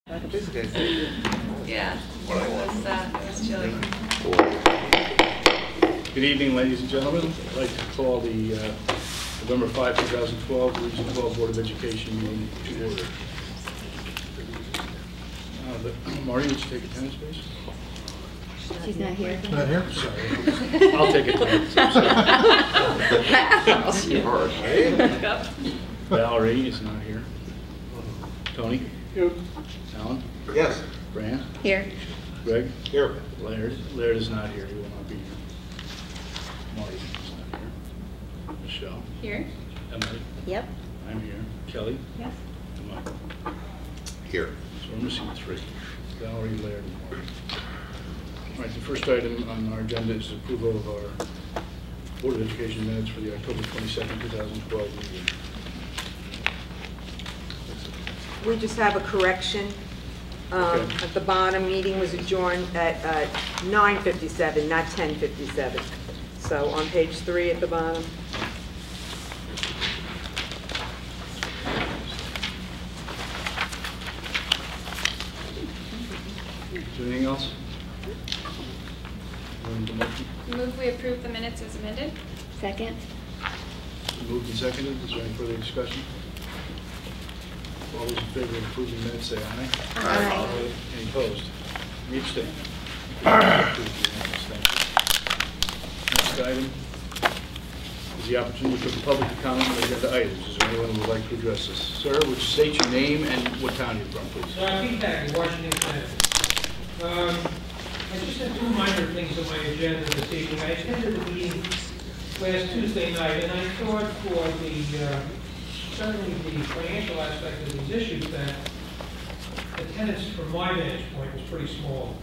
Yeah, it was chilly. Good evening, ladies and gentlemen. I'd like to call the November 5, 2012 Region 12 Board of Education meeting to order. Marty, would you take attendance, please? She's not here. Not here? Sorry. I'll take attendance. Valerie is not here. Tony? Here. Alan? Yes. Fran? Here. Greg? Here. Laird is not here. He will not be here. Marty is not here. Michelle? Here? Emily? Yep. I'm here. Kelly? Yes. And Mike? Here. So we're missing three. Valerie, Laird, and Marty. All right, the first item on our agenda is approval of our Board of Education minutes for the October 22nd, 2012 meeting. We just have a correction. Okay. At the bottom, meeting was adjourned at 9:57, not 10:57. So on page 3 at the bottom. Is there anything else? Move we approve the minutes as amended. Second. Moved and seconded. Is there any further discussion? All those in favor of approving minutes say aye. Aye. Any opposed? Any abstain? Next item is the opportunity for the public to comment on agenda items. Is there anyone who would like to address this? Sir, would you state your name and what town you're from, please? Pete Packard, Washington, Connecticut. I just had two minor things on my agenda this evening. I attended the meeting last Tuesday night, and I thought for the certainly the financial aspect of these issues that attendance from my vantage point was pretty small.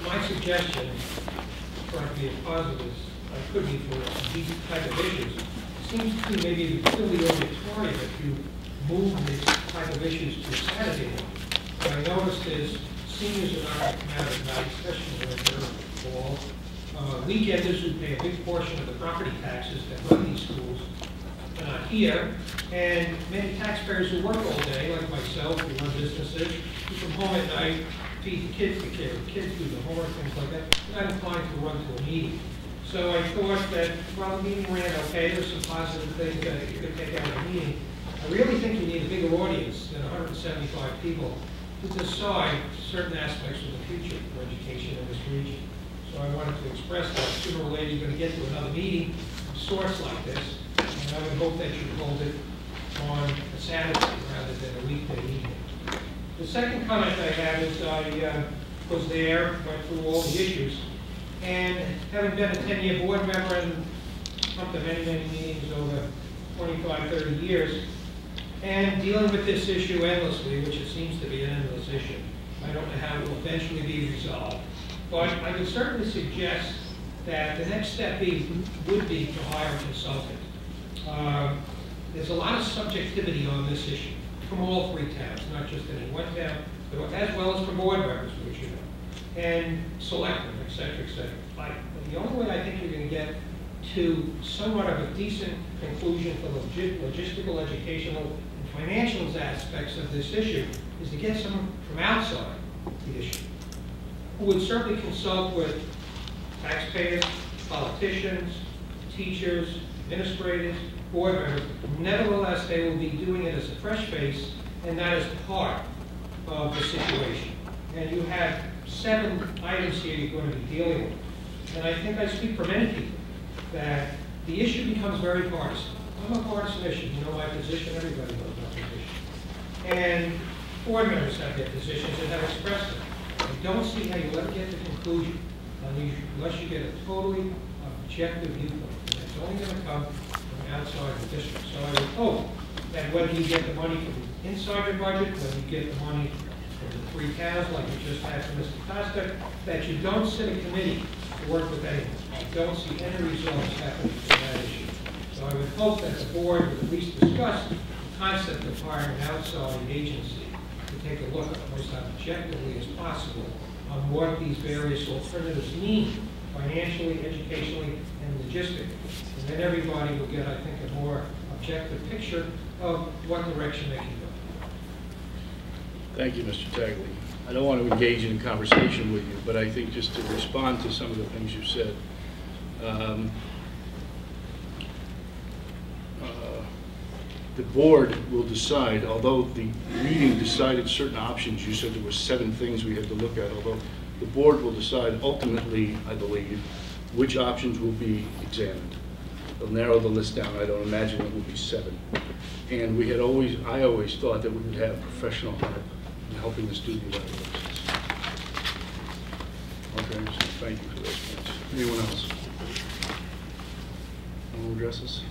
My suggestion, trying to be as positive as I could be for these type of issues, seems to me maybe it's still the auditorium if you move these type of issues to Saturday. What I noticed is seniors are not going to come out at night, especially when they're in the fall. Weekenders who pay a big portion of the property taxes that run these schools are not here, and many taxpayers who work all day, like myself, who run businesses, who come home at night, feed the kids, take care of the kids, do the homework, things like that, are not inclined to run to a meeting. So I thought that while the meeting ran okay, there's some positive things that you could take out of the meeting. I really think you need a bigger audience than 175 people to decide certain aspects of the future for education in this region. So I wanted to express that sooner or later you're going to get to another meeting of sorts like this, and I would hope that you hold it on a Saturday rather than a weekday evening. The second comment I have is I was there, went through all the issues, and having been a 10-year board member and come to many, many meetings over 25, 30 years, and dealing with this issue endlessly, which it seems to be an endless issue. I don't know how it will eventually be resolved. But I would certainly suggest that the next step would be to hire a consultant. There's a lot of subjectivity on this issue from all three towns, not just any one town, but as well as from board members, which you know, and selectmen, et cetera, et cetera. The only way I think you're going to get to somewhat of a decent conclusion for logistical, educational, and financial aspects of this issue is to get someone from outside the issue, who would certainly consult with taxpayers, politicians, teachers, administrators, board members. Nevertheless, they will be doing it as a fresh face and not as part of the situation. And you have 7 items here you're going to be dealing with. And I think I speak for many people that the issue becomes very partisan. I'm a partisan issue. You know my position. Everybody knows my position. And board members have their positions and have expressed it. I don't see how you'll ever get to conclusion unless you get a totally objective viewpoint. And it's only going to come from outside the district. So I would hope that whether you get the money from inside your budget, whether you get the money from the 3 towns like we just had from Mr. Costa, that you don't sit a committee to work with anyone. I don't see any results happening from that issue. So I would hope that the board would at least discuss the concept of hiring an outside agency to take a look at most objectively as possible on what these various alternatives mean financially, educationally, and logistically. And then everybody will get, I think, a more objective picture of what direction they can go. Thank you, Mr. Tagley. I don't want to engage in a conversation with you, but I think just to respond to some of the things you said, the board will decide, although the meeting decided certain options, you said there were 7 things we had to look at, although the board will decide ultimately, I believe, which options will be examined. They'll narrow the list down. I don't imagine it will be 7. And I always thought that we would have professional help in helping us do the evaluations. Okay, so thank you for those points. Anyone else? Want to address this?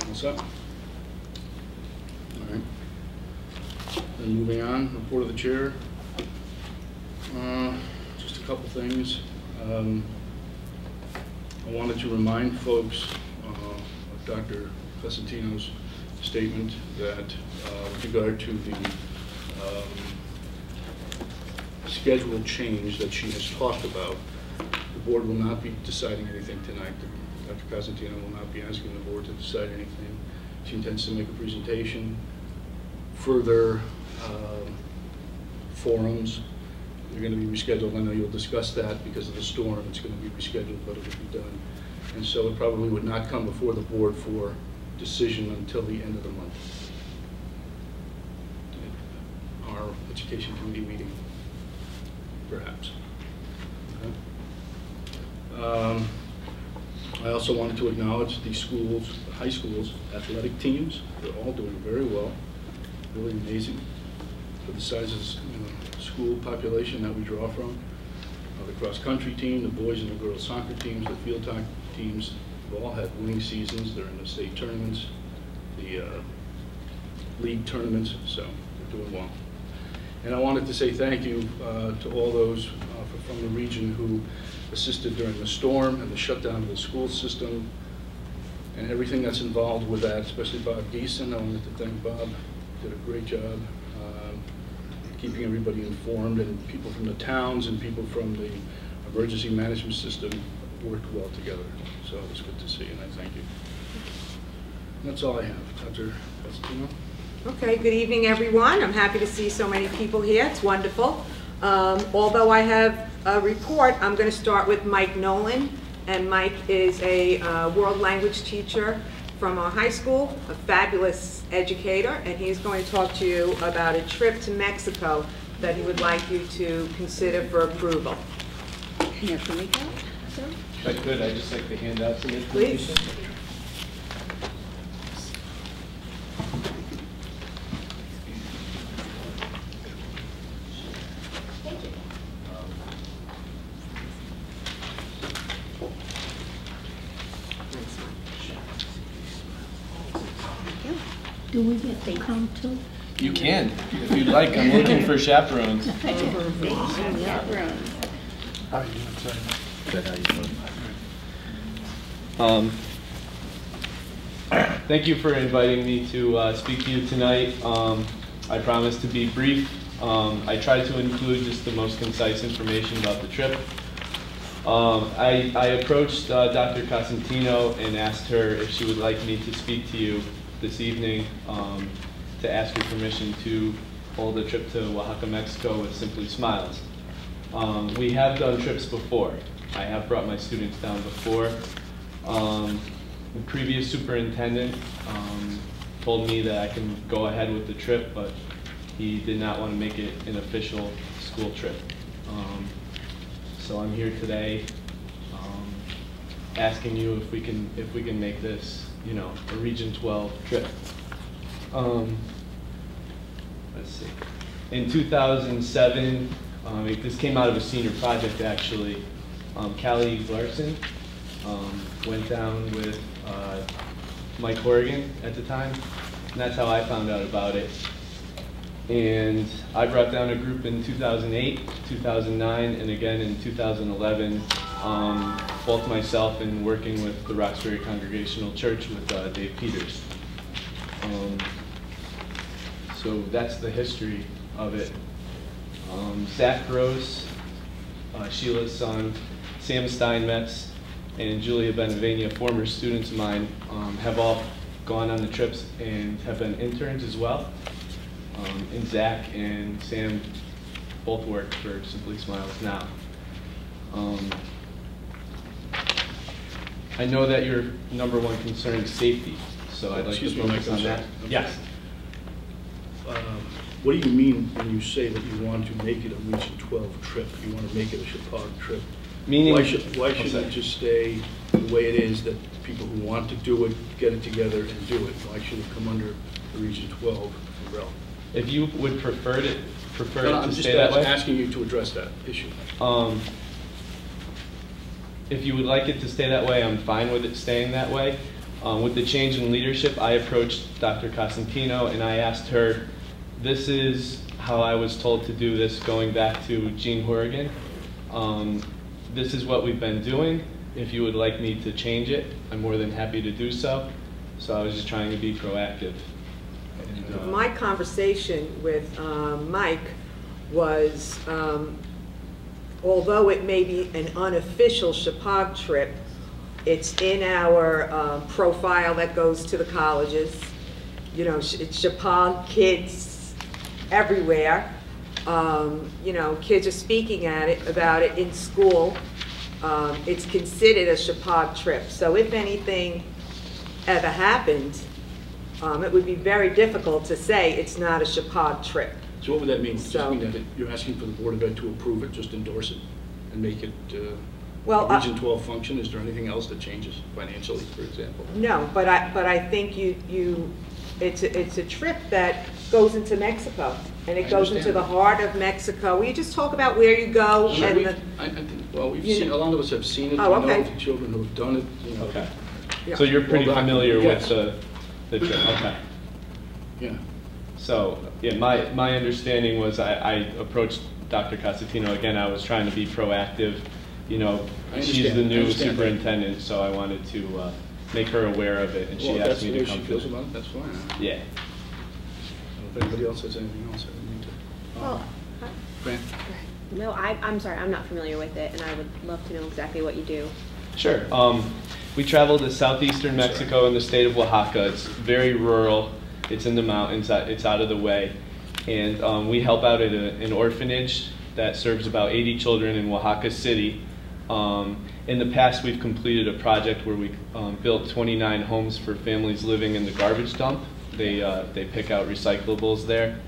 What's up? All right. Then moving on, report of the chair. Just a couple things. I wanted to remind folks of Dr. Cosentino's statement that with regard to the schedule change that she has talked about, the board will not be deciding anything tonight. Dr. Cosentino will not be asking the board to decide anything. She intends to make a presentation. Further forums, they're going to be rescheduled. I know you'll discuss that because of the storm. It's going to be rescheduled, but it will be done. And so it probably would not come before the board for decision until the end of the month. Our education committee meeting, perhaps. Okay. I also wanted to acknowledge the schools, the high schools, athletic teams. They're all doing very well, really amazing for the size of the school population that we draw from. The cross-country team, the boys and the girls soccer teams, the field hockey teams, have all had winning seasons. They're in the state tournaments, the league tournaments, so they're doing well. And I wanted to say thank you to all those from the region who assisted during the storm and the shutdown of the school system and everything that's involved with that, especially Bob Geeson. I wanted to thank Bob. Did a great job keeping everybody informed, and people from the towns and people from the emergency management system worked well together. So it was good to see, and I thank you. And that's all I have. Dr. Cosentino? Okay, good evening, everyone. I'm happy to see so many people here. It's wonderful. Although I have a report, I'm going to start with Mike Nolan. And Mike is a world language teacher from our high school, a fabulous educator, and he's going to talk to you about a trip to Mexico that he would like you to consider for approval. Here, can we go? So? If I could, I'd just like to hand out some Please. information. Do we get to come too? You can, if you'd like. I'm looking for chaperones. Chaperones. How are you doing, sir? Good, how you doing? Thank you for inviting me to speak to you tonight. I promise to be brief. I tried to include just the most concise information about the trip. I approached Dr. Cosentino and asked her if she would like me to speak to you this evening to ask your permission to hold a trip to Oaxaca, Mexico with Simply Smiles. We have done trips before. I have brought my students down before. The previous superintendent told me that I can go ahead with the trip, but he did not want to make it an official school trip. So I'm here today asking you if we can make this, you know, a Region 12 trip. Let's see. In 2007, this came out of a senior project actually. Callie Larson went down with Mike Horrigan at the time, and that's how I found out about it. And I brought down a group in 2008, 2009, and again in 2011, both myself and working with the Roxbury Congregational Church with Dave Peters. So that's the history of it. Zach Gross, Sheila's son, Sam Steinmetz, and Julia Benevenia, former students of mine, have all gone on the trips and have been interns as well. And Zach and Sam both work for Simply Smiles now. I know that your number one concern is safety, so I'd like to Excuse me, focus Mike, I'm on that. sorry. I'm Yes. What do you mean when you say that you want to make it a Region 12 trip? You want to make it a Chippewa trip? Meaning, Why shouldn't sorry. it just stay the way it is, that people who want to do it, get it together and do it? Why should it come under the Region 12 umbrella? If you would prefer it No, I'm to just stay that way. asking you to address that issue. If you would like it to stay that way, I'm fine with it staying that way. With the change in leadership, I approached Dr. Cosentino and I asked her, this is how I was told to do this going back to Gene Horrigan. This is what we've been doing. If you would like me to change it, I'm more than happy to do so. So I was just trying to be proactive. And, My conversation with Mike was, although it may be an unofficial Chippewa trip, it's in our profile that goes to the colleges. You know, it's Chippewa kids everywhere. You know, kids are speaking about it in school. It's considered a Chippewa trip. So if anything ever happened, it would be very difficult to say it's not a Chippewa trip. So what would that mean? Does So- that mean that you're asking for the Board of Ed to approve it, just endorse it, and make it Well, a Region 12 function? Is there anything else that changes financially, for example? No, but I think it's a trip that goes into Mexico, and it I goes into understand. the heart of Mexico. Will you just talk about where you go Sure, and the, I think, well, we've You seen, know- a lot of us have seen it. Oh, We know okay. of the children who have done it, you know. Okay. Yeah. So you're pretty Well, familiar yes. with the trip. Okay. Yeah. So, yeah, my understanding was I approached Dr. Cosentino. Again, I was trying to be proactive. You know, I she's understand. the I new understand that. superintendent, so I wanted to make her aware of it, and she Well, if asked that's me the to way she come feels to it. about it, that's fine. Yeah. If anybody else has anything else, I would need to. Well, Grant? no, I'm sorry, I'm not familiar with it, and I would love to know exactly what you do. Sure. We travel to southeastern Mexico in the state of Oaxaca. It's very rural. It's in the mountains. It's out of the way. And we help out at an orphanage that serves about 80 children in Oaxaca City. In the past, we've completed a project where we built 29 homes for families living in the garbage dump. They pick out recyclables there.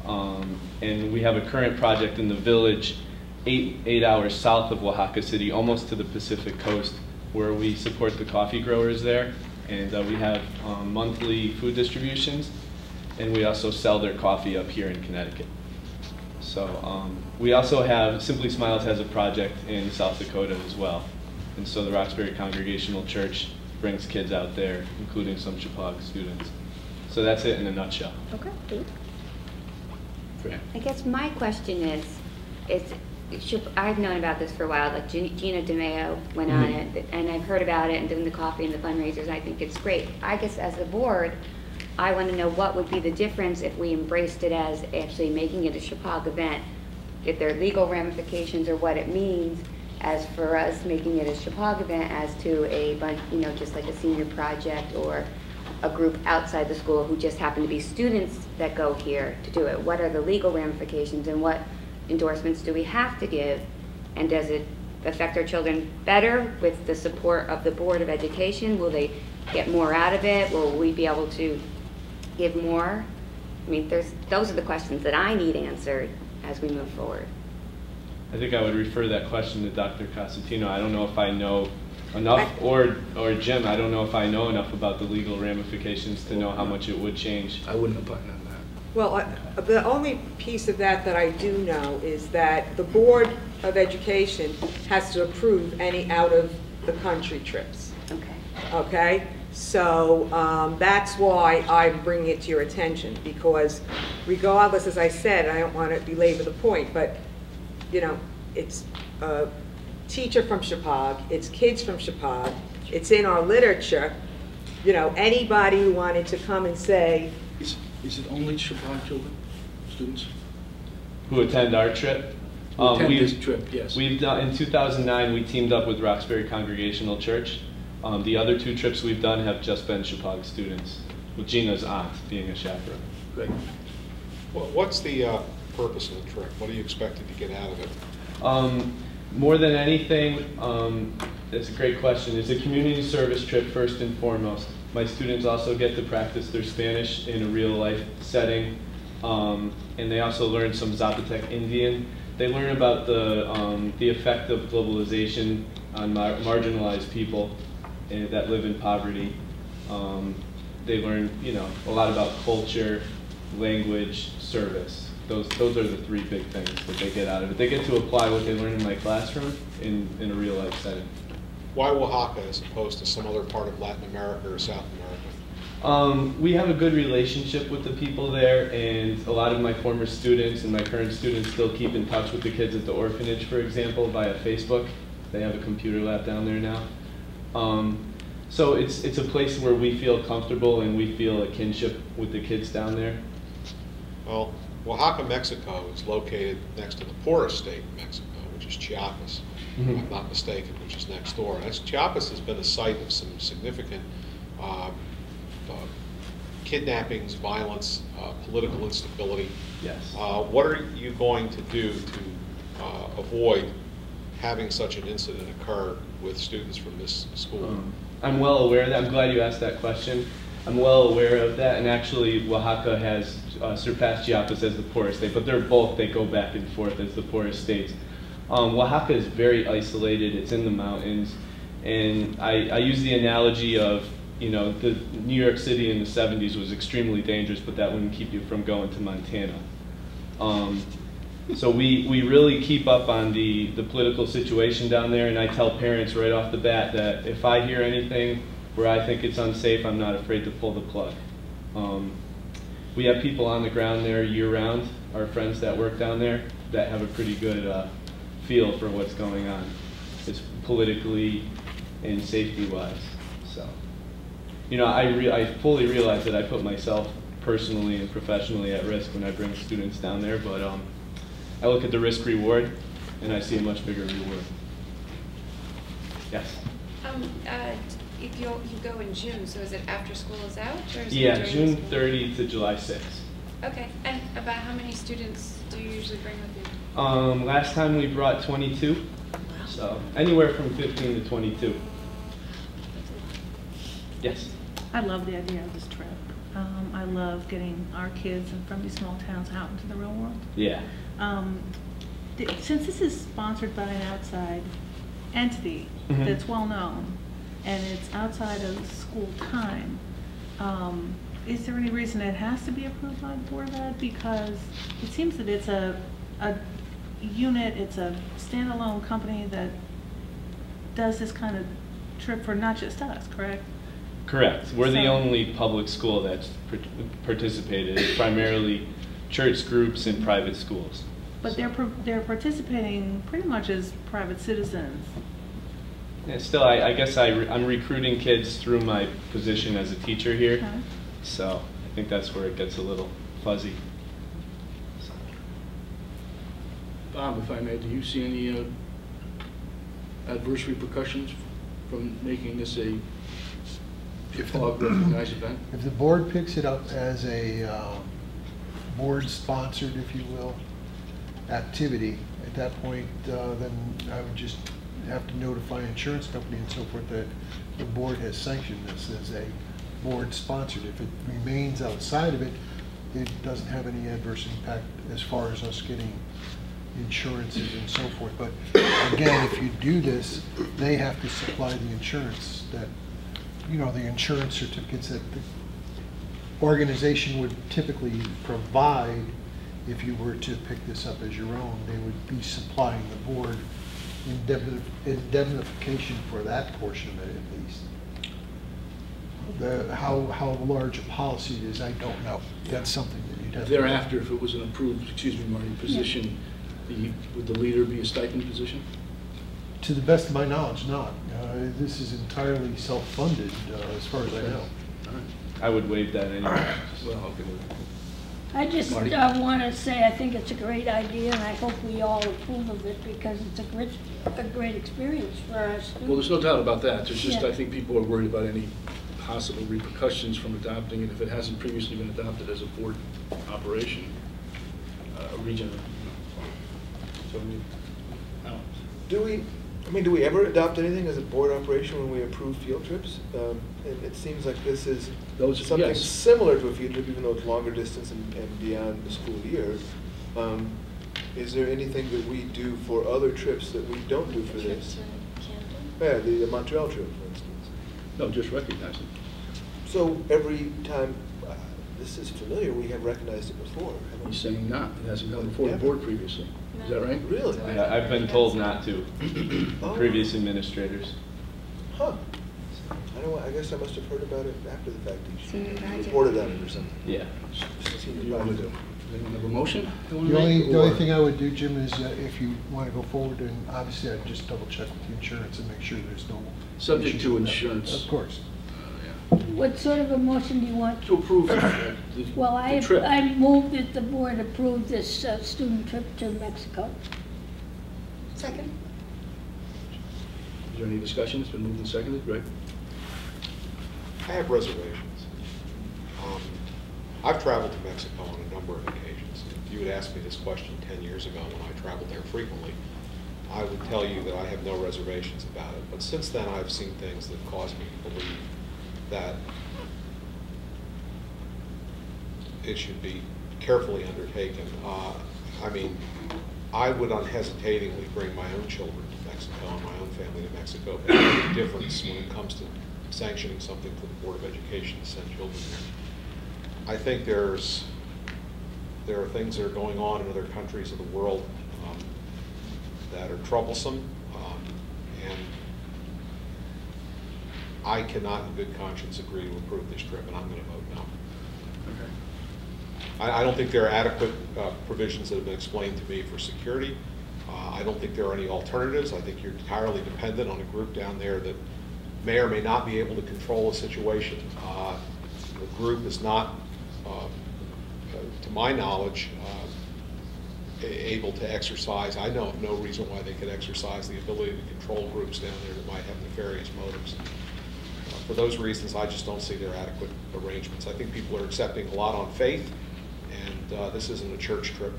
And we have a current project in the village 8 hours south of Oaxaca City, almost to the Pacific coast, where we support the coffee growers there. And we have monthly food distributions, and we also sell their coffee up here in Connecticut. So we also have, Simply Smiles has a project in South Dakota as well. And so the Roxbury Congregational Church brings kids out there, including some Chippewa students. So that's it in a nutshell. Okay, thanks. Grant? I guess my question is I've known about this for a while, like Gina DeMeo went on it, and I've heard about it and doing the coffee and the fundraisers, and I think it's great. I guess as a board, I want to know what would be the difference if we embraced it as actually making it a Chippewa event, if there are legal ramifications or what it means as for us making it a Chippewa event as to a bunch, just like a senior project or a group outside the school who just happen to be students that go here to do it. What are the legal ramifications and what endorsements do we have to give? And does it affect our children better with the support of the Board of Education? Will they get more out of it? Will we be able to give more? I mean, those are the questions that I need answered as we move forward. I think I would refer that question to Dr. Cosentino. I don't know if I know enough, or Jim, I don't know if I know enough about the legal ramifications to know how much it would change. I wouldn't opine on that. well, the only piece of that I do know is that the Board of Education has to approve any out-of-the-country trips. Okay. Okay? So that's why I'm bringing it to your attention, because regardless, as I said, I don't want to belabor the point, but, it's a teacher from Chippewa, it's kids from Chippewa, it's in our literature. Anybody who wanted to come and say, Is it only Chippewa children, students? Who attend our trip? Who attend we've- this trip, yes. We've done, in 2009, we teamed up with Roxbury Congregational Church. The other 2 trips we've done have just been Chippewa students, with Gina's aunt being a chaperone. Great. What's the purpose of the trip? What are you expected to get out of it? More than anything, it's a great question. It's a community service trip first and foremost. My students also get to practice their Spanish in a real life setting, and they also learn some Zapotec Indian. They learn about the effect of globalization on marginalized people that live in poverty. They learn, a lot about culture, language, service. Those are the three big things that they get out of it. They get to apply what they learn in my classroom in a real life setting. Why Oaxaca as opposed to some other part of Latin America or South America? We have a good relationship with the people there, and a lot of my former students and my current students still keep in touch with the kids at the orphanage, for example, via Facebook. They have a computer lab down there now. So it's a place where we feel comfortable and we feel a kinship with the kids down there. Well, Oaxaca, Mexico is located next to the poorest state in Mexico, which is Chiapas, if I'm not mistaken, which is next door. And Chiapas has been a site of some significant kidnappings, violence, political instability. Yes. What are you going to do to avoid having such an incident occur with students from this school? I'm well aware of that. I'm glad you asked that question. I'm well aware of that, and actually Oaxaca has surpassed Chiapas as the poorest state, but they go back and forth as the poorest states. Oaxaca is very isolated. It's in the mountains, and I use the analogy of, the New York City in the 70s was extremely dangerous, but that wouldn't keep you from going to Montana. So we really keep up on the political situation down there, and I tell parents right off the bat that if I hear anything where I think it's unsafe, I'm not afraid to pull the plug. We have people on the ground there year-round, our friends that work down there, that have a pretty good feel for what's going on. It's politically and safety-wise. So, I fully realize that I put myself personally and professionally at risk when I bring students down there, but I look at the risk-reward, and I see a much bigger reward. Yes? If you go in June, so is it after school is out? Or is Yeah, it during June school? 30 to July 6th. Okay, and about how many students do you usually bring with you? Last time we brought 22, so anywhere from 15 to 22. Yes? I love the idea of this trip. I love getting our kids from these small towns out into the real world. Yeah. Since this is sponsored by an outside entity that's well known, and it's outside of school time, is there any reason it has to be approved by the Board of Ed? Because it seems that it's a unit, it's a standalone company that does this kind of trip for not just us, correct? Correct. We're the only public school that's participated. It's primarily church groups and private schools. But they're participating pretty much as private citizens. Yeah, still, I guess I'm recruiting kids through my position as a teacher here, Okay. so I think that's where it gets a little fuzzy. Bob, if I may, do you see any adverse repercussions from making this a recognized event? If the board picks it up as a board-sponsored, if you will, activity, at that point, then I would just have to notify insurance company and so forth that the board has sanctioned this as a board-sponsored. If it remains outside of it, it doesn't have any adverse impact as far as us getting insurances and so forth. But again, if you do this, they have to supply the insurance that, the insurance certificates that the organization would typically provide if you were to pick this up as your own. They would be supplying the board indemnification for that portion of it at least. How large a policy it is, I don't know. That's something that you'd have to... Thereafter, if it was an approved, Marty, position, would the leader be a stipend position? To the best of my knowledge, not. This is entirely self-funded, as far as I know. All right. I would waive that anyway. Well, okay. I just Marty? want to say I think it's a great idea, and I hope we all approve of it because it's a great experience for our students. Well, there's no doubt about that. There's just, Yeah. I think people are worried about any possible repercussions from adopting it if it hasn't previously been adopted as a board operation. region. So we, I don't know. Do we ever adopt anything as a board operation when we approve field trips? And it seems like this is something yes. similar to a field trip, even though it's longer distance and beyond the school year. Is there anything that we do for other trips that we don't do for this? Yeah, the Montreal trip, for instance. No, just recognize it. So every time, this is familiar, we have recognized it before, haven't we? He's saying not. It hasn't gone before the board previously. Is that right? Really? Yeah, I've been told not to, Oh. previous administrators. Huh. I guess I must have heard about it after the fact. Senior You project. reported on it or something. Yeah. What do you want to do? Anyone have a motion? they wanna The only, make, the only or- thing I would do, Jim, is if you want to go forward, and obviously I'd just double check with the insurance and make sure there's no. Subject issues to with that. insurance. Of course. What sort of a motion do you want? To approve Well, the trip. I move that the board approve this student trip to Mexico. Second? Is there any discussion? It's been moved and seconded, Greg? I have reservations. I've traveled to Mexico on a number of occasions. If you had asked me this question 10 years ago when I traveled there frequently, I would tell you that I have no reservations about it. But since then, I've seen things that cause me to believe that it should be carefully undertaken. I mean, I would unhesitatingly bring my own children to Mexico and my own family to Mexico. But there's a difference when it comes to sanctioning something for the Board of Education to send children there. I think there are things that are going on in other countries of the world that are troublesome, and I cannot in good conscience agree to approve this trip, and I'm going to vote no. Okay. I don't think there are adequate provisions that have been explained to me for security. I don't think there are any alternatives. I think you're entirely dependent on a group down there that may or may not be able to control a situation. The group is not, to my knowledge, able to exercise. I know of no reason why they could exercise the ability to control groups down there that might have nefarious motives. For those reasons, I just don't see there adequate arrangements. I think people are accepting a lot on faith, and this isn't a church trip.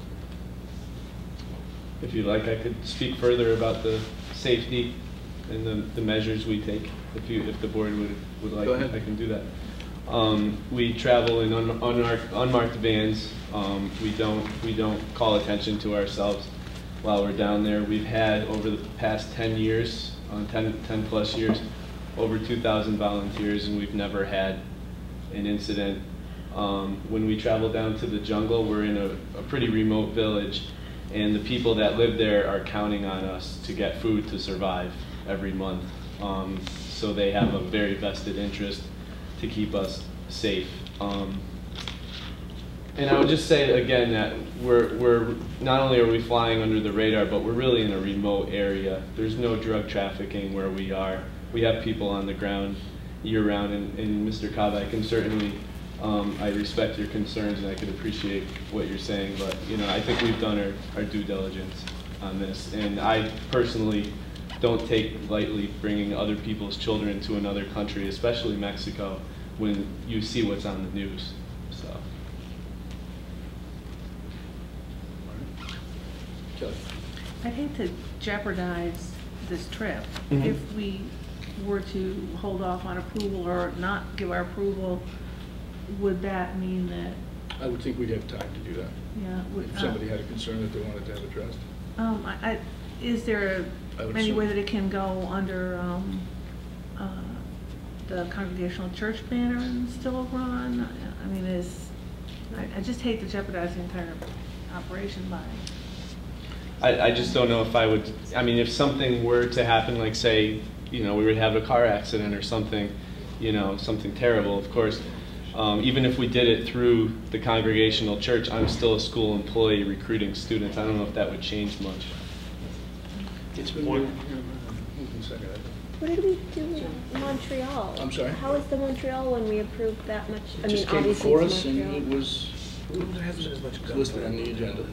If you'd like, I could speak further about the safety and the measures we take. If the board would like, Go ahead. I can do that. We travel in unmarked vans. We don't call attention to ourselves while we're down there. We've had over the past 10 years, 10 plus years, over 2,000 volunteers, and we've never had an incident. When we travel down to the jungle, we're in a pretty remote village, and the people that live there are counting on us to get food to survive every month. So they have a very vested interest to keep us safe. And I would just say again that we're not only are we flying under the radar, but we're really in a remote area. There's no drug trafficking where we are. We have people on the ground year-round, and Mr. Cobb, I can certainly, I respect your concerns and I can appreciate what you're saying, but I think we've done our due diligence on this, and I personally don't take lightly bringing other people's children to another country, especially Mexico, when you see what's on the news. So. Kelly? I'd hate to jeopardize this trip Mhm. if we were to hold off on approval or not give our approval. Would that mean that, I would think we'd have time to do that. yeah? If somebody had a concern that they wanted to have addressed. Is there I would any way assume. that it can go under the Congregational Church banner and still run? I mean, I just hate to jeopardize the entire operation by. I just don't know if I would, if something were to happen, like say, we would have a car accident or something, something terrible, of course. Even if we did it through the Congregational Church, I'm still a school employee recruiting students. I don't know if that would change much. It's been moved and seconded. What did we do in Montreal? I'm sorry? How was the Montreal when we approved that much? It just came obviously before it's us, and Montreal. it was listed on the agenda.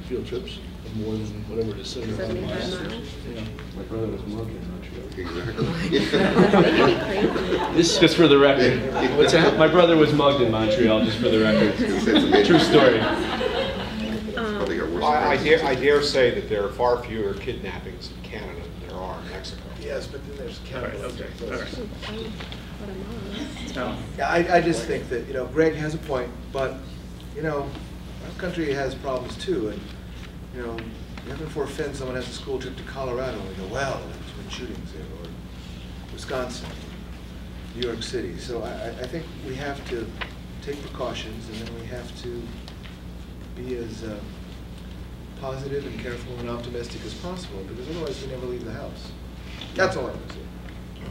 Field trips of more than whatever it is, 75 miles. 75 miles. Yeah. My brother was mugged in Montreal. Exactly. This just for the record. What's that? My brother was mugged in Montreal, just for the record. True story. I dare say that there are far fewer kidnappings in Canada than there are in Mexico. Yes, but then there's All right, Canada. okay, all right. Yeah, I just think that, Greg has a point, but, our country has problems too, and, never before offend someone has a school trip to Colorado, and we go, well, there's been shootings there, or Wisconsin, New York City. So I think we have to take precautions, and then we have to be as positive and careful and optimistic as possible, because otherwise we never leave the house. That's all I want to say.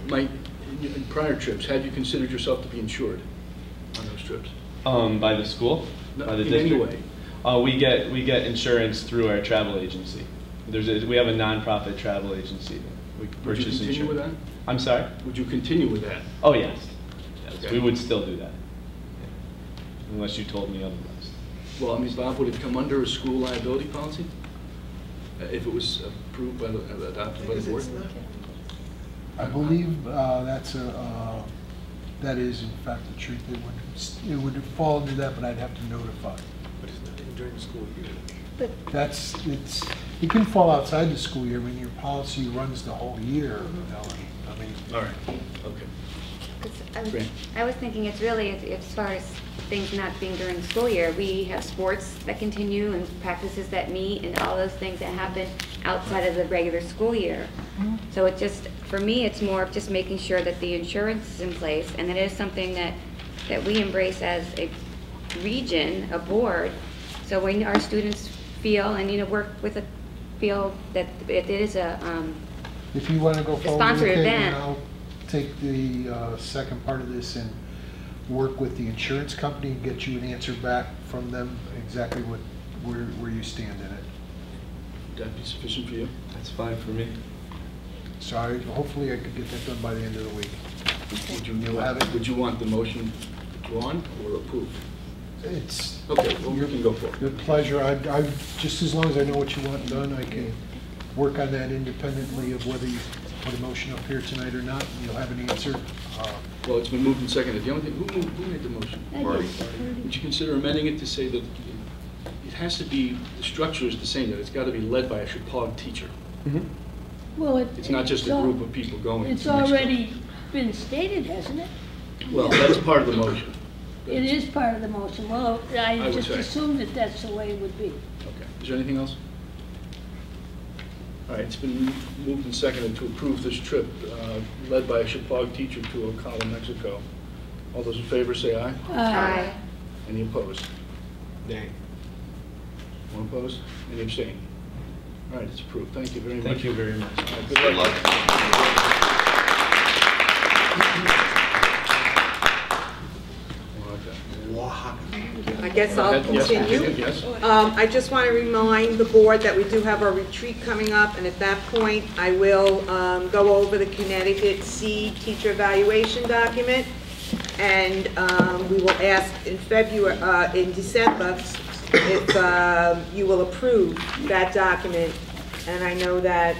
Mike, in prior trips, had you considered yourself to be insured on those trips? By the school? No, By the in district? any way. We get insurance through our travel agency. We have a nonprofit travel agency. We Would you purchase continue with that? insurance. I'm sorry? Would you continue with that? Oh, yes. Yes, Okay. we would still do that. Yeah. Unless you told me otherwise. Well, I mean, Bob, would it come under a school liability policy? If it was approved by adopted by the board? I believe that is in fact the truth. It would fall under that, but I'd have to notify. But it's not even during the school year. It can fall outside the school year when your policy runs the whole year, Melanie. I mean, All right, okay. 'Cause I was thinking it's really, as far as things not being during the school year, we have sports that continue and practices that meet and all those things that happen outside of the regular school year. So it just, for me, it's more of just making sure that the insurance is in place, and that is something that we embrace as a region, a board, so when our students feel and, work with a, feel that it is a, if you want to go forward with sponsored it, event. I'll take the second part of this and work with the insurance company and get you an answer back from them exactly where you stand in it. Would that be sufficient for you? That's fine for me. So hopefully I could get that done by the end of the week. Would you want the motion drawn or approved? It's Okay, well, you can go for it. your pleasure. I just as long as I know what you want done, I can work on that independently of whether you put a motion up here tonight or not. And you'll have an answer. Well, it's been moved and seconded. The only thing, who made the motion? Marty. Would you consider amending it to say that it has to be, the structure is the same, that it's got to be led by a Chippewa teacher? Well, It's not just a group of people going. It's to Mexico. already been stated, hasn't it? Well, that's part of the motion. It is part of the motion. Well, I would just say. assumed that that's the way it would be. Okay. Is there anything else? All right, it's been moved and seconded to approve this trip led by a Chippewa teacher to Ocala, Mexico. All those in favor say aye. Aye. Any opposed? Nay. One opposed? Any abstain? All right, it's approved. Thank you very much. Thank you very much. All right, good luck. I guess I'll Yes, continue. yes. I just want to remind the board that we do have our retreat coming up, and at that point, I will go over the Connecticut C teacher evaluation document, and we will ask in December, if you will approve that document. And I know that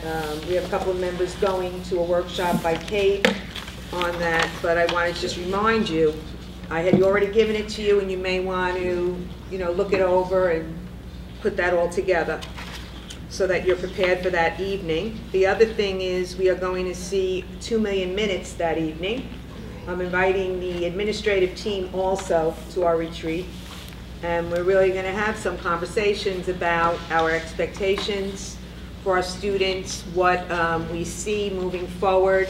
we have a couple of members going to a workshop by Kate on that, but I want to just remind you, I had already given it to you, and you may want to, look it over and put that all together so that you're prepared for that evening. The other thing is we are going to see 2 Million Minutes that evening. I'm inviting the administrative team also to our retreat, and we're really going to have some conversations about our expectations for our students, what we see moving forward,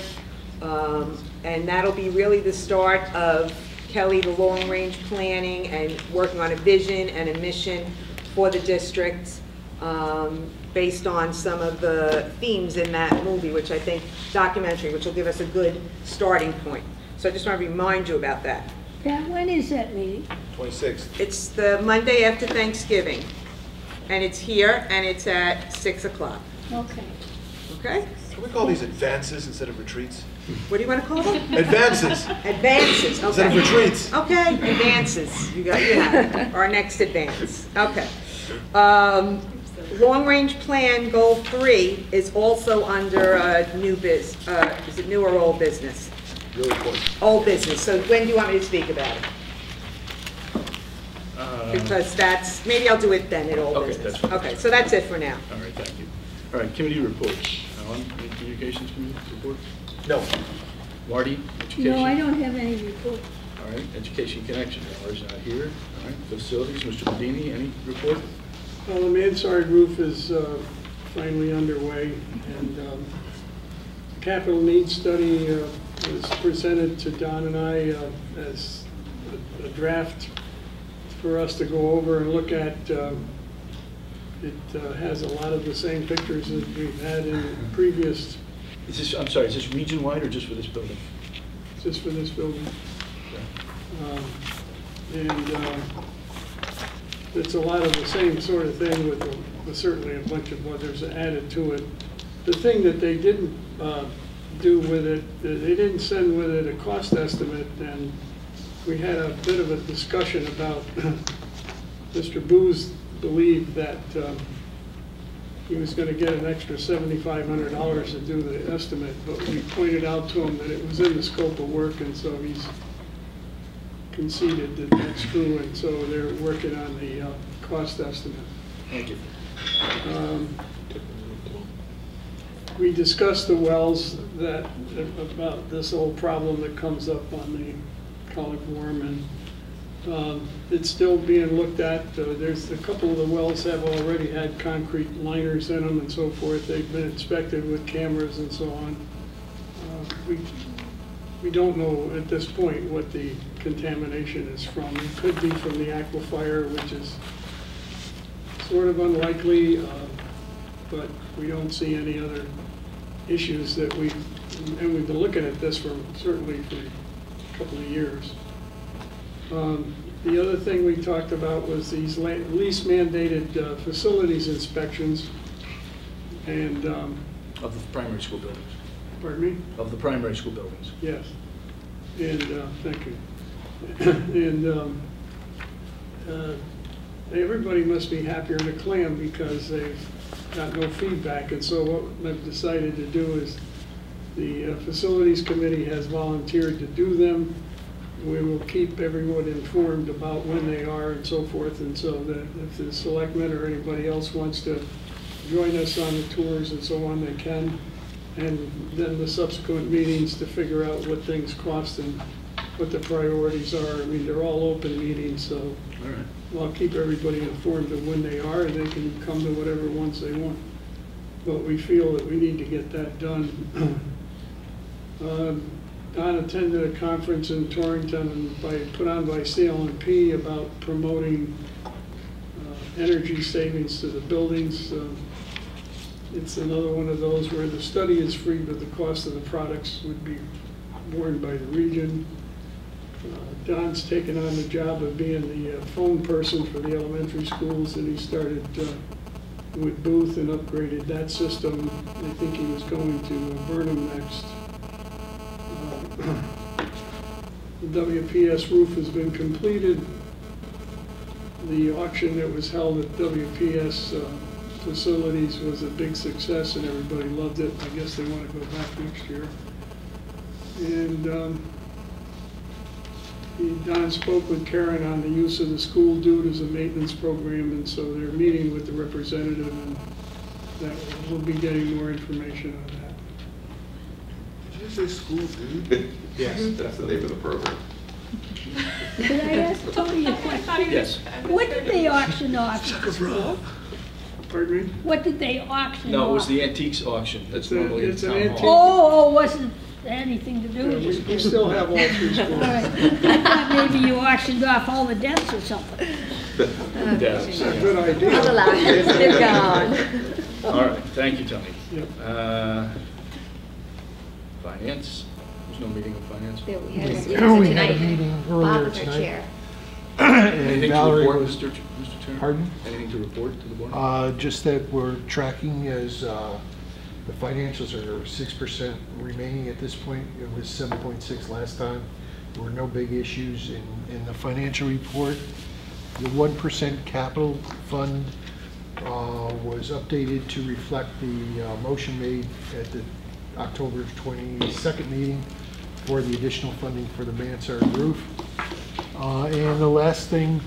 and that'll be really the start of Kelly, the long-range planning and working on a vision and a mission for the district based on some of the themes in that movie, which I think, documentary, which will give us a good starting point. So I just want to remind you about that. Pat, when is that meeting? 26th. It's the Monday after Thanksgiving, and it's here, and it's at 6 o'clock. Okay. Okay? Can we call these advances instead of retreats? What do you want to call them? Advances Advances, instead of okay. retreats. Okay, advances. You have it. Our next advance. Okay. Long-range plan goal 3 is also under new biz. Is it new or old business? Really important. Old business. So when do you want me to speak about it? because that's, maybe I'll do it then at old Okay, business. that's fine. Okay, so that's it for now. All right, thank you. All right, committee reports. Alan, any communications committee report? No. Marty, education? No, I don't have any report. All right, education connection, Laura's not here. All right, facilities, Mr. Bedini, any report? Well, the mansard roof is finally underway, and capital needs study was presented to Don and I as a draft for us to go over and look at. It has a lot of the same pictures that we've had in previous. Is this, I'm sorry, is this region-wide or just for this building? Just for this building. It's a lot of the same sort of thing with certainly a bunch of others added to it. The thing that they didn't do with it, they didn't send with it a cost estimate, and we had a bit of a discussion about Mr. Booz believed that he was going to get an extra $7,500 to do the estimate, but we pointed out to him that it was in the scope of work, and so he's conceded that that's true, and so they're working on the cost estimate. Thank you. We discussed the wells about this old problem that comes up on the colic worm, and it's still being looked at. There's a couple of the wells have already had concrete liners in them and so forth. They've been inspected with cameras and so on. We don't know at this point what the contamination is from. It could be from the aquifer, which is sort of unlikely, but we don't see any other issues that we've been looking at this for certainly for a couple of years. The other thing we talked about was these least mandated facilities inspections, and of the primary school buildings. Pardon me? Of the primary school buildings. Yes, and thank you. And everybody must be happier than a clam because they've got no feedback. And so what I've decided to do is the facilities committee has volunteered to do them. We will keep everyone informed about when they are and so forth. And so that if the selectmen or anybody else wants to join us on the tours and so on, they can. And then the subsequent meetings to figure out what things cost and what the priorities are. I mean, they're all open meetings, so all right. I'll keep everybody informed of when they are, and they can come to whatever ones they want. But we feel that we need to get that done. Don attended a conference in Torrington put on by CLNP about promoting energy savings to the buildings. It's another one of those where the study is free, but the cost of the products would be borne by the region. Don's taken on the job of being the phone person for the elementary schools, and he started with Booth and upgraded that system. I think he was going to Burnham next. The WPS roof has been completed. The auction that was held at WPS facilities was a big success, and everybody loved it. I guess they want to go back next year. And Don spoke with Karen on the use of the school dude as a maintenance program, and so they're meeting with the representative, and that we'll be getting more information on that. Did you say school dude? Yes, that's the name of the program. Could I ask Tony a question? Yes. What did they auction off? Pardon me? What did they auction off? No, it was the antiques auction. That's normally it's in an town antique. hall. Oh, wasn't anything to do with We it. still have all three schools. All right. I thought maybe you auctioned off all the debts or something. Yes. It's a good idea. I'll allow it. They're gone. All right, thank you, Tony. Yep. Finance, there's no meeting of finance. There we had We it had a tonight. meeting Bob earlier was our tonight. chair. And Anything to Valerie report, was- Mr. Chairman? Pardon? Anything to report to the board? Just that we're tracking as the financials are 6% remaining at this point. It was 7.6 last time. There were no big issues in the financial report. The 1% capital fund was updated to reflect the motion made at the October 22nd meeting for the additional funding for the mansard roof. And the last thing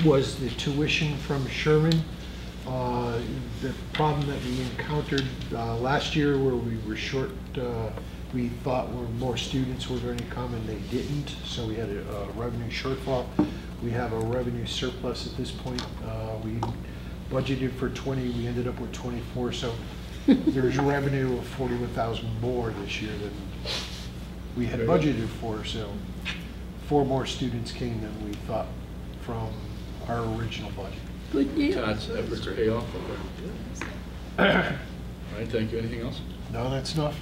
was the tuition from Sherman. The problem that we encountered last year where we were short, we thought more students were going to come and they didn't, so we had a revenue shortfall. We have a revenue surplus at this point. We budgeted for 20, we ended up with 24, so there's revenue of 41,000 more this year than we had budgeted for, so 4 more students came than we thought from our original budget. Good deal. Todd's efforts pay off. All right, thank you. Anything else? No, that's enough.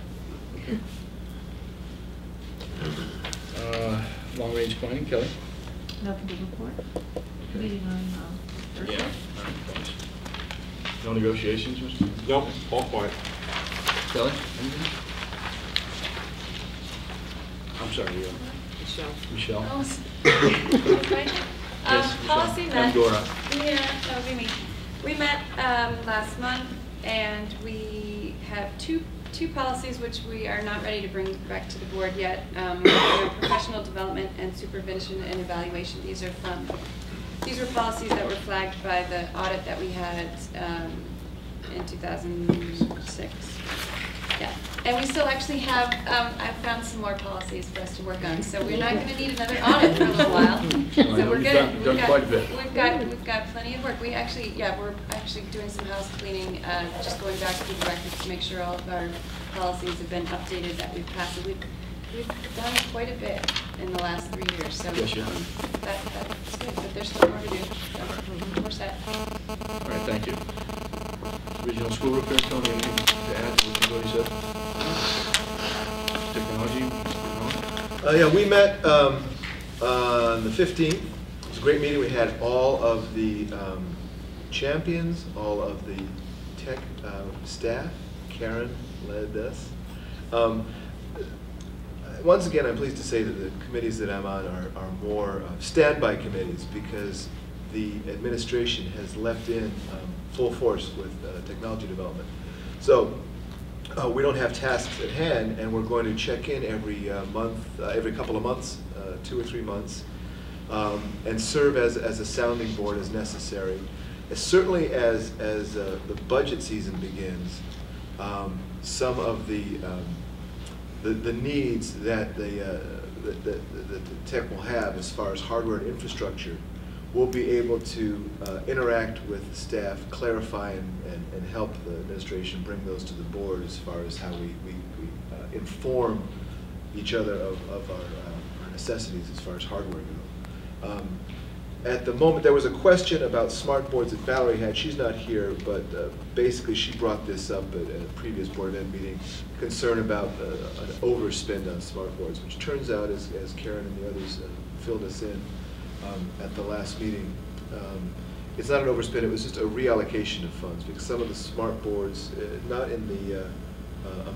Long-range planning, Kelly? Nothing to report. Okay. Meeting on Thursday. Yeah. All right, thanks. No negotiations, Mr.? Nope, all quiet. Kelly? Anything? I'm sorry, Michelle. Michelle? Yes, Policy Michelle. met. And Dora. Yeah, that would be me. We met last month, and we have two policies which we are not ready to bring back to the board yet. Professional development and supervision and evaluation. These were policies that were flagged by the audit that we had in 2006. Yeah, and we still actually have, I found some more policies for us to work on, so we're not going to need another audit for a little while. So we're good. Done quite a bit. We've got plenty of work. We're actually doing some house cleaning, just going back through the records to make sure all of our policies have been updated, that we've passed. We've done quite a bit in the last 3 years, so Yes, you that's good, but there's still more to do. So we're set. All right, thank you. Regional school repair, Tony, anything to add to what you said? Technology? Yeah, we met on the 15th. It was a great meeting. We had all of the champions, all of the tech staff. Karen led us. Once again, I'm pleased to say that the committees that I'm on are more standby committees because the administration has left in full force with technology development. So we don't have tasks at hand, and we're going to check in every month, every couple of months, 2 or 3 months, and serve as a sounding board as necessary. Certainly as the budget season begins, some of the needs that the tech will have as far as hardware and infrastructure, we'll be able to interact with the staff, clarify and help the administration bring those to the board as far as how we inform each other of our necessities as far as hardware go. At the moment, there was a question about smart boards that Valerie had. She's not here, but basically she brought this up at a previous board ed meeting, concern about an overspend on smart boards, which turns out, as Karen and the others filled us in at the last meeting, it's not an overspend, it was just a reallocation of funds, because some of the smart boards, not in the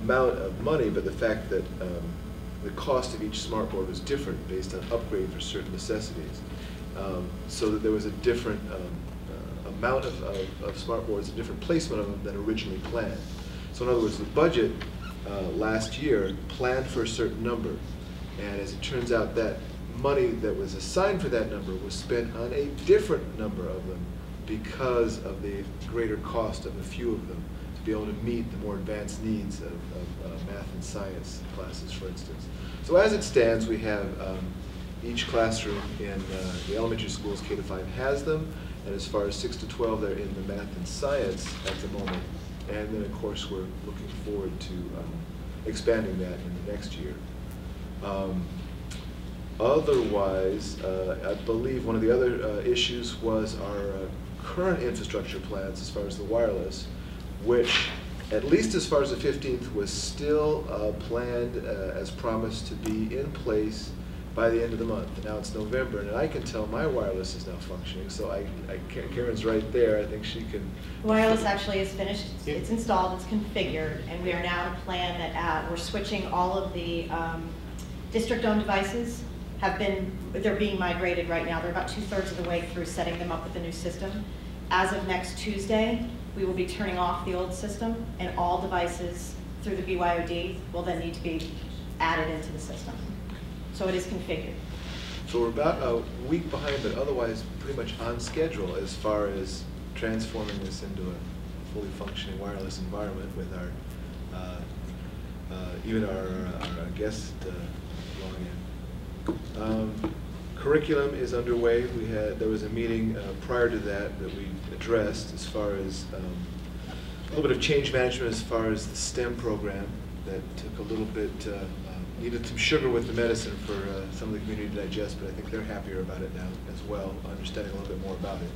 amount of money, but the fact that the cost of each smart board was different based on upgrade for certain necessities. So that there was a different amount of smart boards, a different placement of them than originally planned. So in other words, the budget last year planned for a certain number, and as it turns out, that money that was assigned for that number was spent on a different number of them because of the greater cost of a few of them to be able to meet the more advanced needs of math and science classes, for instance. So as it stands, we have each classroom in the elementary schools, K to 5, has them, and as far as 6 to 12, they're in the math and science at the moment. And then, of course, we're looking forward to expanding that in the next year. Otherwise, I believe one of the other issues was our current infrastructure plans as far as the wireless, which, at least as far as the 15th, was still planned as promised to be in place by the end of the month. Now it's November, and I can tell my wireless is now functioning, so Karen's right there. I think she can. Wireless actually is finished. It's installed, it's configured, and we are now at a plan that we're switching all of the district-owned devices. They're being migrated right now. They're about 2/3 of the way through setting them up with the new system. As of next Tuesday, we will be turning off the old system, and all devices through the BYOD will then need to be added into the system. So it is configured. So we're about a week behind, but otherwise pretty much on schedule as far as transforming this into a fully functioning wireless environment with our, even our guest login. Curriculum is underway. There was a meeting prior to that we addressed as far as a little bit of change management as far as the STEM program that took a little bit, needed some sugar with the medicine for some of the community to digest, but I think they're happier about it now as well, understanding a little bit more about it.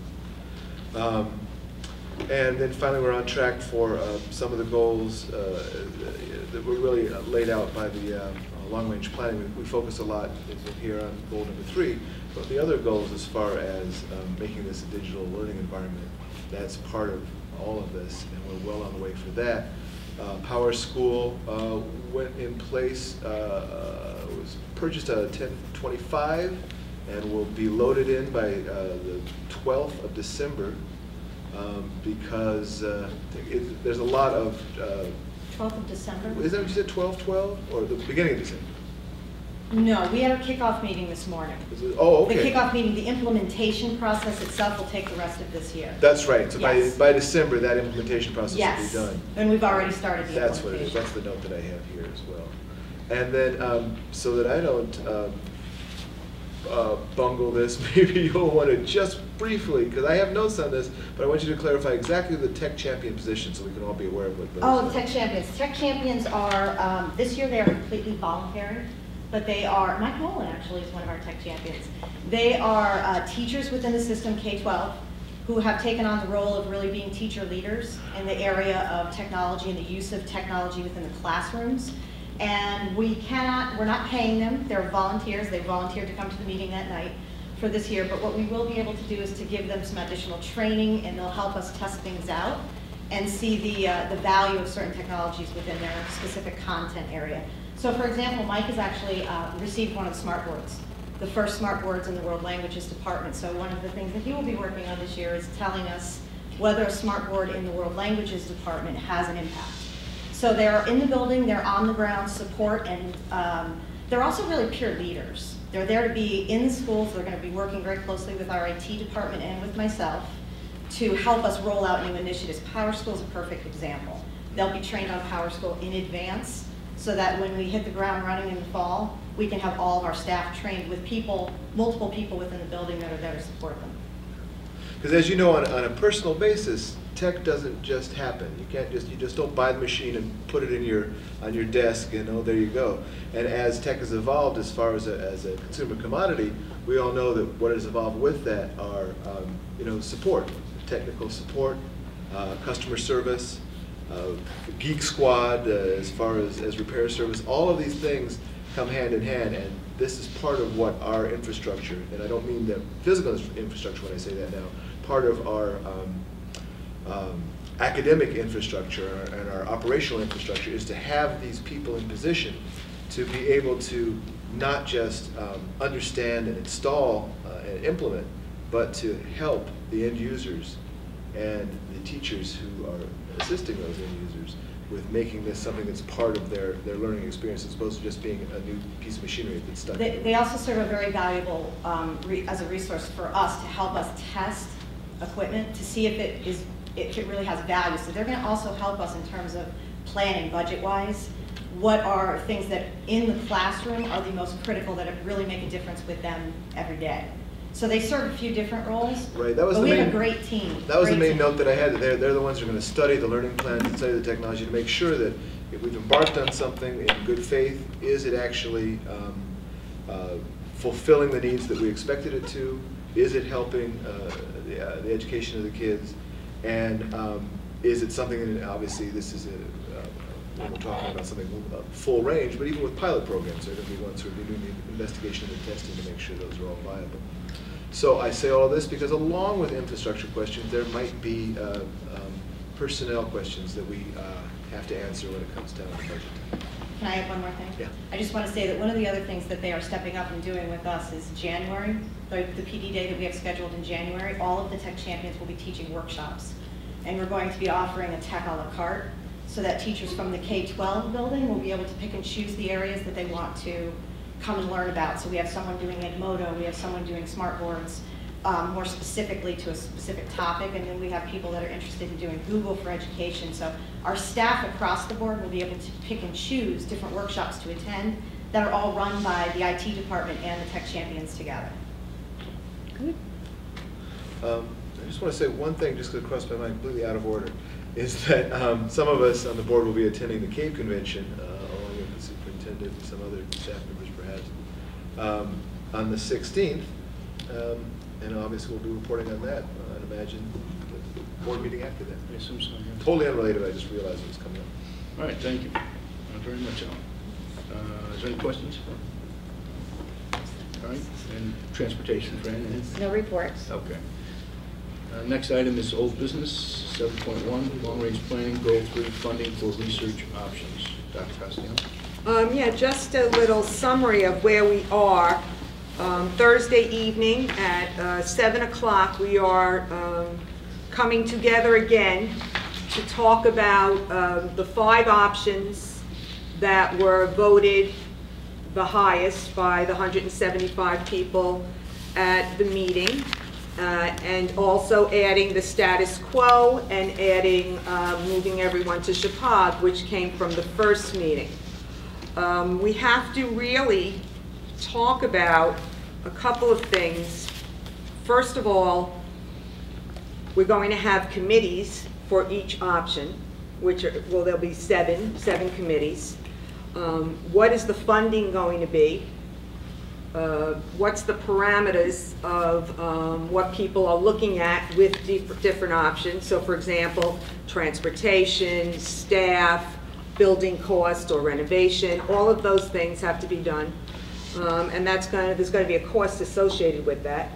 And then finally, we're on track for some of the goals that were really laid out by the long-range planning. We focus a lot here on goal number 3, but the other goals as far as making this a digital learning environment, that's part of all of this, and we're well on the way for that. Power School went in place, was purchased at 10/25, and will be loaded in by the 12th of December. Because there's a lot of... 12th of December? Is that what you said, 12/12, or the beginning of December? No, we had a kickoff meeting this morning. Oh, okay. The kickoff meeting, the implementation process itself will take the rest of this year. That's right. So yes. by December, that implementation process yes. will be done. And we've already started the That's implementation. what it is. That's the note that I have here as well. And then, so that I don't bungle this, maybe you'll want to just briefly, because I have notes on this, but I want you to clarify exactly the tech champion position so we can all be aware of what those are. Tech champions. Tech champions are, this year they are completely voluntary, but they are, Mike Nolan actually is one of our tech champions. They are teachers within the system, K-12, who have taken on the role of really being teacher leaders in the area of technology and the use of technology within the classrooms. And we're not paying them, they're volunteers, they volunteered to come to the meeting that night for this year, but what we will be able to do is to give them some additional training, and they'll help us test things out and see the value of certain technologies within their specific content area. So for example, Mike has actually received one of the smart boards, the first smart boards in the World Languages Department. So one of the things that he will be working on this year is telling us whether a smart board in the World Languages Department has an impact. So they're in the building, they're on the ground support, and they're also really peer leaders. They're there to be in the schools. They're going to be working very closely with our IT department and with myself to help us roll out new initiatives. Power School is a perfect example. They'll be trained on Power School in advance so that when we hit the ground running in the fall, we can have all of our staff trained with people, multiple people within the building that are there to support them. Because as you know, on a personal basis, tech doesn't just happen. You just don't buy the machine and put it on your desk and oh, there you go. And as tech has evolved as far as a consumer commodity, we all know that what has evolved with that are support, technical support, customer service, Geek Squad as far as repair service. All of these things come hand in hand, and this is part of what our infrastructure, and I don't mean the physical infrastructure when I say that now, part of our academic infrastructure and our operational infrastructure is to have these people in position to be able to not just understand and install and implement, but to help the end users and the teachers who are assisting those end users with making this something that's part of their learning experience as opposed to just being a new piece of machinery that's stuck. They also serve a very valuable as a resource for us to help us test equipment to see if it really has value. So they're going to also help us in terms of planning budget-wise. What are things that in the classroom are the most critical that really make a difference with them every day? So they serve a few different roles. Right. That was but we have a great team. That was the main note that I had. They're the ones who are going to study the learning plans and study the technology to make sure that if we've embarked on something in good faith, is it actually fulfilling the needs that we expected it to? Is it helping the education of the kids? And is it something, and obviously this is when we're talking about something full range, but even with pilot programs, there are going to be ones who are doing the investigation and the testing to make sure those are all viable. So I say all this because along with infrastructure questions, there might be personnel questions that we have to answer when it comes down to budget time. Can I add one more thing? Yeah. I just want to say that one of the other things that they are stepping up and doing with us is January, the PD day that we have scheduled in January, all of the tech champions will be teaching workshops. And we're going to be offering a tech a la carte so that teachers from the K-12 building will be able to pick and choose the areas that they want to come and learn about. So we have someone doing Edmodo, we have someone doing smart boards, more specifically to a specific topic, and then we have people that are interested in doing Google for education. So our staff across the board will be able to pick and choose different workshops to attend that are all run by the IT department and the Tech Champions together. Good. I just want to say one thing, just because it crossed my mind, completely out of order, is that some of us on the board will be attending the CAVE convention, along with the superintendent and some other staff members perhaps, on the 16th. And obviously we'll be reporting on that, I'd imagine, the board meeting after that. I assume so, yeah. Totally unrelated, I just realized it was coming up. All right, thank you very much, Alan. Is there any questions? All right, and transportation, Fran? No reports. Okay. Next item is old business, 7.1, long-range planning, goal 3, funding for research options. Dr. Costello? Yeah, just a little summary of where we are. Thursday evening at 7 o'clock, we are coming together again to talk about the 5 options that were voted the highest by the 175 people at the meeting, and also adding the status quo and adding moving everyone to Chapag, which came from the first meeting. We have to really talk about a couple of things. First of all, we're going to have committees for each option, which are, well, there'll be seven committees. What is the funding going to be? What's the parameters of what people are looking at with different options? So for example, transportation, staff, building cost or renovation, all of those things have to be done. And there's going to be a cost associated with that.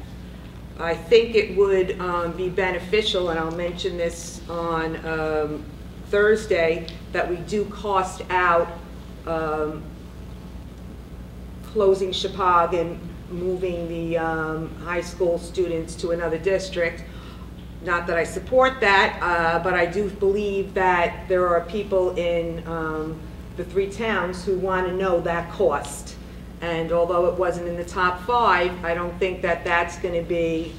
I think it would be beneficial, and I'll mention this on Thursday, that we do cost out closing Chapag and moving the high school students to another district. Not that I support that, but I do believe that there are people in the 3 towns who want to know that cost. And although it wasn't in the top 5, I don't think that that's going to be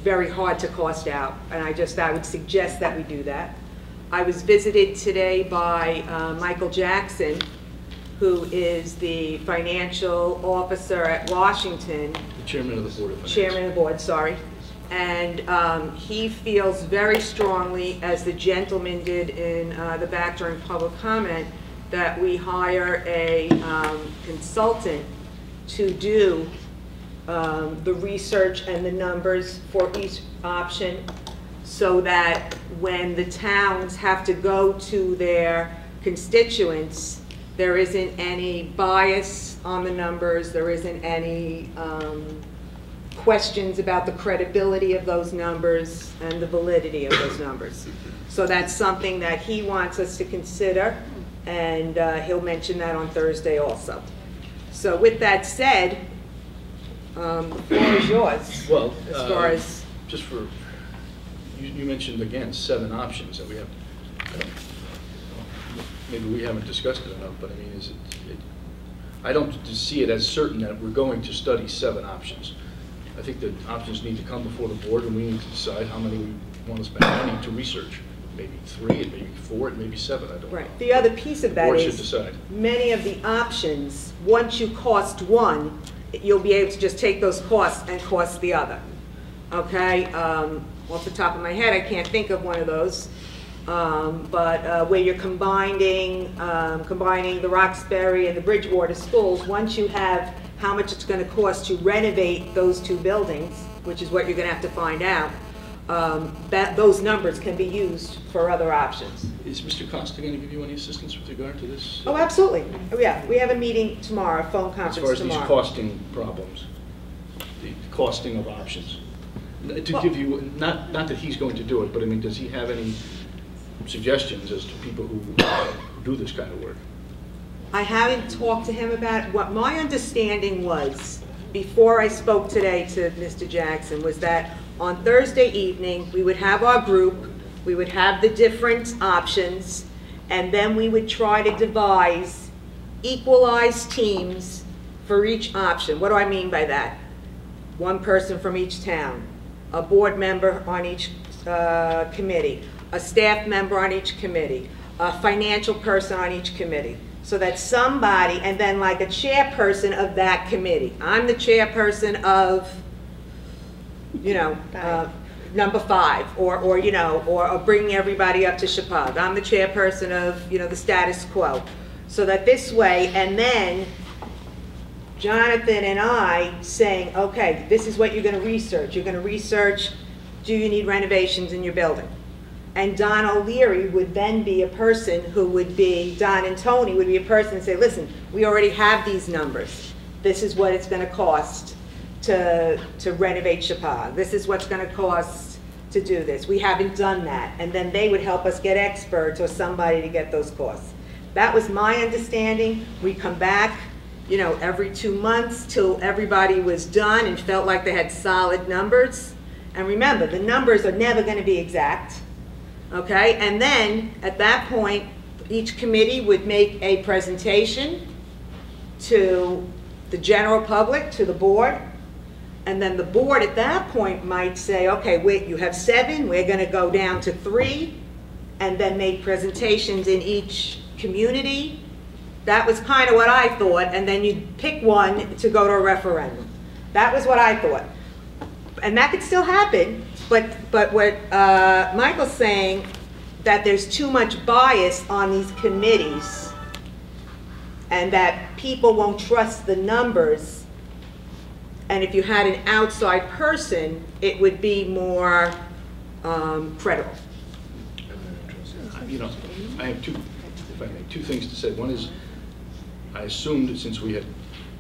very hard to cost out. And I would suggest that we do that. I was visited today by Michael Jackson, who is the financial officer at Washington. The chairman of the board of finance. Chairman of the board, sorry. And he feels very strongly, as the gentleman did in the back during public comment, that we hire a consultant to do the research and the numbers for each option, so that when the towns have to go to their constituents, there isn't any bias on the numbers, there isn't any questions about the credibility of those numbers and the validity of those numbers. So that's something that he wants us to consider, and he'll mention that on Thursday also. So with that said, the floor is yours. Well, as far as just for, you mentioned again 7 options that we have. Maybe we haven't discussed it enough, but I mean, I don't see it as certain that we're going to study 7 options. I think the options need to come before the board, and we need to decide how many we want to spend money to research. Maybe 3, and maybe 4, and maybe 7, I don't know. Right. The other piece of that board is should decide. Many of the options, once you cost one, you'll be able to just take those costs and cost the other. Okay? Off the top of my head, I can't think of one of those. But where you're combining the Roxbury and the Bridgewater schools, once you have how much it's going to cost to renovate those 2 buildings, which is what you're going to have to find out, those numbers can be used for other options. Is Mr. Costa going to give you any assistance with regard to this? Oh, absolutely. Oh, yeah, we have a meeting tomorrow, a phone conference tomorrow. As far as these costing problems, the costing of options. To give you, not that he's going to do it, but I mean, does he have any suggestions as to people who do this kind of work? I haven't talked to him about it. What my understanding was, before I spoke today to Mr. Jackson, was that on Thursday evening, we would have our group, we would have the different options, and then we would try to devise equalized teams for each option. What do I mean by that? One person from each town, a board member on each committee, a staff member on each committee, a financial person on each committee, so that somebody, and then like a chairperson of that committee. I'm the chairperson of, you know, number 5, or you know, or bringing everybody up to Chippewa. I'm the chairperson of, you know, the status quo. So that this way, and then Jonathan and I saying, okay, this is what you're going to research. You're going to research, do you need renovations in your building? And Don O'Leary would then be a person who would be, Don and Tony would be a person and say, listen, we already have these numbers. This is what it's going to cost to renovate Chippewa. This is what's going to cost to do this. We haven't done that. And then they would help us get experts or somebody to get those costs. That was my understanding. We come back, you know, every 2 months till everybody was done and felt like they had solid numbers. And remember, the numbers are never going to be exact. Okay, and then at that point, each committee would make a presentation to the general public, to the board, and then the board at that point might say, okay, wait, you have 7, we're going to go down to 3, and then make presentations in each community. That was kind of what I thought, and then you'd pick one to go to a referendum. That was what I thought. And that could still happen. But what Michael's saying, that there's too much bias on these committees and that people won't trust the numbers. And if you had an outside person, it would be more credible. You know, I have two things to say. One is, I assumed that since we had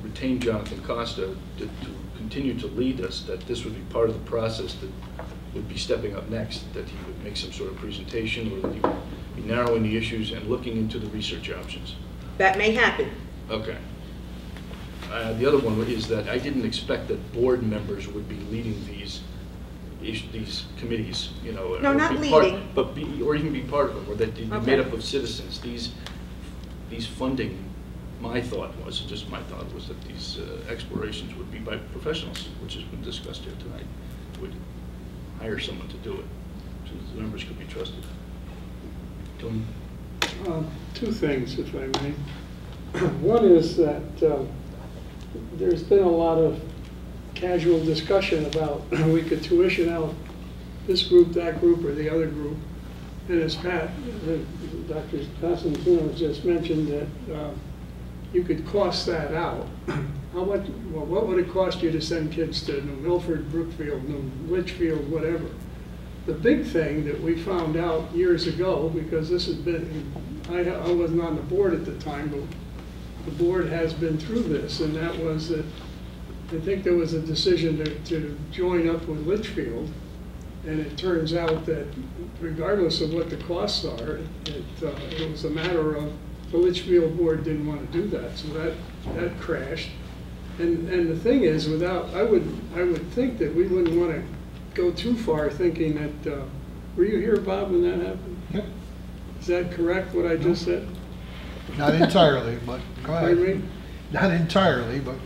retained Jonathan Costa to continue to lead us, that this would be part of the process that would be stepping up next, that he would make some sort of presentation, or that he would be narrowing the issues and looking into the research options. That may happen. Okay. The other one is that I didn't expect that board members would be leading these committees, you know. No, not leading. Or even be part of them, or that they'd be made up of citizens. These funding, my thought was, just my thought was that these explorations would be by professionals, which has been discussed here tonight. Would hire someone to do it, so that the numbers could be trusted. Tony? 2 things, if I may. One is that there's been a lot of casual discussion about we could tuition out this group, that group, or the other group. And as Dr. Costantino just mentioned, that you could cost that out. How much? Well, what would it cost you to send kids to New Milford, Brookfield, New Litchfield, whatever? The big thing that we found out years ago, because this has been, I wasn't on the board at the time, but the board has been through this, and that was that I think there was a decision to join up with Litchfield, and it turns out that regardless of what the costs are, it was a matter of the Litchfield board didn't want to do that, so that crashed. And the thing is, I would think that we wouldn't want to go too far thinking that, were you here, Bob, when that happened? Yep. Is that correct, what I just said? Not entirely, but go ahead. Pardon me? Not entirely, but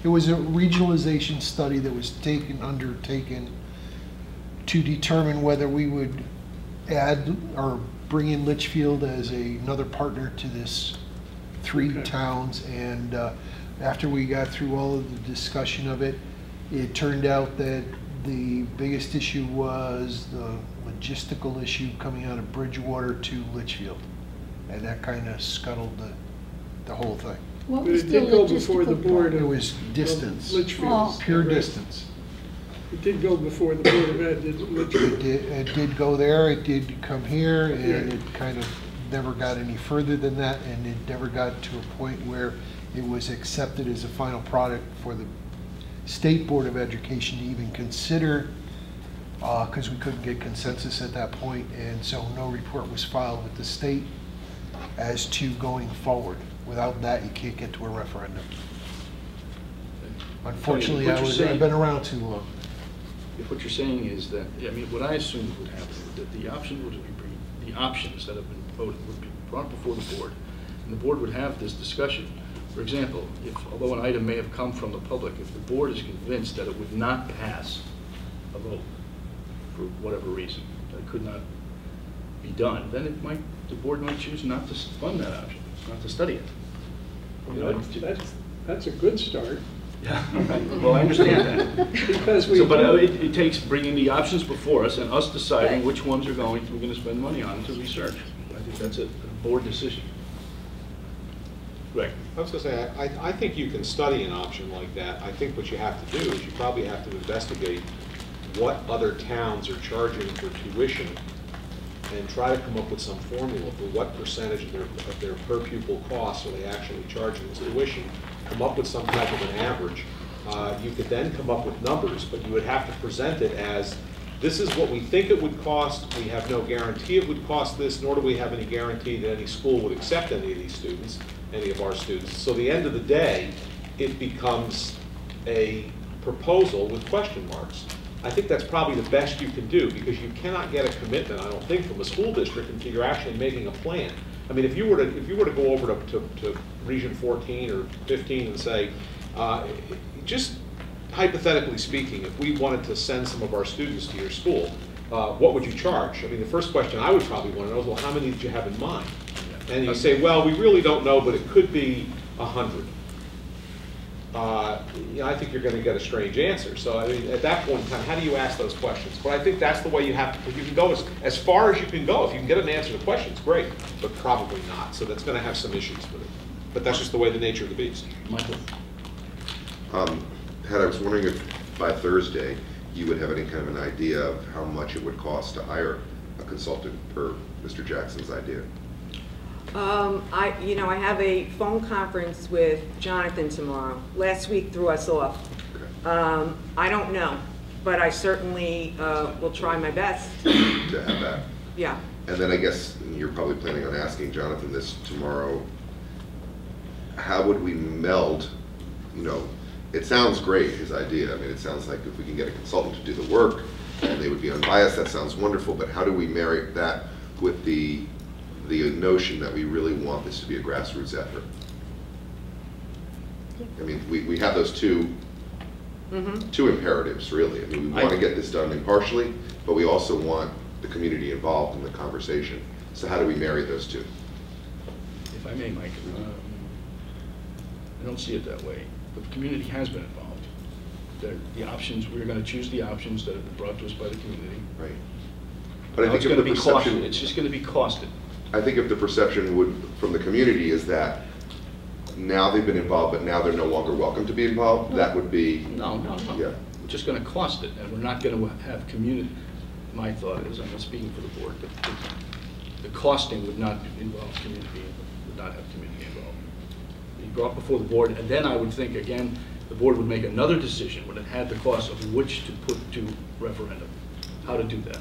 it was a regionalization study that was undertaken to determine whether we would add or bring in Litchfield as another partner to this 3 towns. And after we got through all of the discussion of it, it turned out that the biggest issue was the logistical issue coming out of Bridgewater to Litchfield. And that kind of scuttled the whole thing. What But was it the did go before the logistical board part? It was distance. Litchfield. Pure distance. It did go before the Board of Ed, did Litchfield? It did go there, it did come here, and Yeah. it kind of never got any further than that, and it never got to a point where it was accepted as a final product for the State Board of Education to even consider, because we couldn't get consensus at that point, and so no report was filed with the state as to going forward. Without that, you can't get to a referendum. Unfortunately, I've been around too long. If what you're saying is that, I mean, what I assumed would happen, that the options that have been voted would be brought before the board, and the board would have this discussion. For example, although an item may have come from the public, if the board is convinced that it would not pass a vote for whatever reason, that it could not be done, then the board might choose not to fund that option, not to study it. You know, that's a good start. Yeah, well, I understand that. Because but it takes bringing the options before us and us deciding which ones we're going to spend money on to research. I think that's a board decision. Right. I was going to say, I think you can study an option like that. I think what you have to do is you probably have to investigate what other towns are charging for tuition and try to come up with some formula for what percentage of their per pupil costs are they actually charging as tuition, come up with some type of an average. You could then come up with numbers, but you would have to present it as, this is what we think it would cost. We have no guarantee it would cost this, nor do we have any guarantee that any school would accept any of these students, any of our students. So at the end of the day, it becomes a proposal with question marks. I think that's probably the best you can do, because you cannot get a commitment, I don't think, from a school district until you're actually making a plan. I mean, if you were to go over to Region 14 or 15 and say, just hypothetically speaking, if we wanted to send some of our students to your school, what would you charge? I mean, the first question I would probably want to know is, well, how many did you have in mind? And you say, well, we really don't know, but it could be 100. You know, I think you're going to get a strange answer. So, I mean, at that point in time, how do you ask those questions? But I think that's the way you have to. You can go as far as you can go. If you can get an answer to the questions, great, but probably not. So that's going to have some issues with it. But that's just the way the nature of the beast. Michael? I was wondering if by Thursday you would have any kind of an idea of how much it would cost to hire a consultant per Mr. Jackson's idea. I have a phone conference with Jonathan tomorrow. Last week threw us off. Okay. I don't know, but I certainly will try my best. To have that. Yeah. And then I guess you're probably planning on asking Jonathan this tomorrow. How would we meld, you know, it sounds great, his idea. I mean, it sounds like if we can get a consultant to do the work and they would be unbiased, that sounds wonderful, but how do we marry that with the notion that we really want this to be a grassroots effort? I mean, we have those two imperatives, really. I mean, we want to get this done impartially, but we also want the community involved in the conversation. So how do we marry those two? If I may, Mike, I don't see it that way. The community has been involved. The options, we're going to choose the options that have been brought to us by the community. Right. But I think it's going to be costed. It's just going to be costed. I think if the perception from the community is that now they've been involved, but now they're no longer welcome to be involved, that would be... No. Yeah. We're just going to cost it, and we're not going to have community. My thought is, I'm not speaking for the board, but the costing would not involve community, would not have community involved. Be brought before the board, and then I would think, again, the board would make another decision when it had the cost of which to put to referendum, how to do that.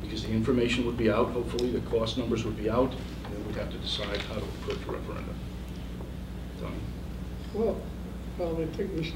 Because the information would be out, hopefully the cost numbers would be out, and then we'd have to decide how to approach a referendum. Tony? Well, I think we should.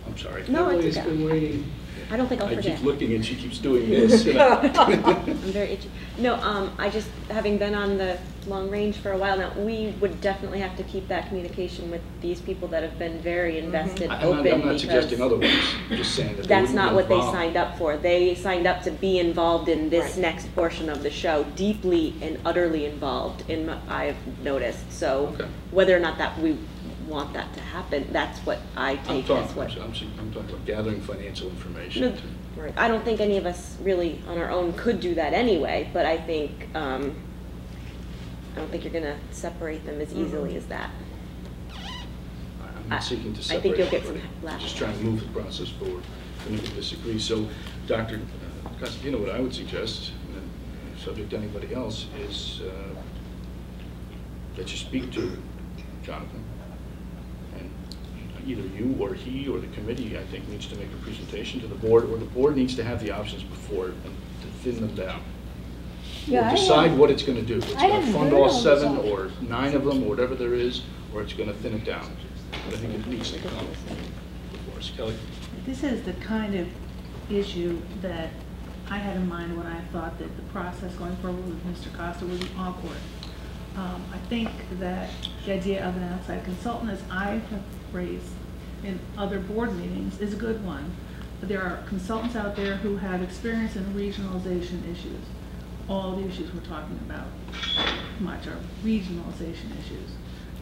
I'm sorry. No, Emily's it's okay. been waiting. I don't think I'll I forget. keep looking and she keeps doing this. I'm very itchy. No, I just, having been on the long range for a while now, we would definitely have to keep that communication with these people that have been very invested, open. I'm not suggesting otherwise. I'm just saying that that's not what they involved. signed up for. They signed up to be involved in this next portion of the show, deeply and utterly involved, I've noticed. So whether or not that we want that to happen, that's what I take as what. I'm talking about gathering financial information. No, right. I don't think any of us really on our own could do that anyway, but I think, I don't think you're going to separate them as easily as that. I'm not seeking to separate. I think you'll get some I'm laughter. just trying to move the process forward. I think we disagree. So, Dr. Costantino, what I would suggest, subject to anybody else, is that you speak to Jonathan. Either you or he or the committee, I think, needs to make a presentation to the board, or the board needs to have the options before it and to thin them down. Yeah, or decide what it's going to do. It's going to fund all 7 or 9 of them, or whatever there is, or it's going to thin it down. But I think it needs to come before us. Kelly? This is the kind of issue that I had in mind when I thought that the process going forward with Mr. Costa would be awkward. I think that the idea of an outside consultant, as I have raised in other board meetings, is a good one. There are consultants out there who have experience in regionalization issues. All the issues we're talking about much are regionalization issues.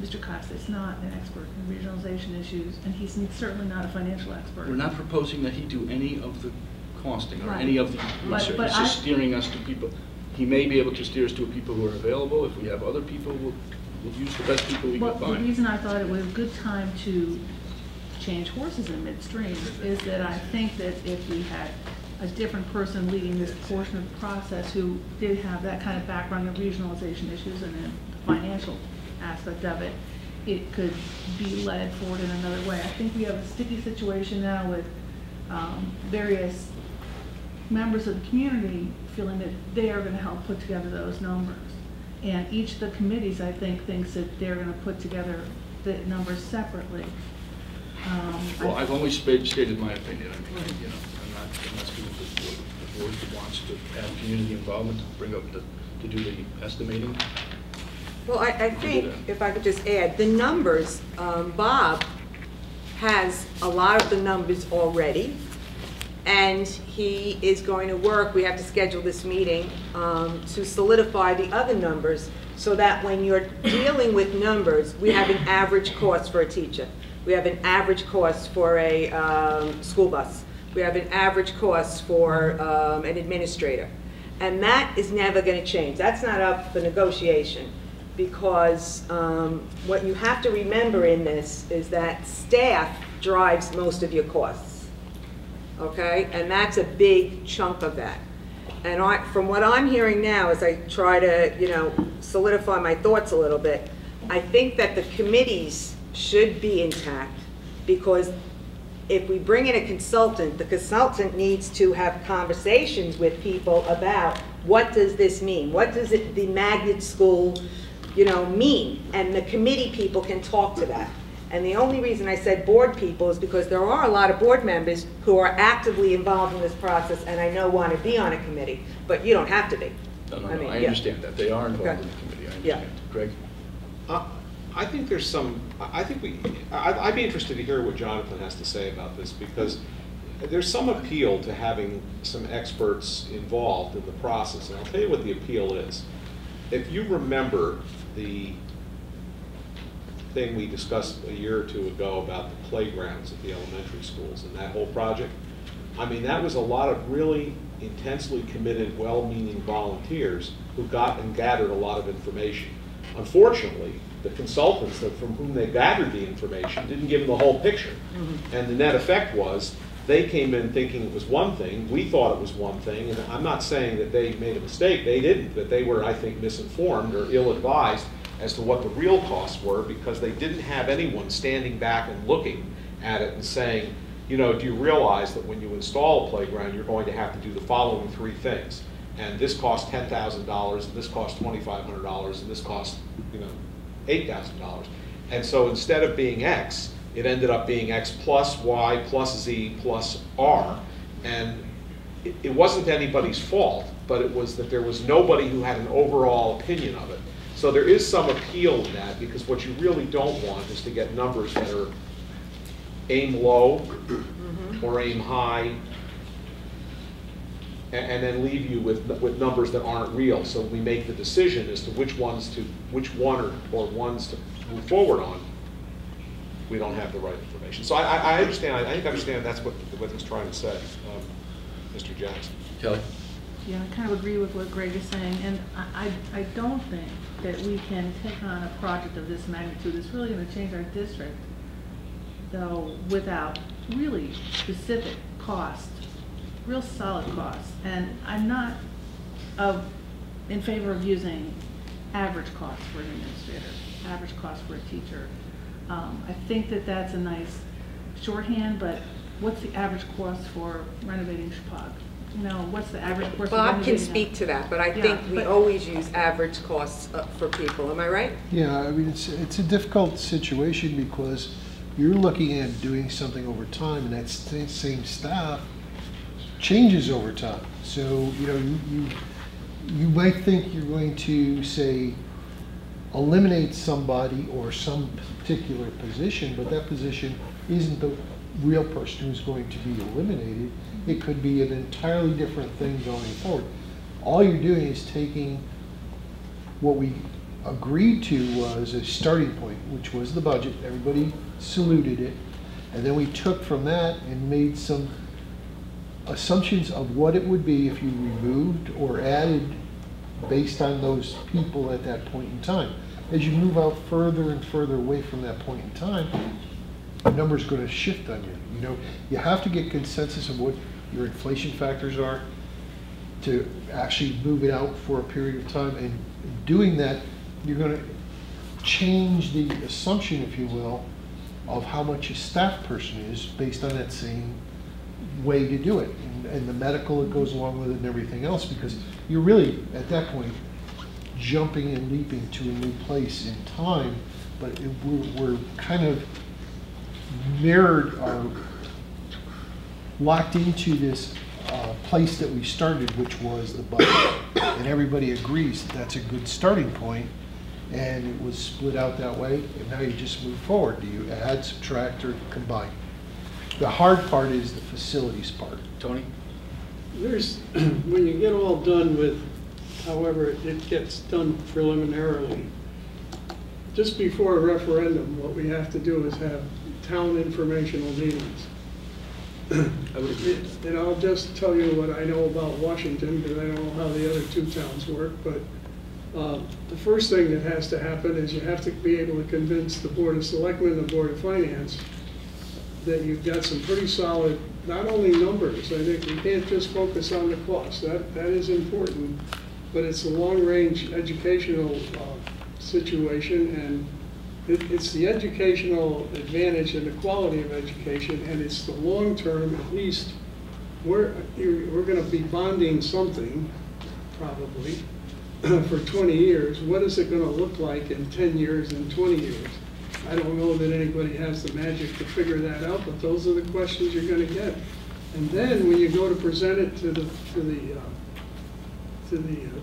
Mr. Costa is not an expert in regionalization issues, and he's certainly not a financial expert. We're not proposing that he do any of the costing or Right. any of the research. But He's just steering us to people. He may be able to steer us to people who are available. If we have other people, we'll use the best people we can Well, the find. reason I thought it was a good time to change horses in midstream is that I think that if we had a different person leading this portion of the process who did have that kind of background in regionalization issues and then the financial aspect of it, it could be led forward in another way. I think we have a sticky situation now with various members of the community feeling that they are going to help put together those numbers. And each of the committees, I think, thinks that they're going to put together the numbers separately. Well, I've always stated my opinion. I mean, you know, I'm not speaking for the board. The board wants to have community involvement to bring up to do the estimating. Well, I think, if I could just add, the numbers, Bob has a lot of the numbers already, and he is going to work, we have to schedule this meeting, to solidify the other numbers so that when you're dealing with numbers, we have an average cost for a teacher. We have an average cost for a school bus. We have an average cost for an administrator. And that is never going to change. That's not up for negotiation, because what you have to remember in this is that staff drives most of your costs, okay? And that's a big chunk of that. And from what I'm hearing now, as I try to, you know, solidify my thoughts a little bit, I think that the committees should be intact, because if we bring in a consultant, the consultant needs to have conversations with people about what does this mean? What does the magnet school, you know, mean? And the committee people can talk to that. And the only reason I said board people is because there are a lot of board members who are actively involved in this process and I know want to be on a committee, but you don't have to be. No, I mean, I yeah. understand that. They are involved Okay. in the committee. I Yeah. understand. Greg? I think there's some, I'd be interested to hear what Jonathan has to say about this, because there's some appeal to having some experts involved in the process, and I'll tell you what the appeal is. If you remember the thing we discussed a year or two ago about the playgrounds at the elementary schools and that whole project, I mean, that was a lot of really intensely committed, well-meaning volunteers who got and gathered a lot of information. Unfortunately, the consultants from whom they gathered the information didn't give them the whole picture. Mm-hmm. And the net effect was they came in thinking it was one thing, we thought it was one thing, and I'm not saying that they made a mistake, they didn't, but they were, I think, misinformed or ill-advised as to what the real costs were, because they didn't have anyone standing back and looking at it and saying, you know, do you realize that when you install a playground, you're going to have to do the following three things? And this costs $10,000, and this costs $2,500, and this costs, you know, $8,000. And so instead of being X, it ended up being X plus Y plus Z plus R. And it wasn't anybody's fault, but it was that there was nobody who had an overall opinion of it. So there is some appeal in that, because what you really don't want is to get numbers that are aim low or aim high, and then leave you with numbers that aren't real. So we make the decision as to which one or ones to move forward on. We don't have the right information. So I understand. I think I understand that's what he's trying to say, Mr. Jackson. Kelly? Yeah, I kind of agree with what Greg is saying, and I don't think that we can take on a project of this magnitude that's really going to change our district, though, without really specific cost, real solid costs. And I'm not in favor of using average cost for an administrator, average cost for a teacher. I think that that's a nice shorthand, but what's the average cost for renovating Chippewa? You know, what's the average cost? Bob can speak to that, but I think we always use average costs for people. Am I right? Yeah, I mean, it's a difficult situation, because you're looking at doing something over time, and that same staff changes over time. So, you know, you might think you're going to, say, eliminate somebody or some particular position, but that position isn't the real person who's going to be eliminated. It could be an entirely different thing going forward. All you're doing is taking what we agreed to was a starting point, which was the budget. Everybody saluted it. And then we took from that and made some assumptions of what it would be if you removed or added based on those people at that point in time. As you move out further and further away from that point in time, the number's going to shift on you. You know, you have to get consensus of what your inflation factors are to actually move it out for a period of time. And doing that, you're going to change the assumption, if you will, of how much a staff person is based on that same way to do it. And the medical that goes along with it and everything else, because you're really, at that point, jumping and leaping to a new place in time, but we're kind of mirrored or locked into this place that we started, which was the budget. And everybody agrees that that's a good starting point, and it was split out that way, and now you just move forward. Do you add, subtract, or combine? The hard part is the facilities part. Tony? There's, when you get all done with, however it gets done preliminarily, just before a referendum, what we have to do is have town informational meetings. And I'll just tell you what I know about Washington, because I don't know how the other two towns work, but the first thing that has to happen is you have to be able to convince the Board of Selectmen and the Board of Finance that you've got some pretty solid, not only numbers, I think you can't just focus on the cost, that is important, but it's a long-range educational situation, and it's the educational advantage and the quality of education, and it's the long-term, at least, we're going to be bonding something, probably, for 20 years. What is it going to look like in 10 years and 20 years? I don't know that anybody has the magic to figure that out, but those are the questions you're going to get. And then when you go to present it to the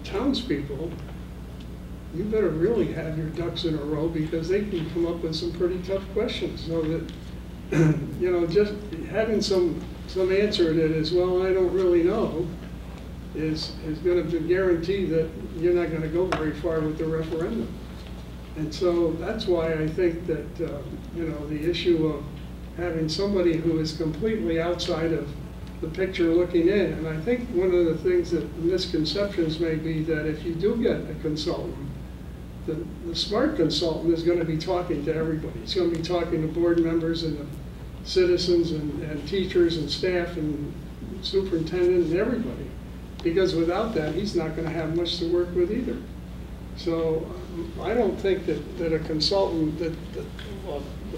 townspeople, you better really have your ducks in a row, because they can come up with some pretty tough questions. So that, you know, just having some answer that is, well, I don't really know, is going to guarantee that you're not going to go very far with the referendum. And so that's why I think that, you know, the issue of having somebody who is completely outside of the picture looking in, and I think one of the things that misconceptions may be that if you do get a consultant, the smart consultant is going to be talking to everybody. He's going to be talking to board members and the citizens and teachers and staff and superintendent and everybody. Because without that, he's not going to have much to work with either. So I don't think that a consultant, that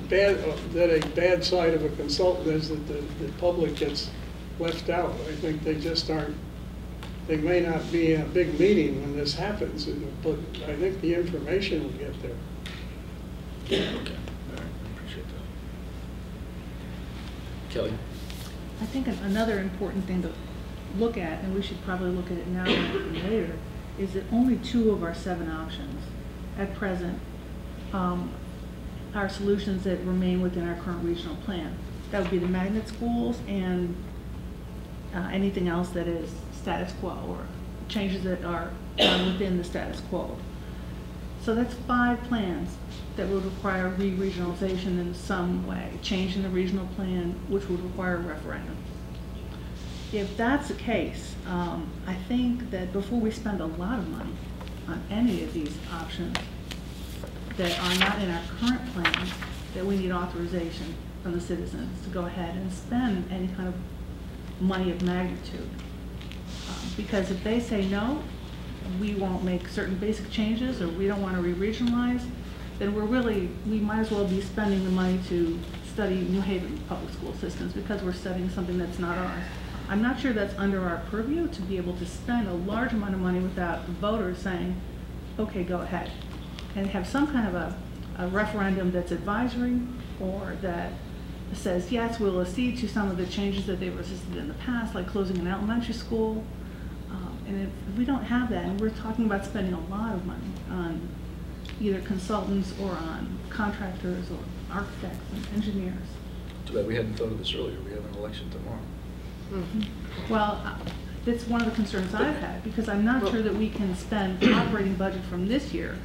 a bad side of a consultant is that the public gets left out. I think they just aren't, they may not be in a big meeting when this happens, but I think the information will get there. Okay, all right, I appreciate that. Kelly? I think another important thing to look at, and we should probably look at it now and later, is that only 2 of our 7 options at present are solutions that remain within our current regional plan. That would be the magnet schools and anything else that is status quo or changes that are within the status quo. So that's 5 plans that would require re-regionalization in some way, change in the regional plan, which would require a referendum. If that's the case, I think that before we spend a lot of money on any of these options that are not in our current plan, that we need authorization from the citizens to go ahead and spend any kind of money of magnitude. Because if they say no, we won't make certain basic changes, or we don't want to re-regionalize, then we might as well be spending the money to study New Haven public school systems, because we're studying something that's not ours. I'm not sure that's under our purview to be able to spend a large amount of money without the voters saying, okay, go ahead. And have some kind of a referendum that's advisory, or that says, yes, we'll accede to some of the changes that they've resisted in the past, like closing an elementary school. And if we don't have that, and we're talking about spending a lot of money on either consultants or on contractors or architects and engineers. Too bad we hadn't thought of this earlier. We have an election tomorrow. Well, that's one of the concerns I've had, because I'm not sure that we can spend the operating budget from this year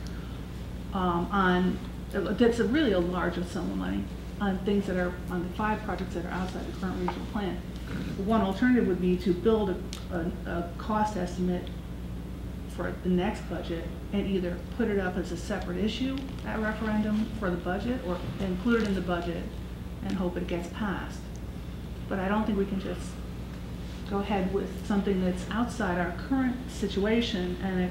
on, that's really a large sum of money, on things that are, on the 5 projects that are outside the current regional plan. One alternative would be to build a cost estimate for the next budget and either put it up as a separate issue at referendum for the budget, or include it in the budget and hope it gets passed. But I don't think we can just go ahead with something that's outside our current situation and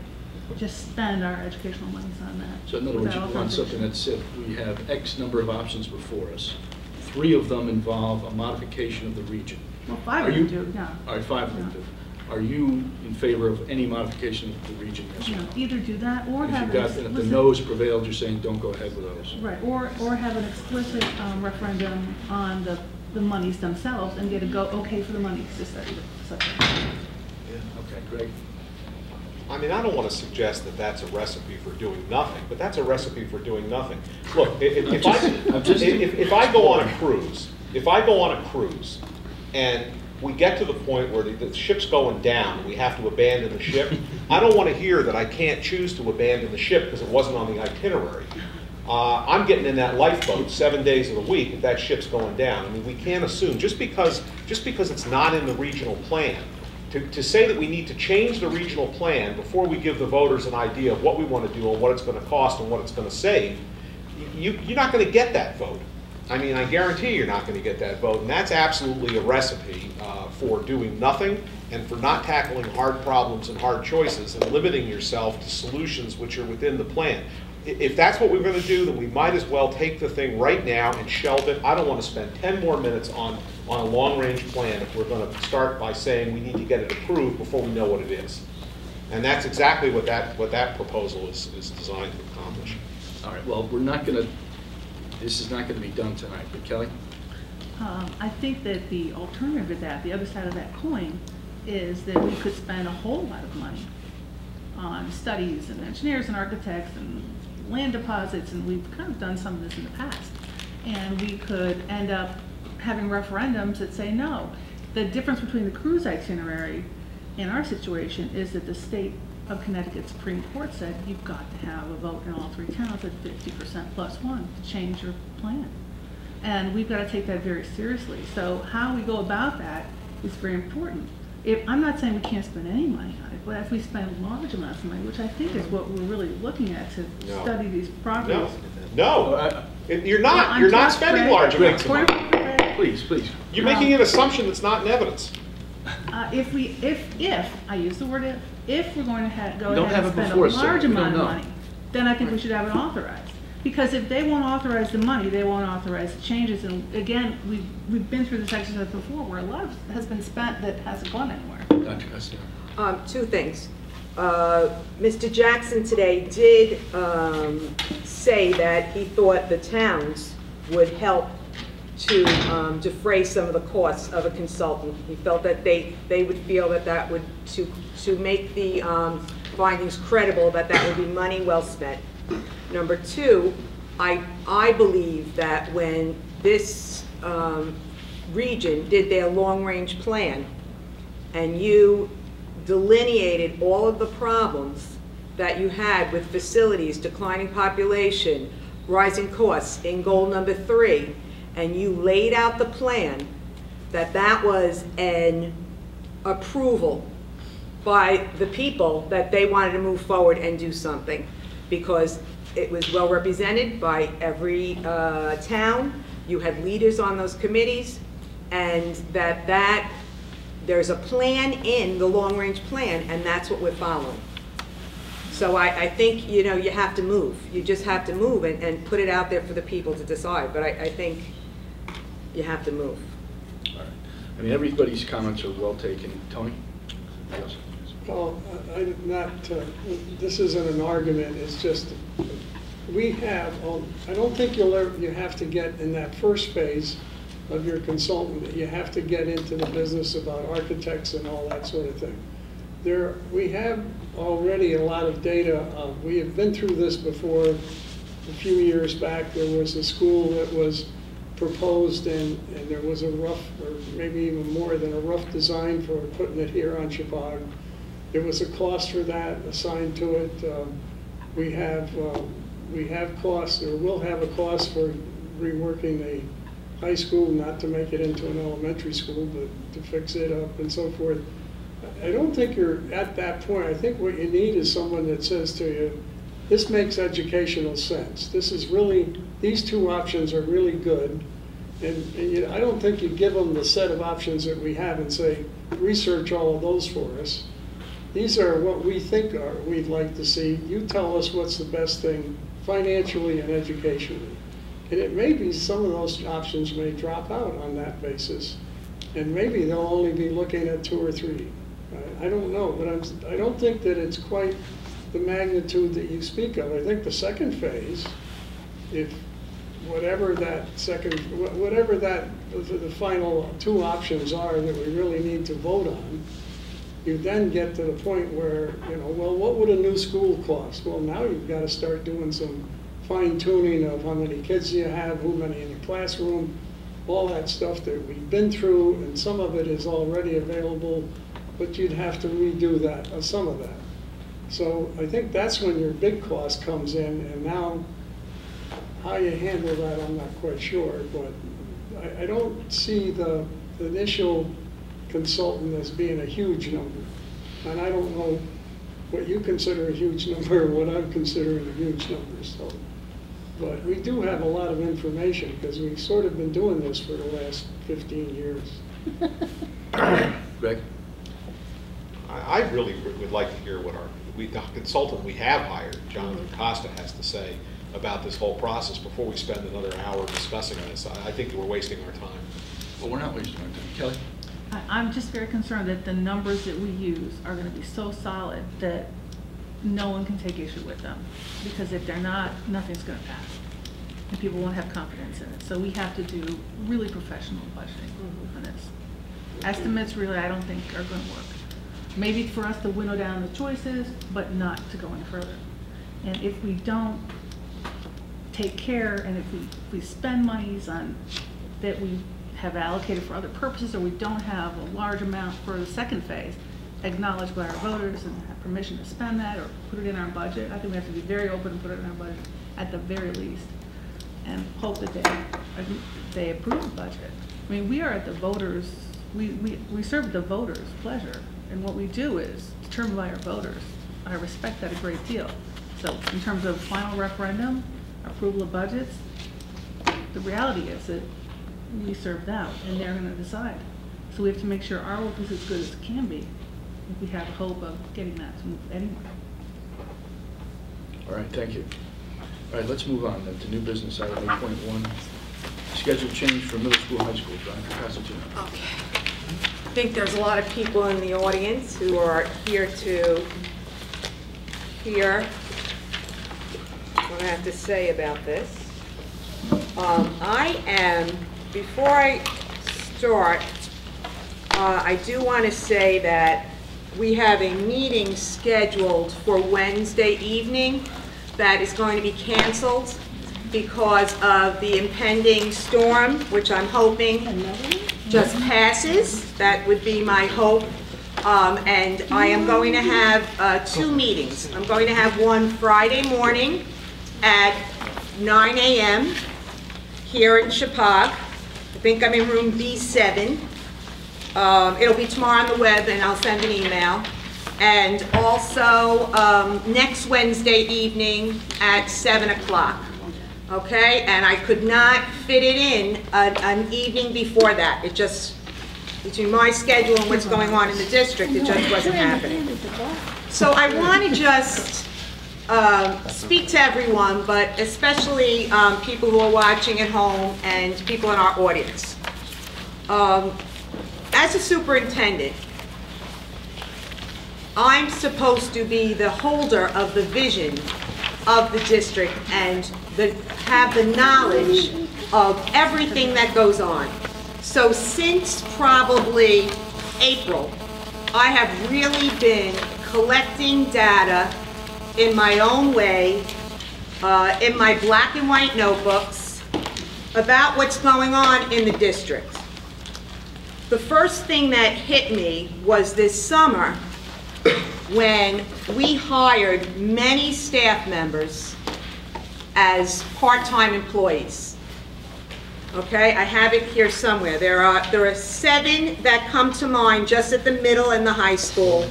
just spend our educational monies on that. So in other words, you want something that said we have X number of options before us. 3 of them involve a modification of the region. Well, 5 of them do, yeah. All right, 5 of them do. Are you in favor of any modification of the region? Yes or no? Either do that or have an explicit... If the no's prevailed, you're saying don't go ahead with those. Right, or have an explicit referendum on the monies themselves and get a okay for the monies to study the subject. Yeah, okay, Greg. I mean, I don't want to suggest that that's a recipe for doing nothing, but that's a recipe for doing nothing. Look, if I go on a cruise, and we get to the point where the ship's going down and we have to abandon the ship, I don't want to hear that I can't choose to abandon the ship because it wasn't on the itinerary. I'm getting in that lifeboat 7 days of the week if that ship's going down. I mean, we can't assume, just because it's not in the regional plan, to say that we need to change the regional plan before we give the voters an idea of what we want to do and what it's going to cost and what it's going to save, you're not going to get that vote. I mean, I guarantee you're not going to get that vote, and that's absolutely a recipe for doing nothing and for not tackling hard problems and hard choices and limiting yourself to solutions which are within the plan. If that's what we're going to do, then we might as well take the thing right now and shelve it. I don't want to spend 10 more minutes on a long-range plan if we're going to start by saying we need to get it approved before we know what it is. And that's exactly what that proposal is designed to accomplish. All right, well, we're not going to, this is not going to be done tonight, but Kelly? I think that the alternative to that, the other side of that coin, is that we could spend a whole lot of money on studies and engineers and architects and land deposits, and we've kind of done some of this in the past. And we could end up having referendums that say no. The difference between the cruise itinerary and our situation is that the state of Connecticut Supreme Court said you've got to have a vote in all 3 towns at 50% plus 1 to change your plan. And we've got to take that very seriously. So how we go about that is very important. I'm not saying we can't spend any money on it, but if we spend large amounts of money, which I think is what we're really looking at to study these properties. No, you're not. You're not spending large amounts of money. Please. You're making an assumption that's not in evidence. If I use the word if we're going to go ahead and spend a large amount of money, then I think we should have it authorized. Because if they won't authorize the money, they won't authorize the changes. And again, we've been through this exercise before where a lot has been spent that hasn't gone anywhere. Dr. Costello. 2 things. Mr. Jackson today did say that he thought the towns would help to defray some of the costs of a consultant. He felt that they would feel that would, to make the findings credible, that would be money well spent. Number 2, I believe that when this region did their long-range plan and you delineated all of the problems that you had with facilities, declining population, rising costs in goal number 3, and you laid out the plan, that was an approval by the people that they wanted to move forward and do something, because it was well represented by every town. You had leaders on those committees, and that there's a plan in the long-range plan, and that's what we're following. So I think, you have to move. You just have to move and put it out there for the people to decide. But I think you have to move. All right. I mean, everybody's comments are well taken. Tony? Yes. Well, I'm not, this isn't an argument, it's just, we have, I don't think you have to get in that first phase of your consultant, you have to get into the business about architects and all that sort of thing. we have already a lot of data. We have been through this before. A few years back, there was a school that was proposed, and there was a rough, or maybe even more than a rough design for putting it here on Chippewa. There was a cost for that assigned to it. We have costs, or will have a cost for reworking the high school, not to make it into an elementary school, but to fix it up and so forth. I don't think you're at that point. I think what you need is someone that says to you, this makes educational sense. This is really, these two options are really good. And I don't think you give them the set of options that we have and say, research all of those for us. These are what we think we'd like to see. You tell us what's the best thing financially and educationally. And it may be some of those options may drop out on that basis. And maybe they'll only be looking at 2 or 3. I don't know, but I don't think that it's quite the magnitude that you speak of. I think the second phase, if whatever the final 2 options are that we really need to vote on, you then get to the point where, well, what would a new school cost? Well, now you've got to start doing some fine tuning of how many kids you have, how many in the classroom, all that stuff that we've been through, and some of it is already available, but you'd have to redo that, some of that. So I think that's when your big cost comes in, and now how you handle that, I'm not quite sure, but I don't see the initial consultant as being a huge number. And I don't know what you consider a huge number or what I'm considering a huge number. So, but we do have a lot of information because we've sort of been doing this for the last 15 years. Greg? I really would like to hear what the consultant we have hired, Jonathan Costa, has to say about this whole process before we spend another hour discussing this. I think that we're wasting our time. Well, we're not wasting our time. Kelly? I'm just very concerned that the numbers that we use are going to be so solid that no one can take issue with them. Because if they're not, nothing's going to pass. And people won't have confidence in it. So we have to do really professional budgeting on this. Estimates really, I don't think, are going to work. Maybe for us to winnow down the choices, but not to go any further. And if we don't take care, and if we spend monies on that we have allocated for other purposes, or we don't have a large amount for the second phase, acknowledged by our voters and have permission to spend that or put it in our budget. I think we have to be very open and put it in our budget at the very least, and hope that they approve the budget. I mean, we are at the voters, we serve the voters' pleasure, and what we do is determined by our voters. I respect that a great deal. So in terms of final referendum, approval of budgets, the reality is that we serve them, and they're going to decide. So we have to make sure our work is as good as it can be if we have hope of getting that to move anywhere. All right, thank you. All right, let's move on then to new business item 8.1. Schedule change for middle school, high school. Dr. Cosentino. Okay. I think there's a lot of people in the audience who are here to hear what I have to say about this. Before I start, I do want to say that we have a meeting scheduled for Wednesday evening that is going to be canceled because of the impending storm, which I'm hoping just passes. That would be my hope. And I am going to have 2 meetings. I'm going to have one Friday morning at 9 a.m. here in Chippewa. I think I'm in room B7. It'll be tomorrow on the web, and I'll send an email. And also next Wednesday evening at 7 o'clock. Okay? And I could not fit it in an evening before that. It just, between my schedule and what's going on in the district, it just wasn't happening. So I want to just speak to everyone, but especially people who are watching at home and people in our audience. As a superintendent, I'm supposed to be the holder of the vision of the district and have the knowledge of everything that goes on. So since probably April, I have really been collecting data in my own way, in my black and white notebooks, about what's going on in the district. The first thing that hit me was this summer when we hired many staff members as part-time employees. Okay, I have it here somewhere. There are 7 that come to mind just at the middle and the high school.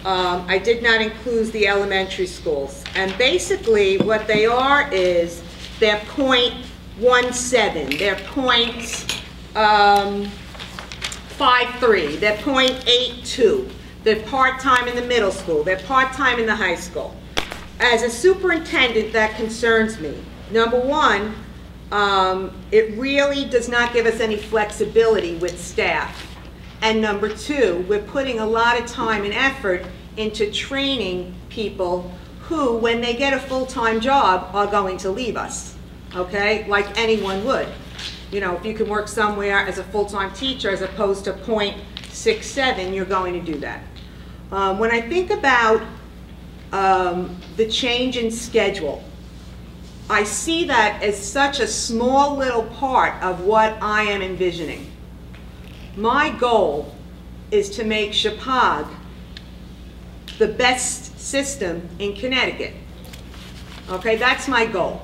I did not include the elementary schools. And basically what they are is they're .17, they're .53, they're .82. They're part-time in the middle school, they're part-time in the high school. As a superintendent, that concerns me. Number one, it really does not give us any flexibility with staff. And number two, we're putting a lot of time and effort into training people who, when they get a full-time job, are going to leave us, okay? Like anyone would. You know, if you can work somewhere as a full-time teacher as opposed to .67, you're going to do that. When I think about the change in schedule, I see that as such a small little part of what I am envisioning. My goal is to make Chapag the best system in Connecticut. Okay, that's my goal.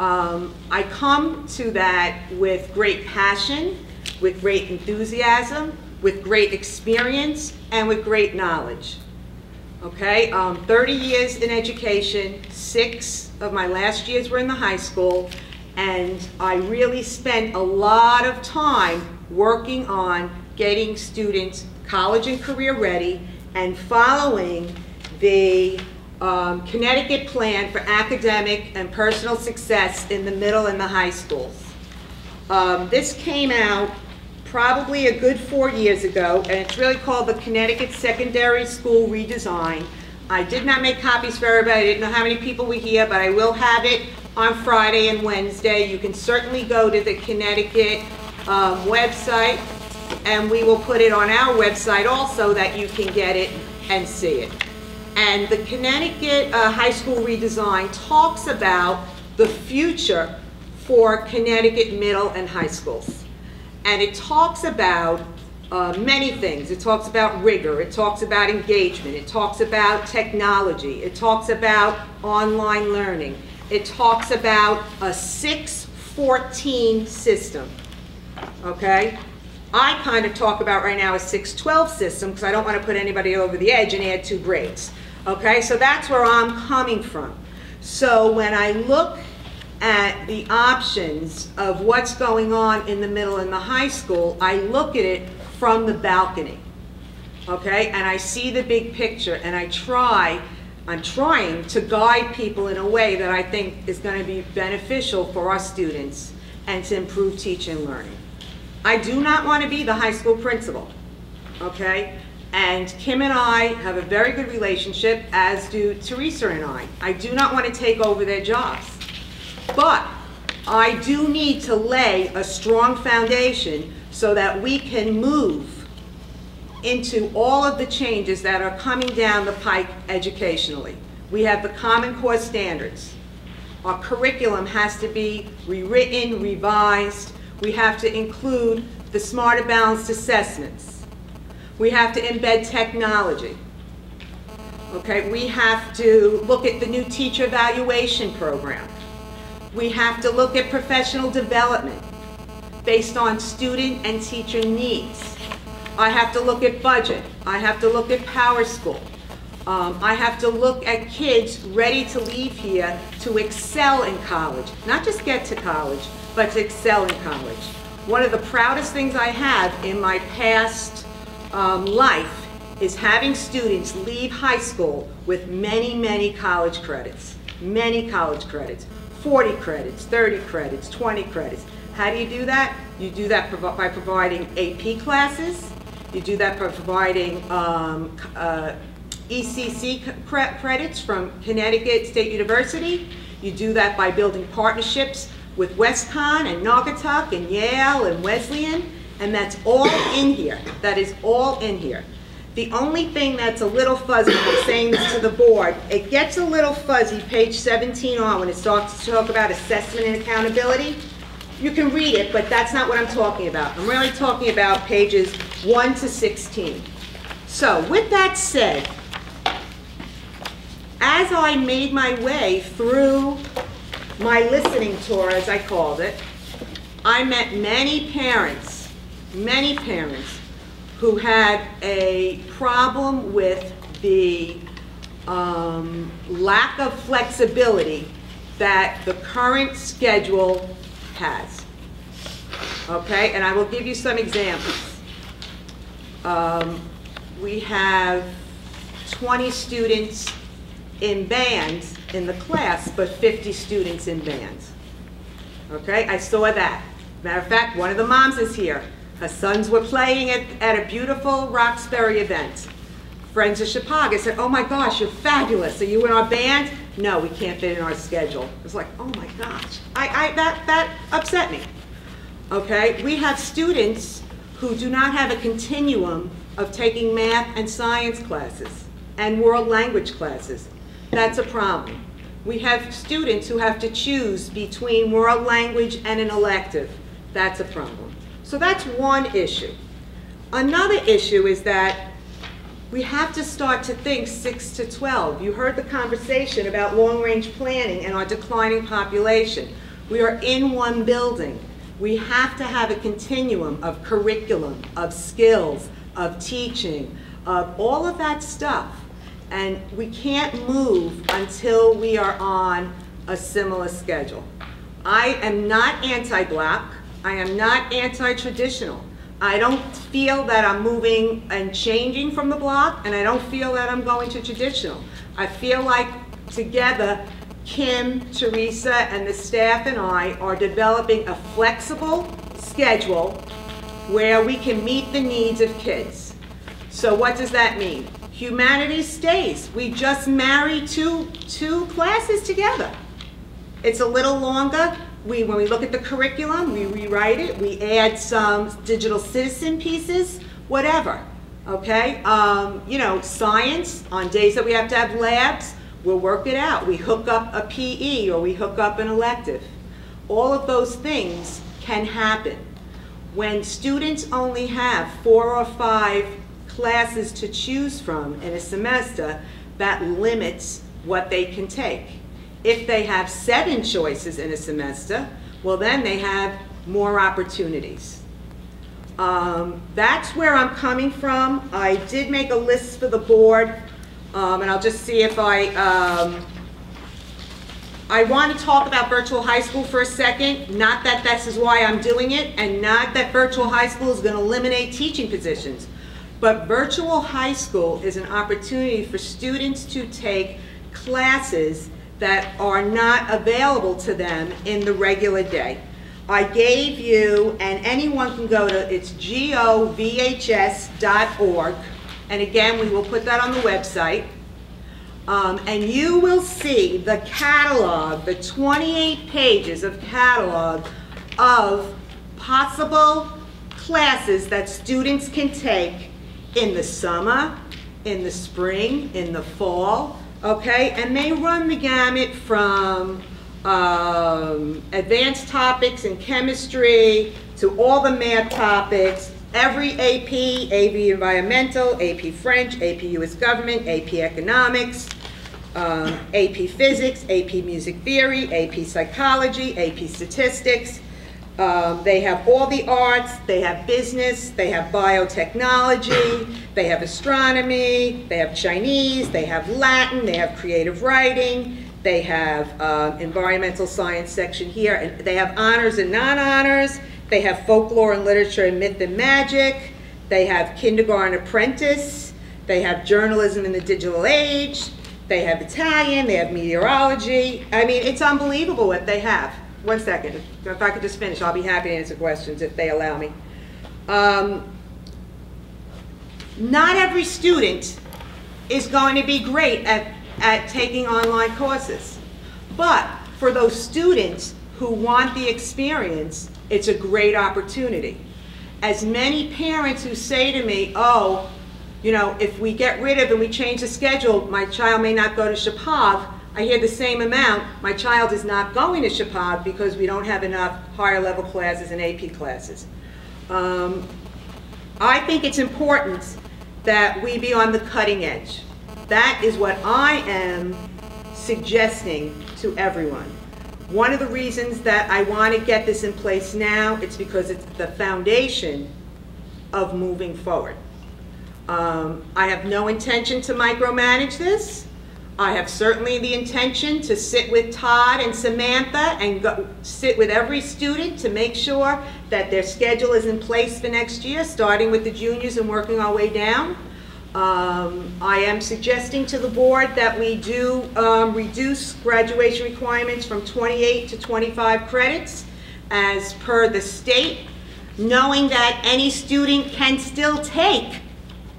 I come to that with great passion, with great enthusiasm, with great experience, and with great knowledge. Okay, 30 years in education, 6 of my last years were in the high school, and I really spent a lot of time working on getting students college and career ready and following the Connecticut plan for academic and personal success in the middle and the high schools. This came out probably a good 4 years ago, and it's really called the Connecticut Secondary School Redesign. I did not make copies for everybody. I didn't know how many people were here, but I will have it on Friday and Wednesday. You can certainly go to the Connecticut website, and we will put it on our website also that you can get it and see it. And the Connecticut High School Redesign talks about the future for Connecticut middle and high schools. And it talks about many things. It talks about rigor, it talks about engagement, it talks about technology, it talks about online learning, it talks about a 6-14 system, okay? I kind of talk about right now a 6-12 system because I don't want to put anybody over the edge and add 2 grades, okay? So that's where I'm coming from. So when I look at the options of what's going on in the middle and the high school, I look at it from the balcony, okay? And I see the big picture, and I'm trying to guide people in a way that I think is going to be beneficial for our students and to improve teaching and learning. I do not want to be the high school principal, okay? And Kim and I have a very good relationship, as do Teresa and I. I do not want to take over their jobs. But I do need to lay a strong foundation so that we can move into all of the changes that are coming down the pike educationally. We have the Common Core standards. Our curriculum has to be rewritten, revised. We have to include the smarter balanced assessments. We have to embed technology. Okay, we have to look at the new teacher evaluation program. We have to look at professional development based on student and teacher needs. I have to look at budget. I have to look at Power School. I have to look at kids ready to leave here to excel in college. Not just get to college, but to excel in college. One of the proudest things I have in my past life is having students leave high school with many, many college credits. Many college credits. 40 credits, 30 credits, 20 credits. How do you do that? You do that by providing AP classes. You do that by providing ECC credits from Connecticut State University. You do that by building partnerships with WestCon and Naugatuck and Yale and Wesleyan. And that's all in here. That is all in here. The only thing that's a little fuzzy, when I'm saying this to the board, it gets a little fuzzy, page 17 on, when it starts to talk about assessment and accountability. You can read it, but that's not what I'm talking about. I'm really talking about pages 1 to 16. So, with that said, as I made my way through my listening tour, as I called it, I met many parents who had a problem with the lack of flexibility that the current schedule has. Okay, and I will give you some examples. We have 20 students in bands in the class, but 50 students in bands. Okay, I saw that. Matter of fact, one of the moms is here. Her sons were playing at a beautiful Roxbury event. Friends of Chicago said, oh my gosh, you're fabulous. Are you in our band? No, we can't fit in our schedule. It's like, oh my gosh. That upset me. Okay, we have students who do not have a continuum of taking math and science classes and world language classes. That's a problem. We have students who have to choose between world language and an elective. That's a problem. So that's one issue. Another issue is that we have to start to think 6 to 12. You heard the conversation about long-range planning and our declining population. We are in one building. We have to have a continuum of curriculum, of skills, of teaching, of all of that stuff. And we can't move until we are on a similar schedule. I am not anti-block. I am not anti-traditional. I don't feel that I'm moving and changing from the block, and I don't feel that I'm going to traditional. I feel like together, Kim, Teresa, and the staff and I are developing a flexible schedule where we can meet the needs of kids. So what does that mean? Humanities stays. We just marry two classes together. It's a little longer. When we look at the curriculum, we rewrite it, we add some digital citizen pieces, whatever, okay? You know, science, on days that we have to have labs, we'll work it out. We hook up a PE or we hook up an elective. All of those things can happen. When students only have 4 or 5 classes to choose from in a semester, that limits what they can take. If they have 7 choices in a semester, well then they have more opportunities. That's where I'm coming from. I did make a list for the board, and I'll just see if I want to talk about virtual high school for a second. Not that this is why I'm doing it, and not that virtual high school is going to eliminate teaching positions. But virtual high school is an opportunity for students to take classes that are not available to them in the regular day. I gave you, and anyone can go to, it's govhs.org, and again, we will put that on the website, and you will see the catalog, the 28 pages of catalog of possible classes that students can take in the summer, in the spring, in the fall, okay? And they run the gamut from advanced topics in chemistry to all the math topics, every AP, AP Environmental, AP French, AP US Government, AP Economics, AP Physics, AP Music Theory, AP Psychology, AP Statistics. They have all the arts, they have business, they have biotechnology, they have astronomy, they have Chinese, they have Latin, they have creative writing, they have environmental science section here, and they have honors and non-honors, they have folklore and literature and myth and magic, they have kindergarten apprentice, they have journalism in the digital age, they have Italian, they have meteorology. I mean, it's unbelievable what they have. One second, if I could just finish, I'll be happy to answer questions if they allow me. Not every student is going to be great at taking online courses. But for those students who want the experience, it's a great opportunity. As many parents who say to me, oh, you know, if we get rid of and we change the schedule, my child may not go to Chapag. I hear the same amount, my child is not going to Chapag because we don't have enough higher level classes and AP classes. I think it's important that we be on the cutting edge. That is what I am suggesting to everyone. One of the reasons that I want to get this in place now, it's because it's the foundation of moving forward. I have no intention to micromanage this. I have certainly the intention to sit with Todd and Samantha and sit with every student to make sure that their schedule is in place for next year, starting with the juniors and working our way down. I am suggesting to the board that we do reduce graduation requirements from 28 to 25 credits as per the state, knowing that any student can still take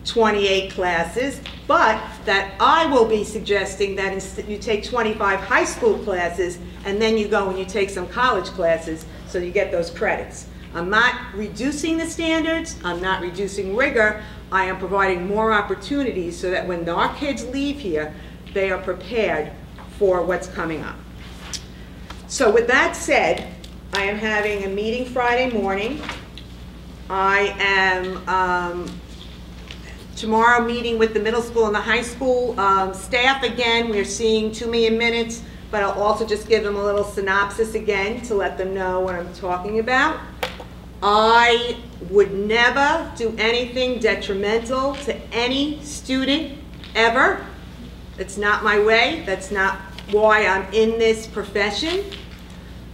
28 classes, but that I will be suggesting that instead you take 25 high school classes and then you go and you take some college classes so you get those credits. I'm not reducing the standards, I'm not reducing rigor, I am providing more opportunities so that when our kids leave here, they are prepared for what's coming up. So with that said, I am having a meeting Friday morning. I am tomorrow meeting with the middle school and the high school staff again. We're seeing 2 million minutes, but I'll also just give them a little synopsis again to let them know what I'm talking about. I would never do anything detrimental to any student ever. It's not my way. That's not why I'm in this profession.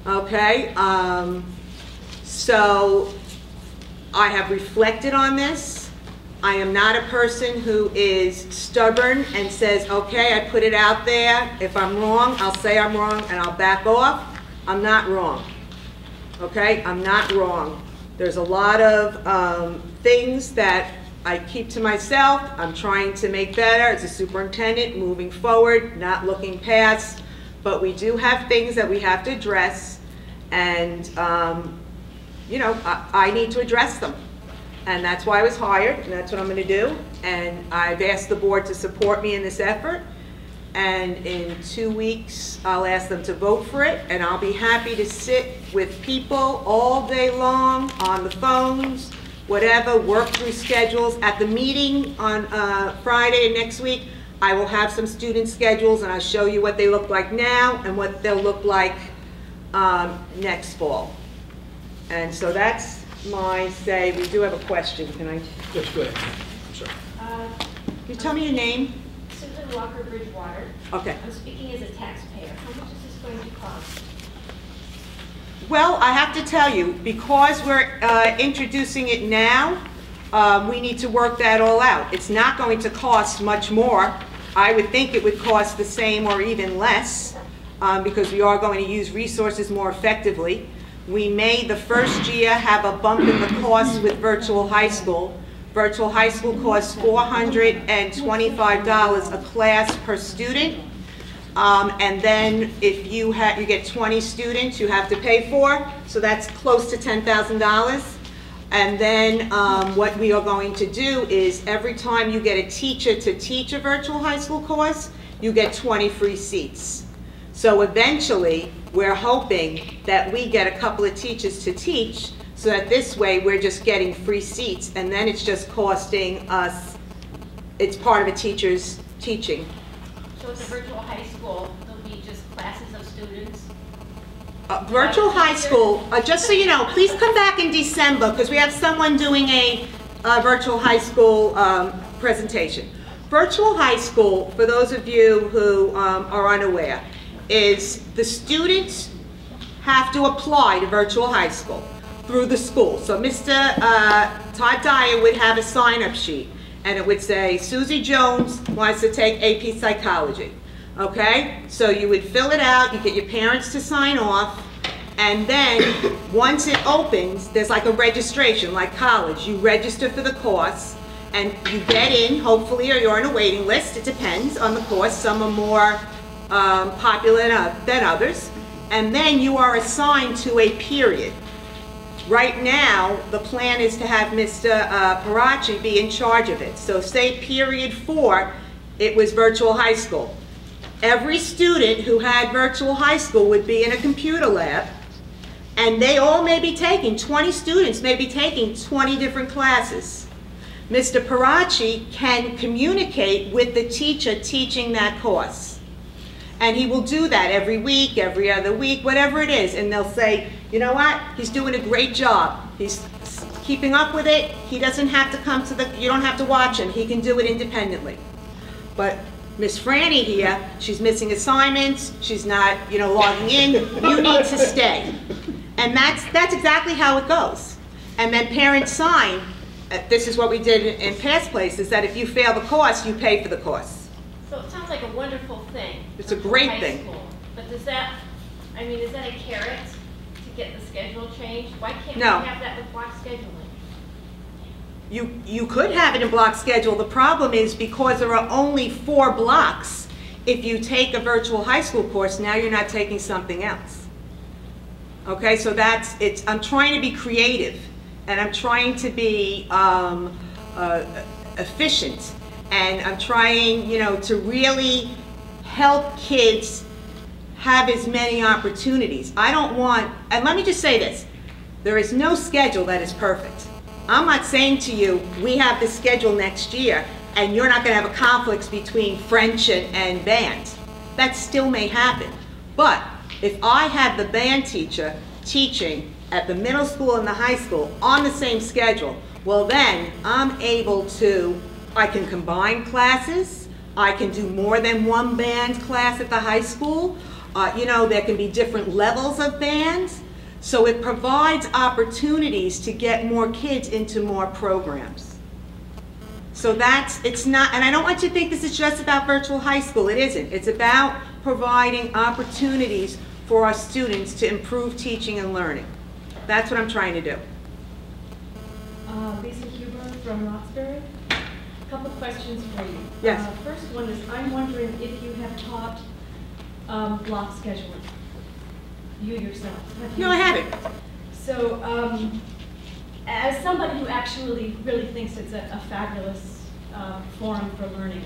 Okay, so I have reflected on this. I am not a person who is stubborn and says, okay, I put it out there. If I'm wrong, I'll say I'm wrong and I'll back off. I'm not wrong. Okay, I'm not wrong. There's a lot of things that I keep to myself. I'm trying to make better as a superintendent, moving forward, not looking past. But we do have things that we have to address, and you know, I need to address them. And that's why I was hired, and that's what I'm going to do. And I've asked the board to support me in this effort. And in 2 weeks, I'll ask them to vote for it, and I'll be happy to sit with people all day long on the phones, whatever, work through schedules. At the meeting on Friday next week, I will have some student schedules, and I'll show you what they look like now and what they'll look like next fall. And so that's my say. We do have a question. Can I? Yes, go ahead. I'm sorry. Can you tell me your name? Susan Walker, Bridgewater. Okay. I'm speaking as a taxpayer. How much is this going to cost? Well, I have to tell you, because we're introducing it now, we need to work that all out. It's not going to cost much more. I would think it would cost the same or even less, because we are going to use resources more effectively. We may, the first year, have a bump in the cost with virtual high school. Virtual high school costs $425 a class per student. And then if you get 20 students you have to pay for, so that's close to $10,000. And then what we are going to do is every time you get a teacher to teach a virtual high school course, you get 20 free seats. So eventually, we're hoping that we get a couple of teachers to teach, so that this way we're just getting free seats, and then it's just costing us, it's part of a teacher's teaching. So at the virtual high school, there'll be just classes of students? Virtual high school, just so you know, please come back in December, because we have someone doing a virtual high school presentation. Virtual high school, for those of you who are unaware, is the students have to apply to virtual high school through the school. So Mr. Todd Dyer would have a sign-up sheet, and it would say, Susie Jones wants to take AP Psychology. Okay? So you would fill it out, you get your parents to sign off, and then once it opens, there's like a registration, like college. You register for the course, and you get in, hopefully, or you're on a waiting list. It depends on the course. Some are more popular than others. And then you are assigned to a period. Right now, the plan is to have Mr. Parachi be in charge of it. So say period 4, it was virtual high school. Every student who had virtual high school would be in a computer lab, and they all may be taking, 20 students may be taking 20 different classes. Mr. Parachi can communicate with the teacher teaching that course. And he will do that every week, every other week, whatever it is. And they'll say, you know what, he's doing a great job. He's keeping up with it. He doesn't have to come to you don't have to watch him. He can do it independently. But Miss Franny here, she's missing assignments. She's not, logging in. You need to stay. And that's exactly how it goes. And then parents sign. This is what we did in past places, that if you fail the course, you pay for the course. So it sounds like a wonderful thing. It's a great thing. School. But is that a carrot to get the schedule changed? Why can't we No. have that with block scheduling? You could have it in block schedule. The problem is because there are only 4 blocks, if you take a virtual high school course, now you're not taking something else. Okay, so I'm trying to be creative, and I'm trying to be efficient, and I'm trying, to really help kids have as many opportunities. I don't want, and let me just say this, there is no schedule that is perfect. I'm not saying to you, we have this schedule next year, and you're not going to have a conflict between French and band. That still may happen. But if I have the band teacher teaching at the middle school and the high school on the same schedule, well then I'm able to, I can combine classes, I can do more than one band class at the high school, there can be different levels of bands. So it provides opportunities to get more kids into more programs. So it's not, and I don't want you to think this is just about virtual high school. It isn't. It's about providing opportunities for our students to improve teaching and learning. That's what I'm trying to do. Lisa Huber from Roxbury. A couple questions for you. Yes. First one is, I'm wondering if you have taught block scheduling. You yourself. No, I haven't. So, as somebody who actually really thinks it's a fabulous forum for learning,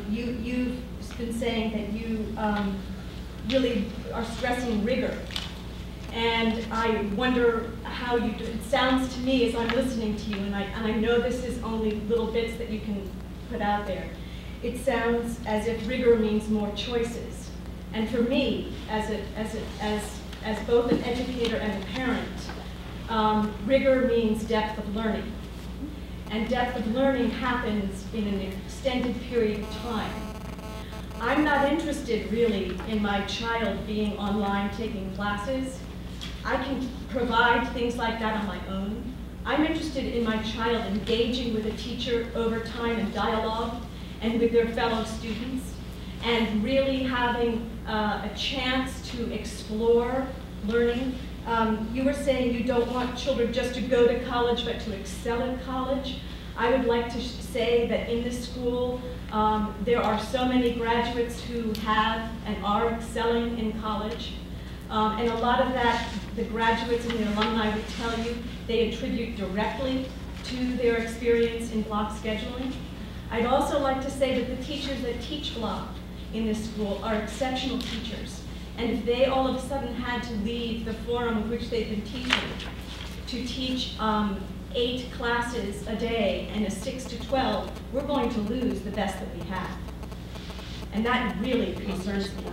you've been saying that you really are stressing rigor. And I wonder how you do. It sounds to me as I'm listening to you, and I know this is only little bits that you can put out there. It sounds as if rigor means more choices. And for me, as both an educator and a parent, rigor means depth of learning. And depth of learning happens in an extended period of time. I'm not interested really in my child being online taking classes. I can provide things like that on my own. I'm interested in my child engaging with a teacher over time in dialogue and with their fellow students, and really having a chance to explore learning. You were saying you don't want children just to go to college, but to excel in college. I would like to say that in this school, there are so many graduates who have and are excelling in college. And a lot of that, the graduates and the alumni would tell you, they attribute directly to their experience in block scheduling. I'd also like to say that the teachers that teach block in this school are exceptional teachers. And if they all of a sudden had to leave the forum in which they've been teaching to teach 8 classes a day and a 6 to 12, we're going to lose the best that we have. And that really concerns me.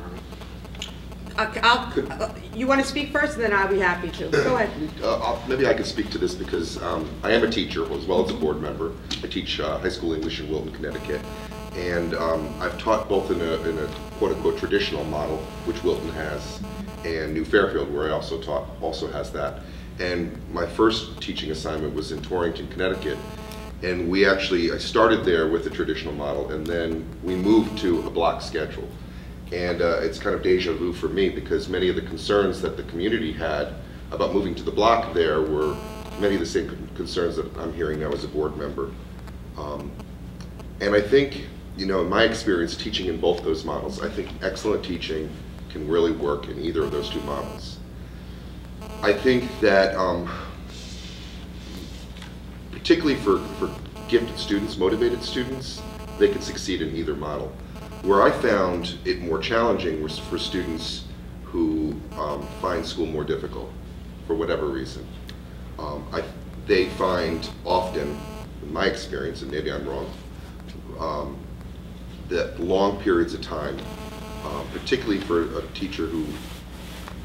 You want to speak first, and then I'll be happy to. Go ahead. Maybe I can speak to this because I am a teacher as well as a board member. I teach high school English in Wilton, Connecticut. And I've taught both in a quote-unquote traditional model, which Wilton has, and New Fairfield, where I also taught, also has that. And my first teaching assignment was in Torrington, Connecticut. And I started there with the traditional model, and then we moved to a block schedule. And it's kind of deja vu for me because many of the concerns that the community had about moving to the block there were many of the same concerns that I'm hearing now as a board member. And I think, in my experience teaching in both those models, I think excellent teaching can really work in either of those 2 models. I think that particularly for gifted students, motivated students, they can succeed in either model. Where I found it more challenging was for students who find school more difficult for whatever reason. They find often, in my experience, and maybe I'm wrong, that long periods of time, particularly for a teacher who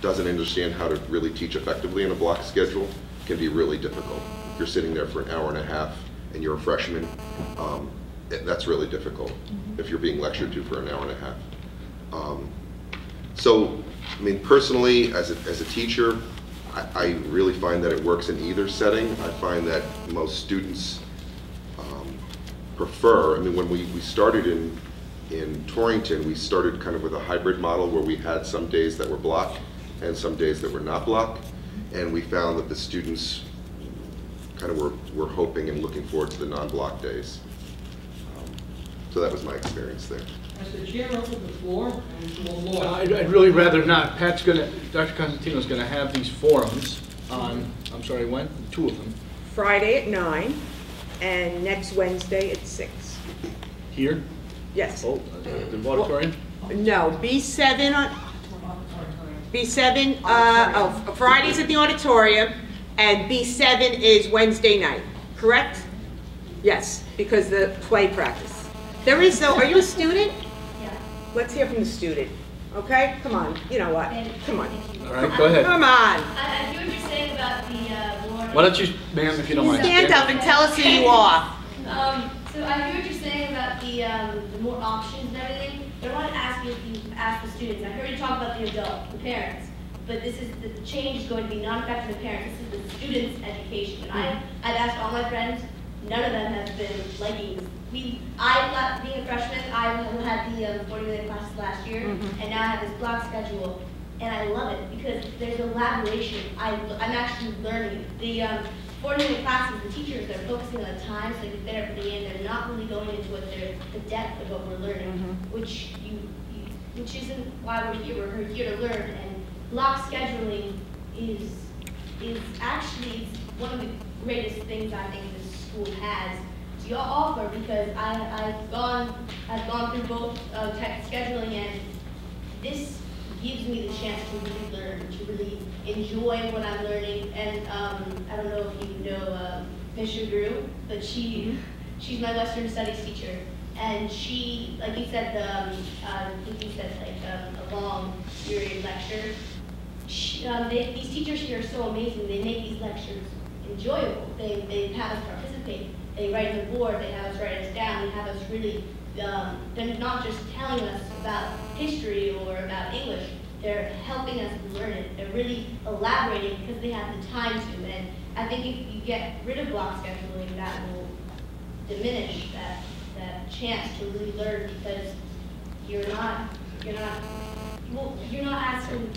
doesn't understand how to really teach effectively in a block schedule, can be really difficult. If you're sitting there for an hour and a half and you're a freshman, that's really difficult if you're being lectured to for an hour and a half. So, I mean, personally, as a teacher, I really find that it works in either setting. I find that most students prefer, I mean, when we started in Torrington, we started kind of with a hybrid model where we had some days that were block and some days that were not block, and we found that the students kind of were hoping and looking forward to the non-block days. So that was my experience there. Has the chair opened the floor? I'd really rather not. Dr. Cosentino's gonna have these forums on, I'm sorry, when? 2 of them. Friday at 9 and next Wednesday at 6. Here? Yes. Oh, the auditorium? No, B7 on, B7, Friday's at the auditorium, and B7 is Wednesday night, correct? Yes, because the play practice. There is though, are you a student? Yeah. Let's hear from the student, okay? Come on, you know what? Come on. All right, go ahead. Come on. I hear what you're saying about the more... Why don't you, ma'am, if you don't mind. Stand up and tell us who you are. So I hear what you're saying about the more options and everything, but I want to ask you if you ask the students. I heard you talk about the adult, the parents, but this is the change is going to be not affecting the parents. This is the students' education. And I've asked all my friends, none of them have been liking this. Being a freshman, I had the 40-minute classes last year, and now I have this block schedule, and I love it because there's elaboration. I'm actually learning. The 40-minute classes, the teachers, they're focusing on the time, so they can fit everything in. They're not really going into what the depth of what we're learning, which isn't why we're here. We're here to learn, and block scheduling is actually one of the greatest things I think this school has to offer, because I've gone through both types of scheduling, and this gives me the chance to really learn, to really enjoy what I'm learning. And I don't know if you know Ms. Shagru, but she's my Western Studies teacher, and she, like you said, I think you said like a long period lecture. These teachers here are so amazing. They make these lectures enjoyable. They have us participate. They write on the board. They have us write us down. They have us really. They're not just telling us about history or about English. They're helping us learn it. They're really elaborating because they have the time to. And I think if you get rid of block scheduling, that will diminish that chance to really learn, because you're not asking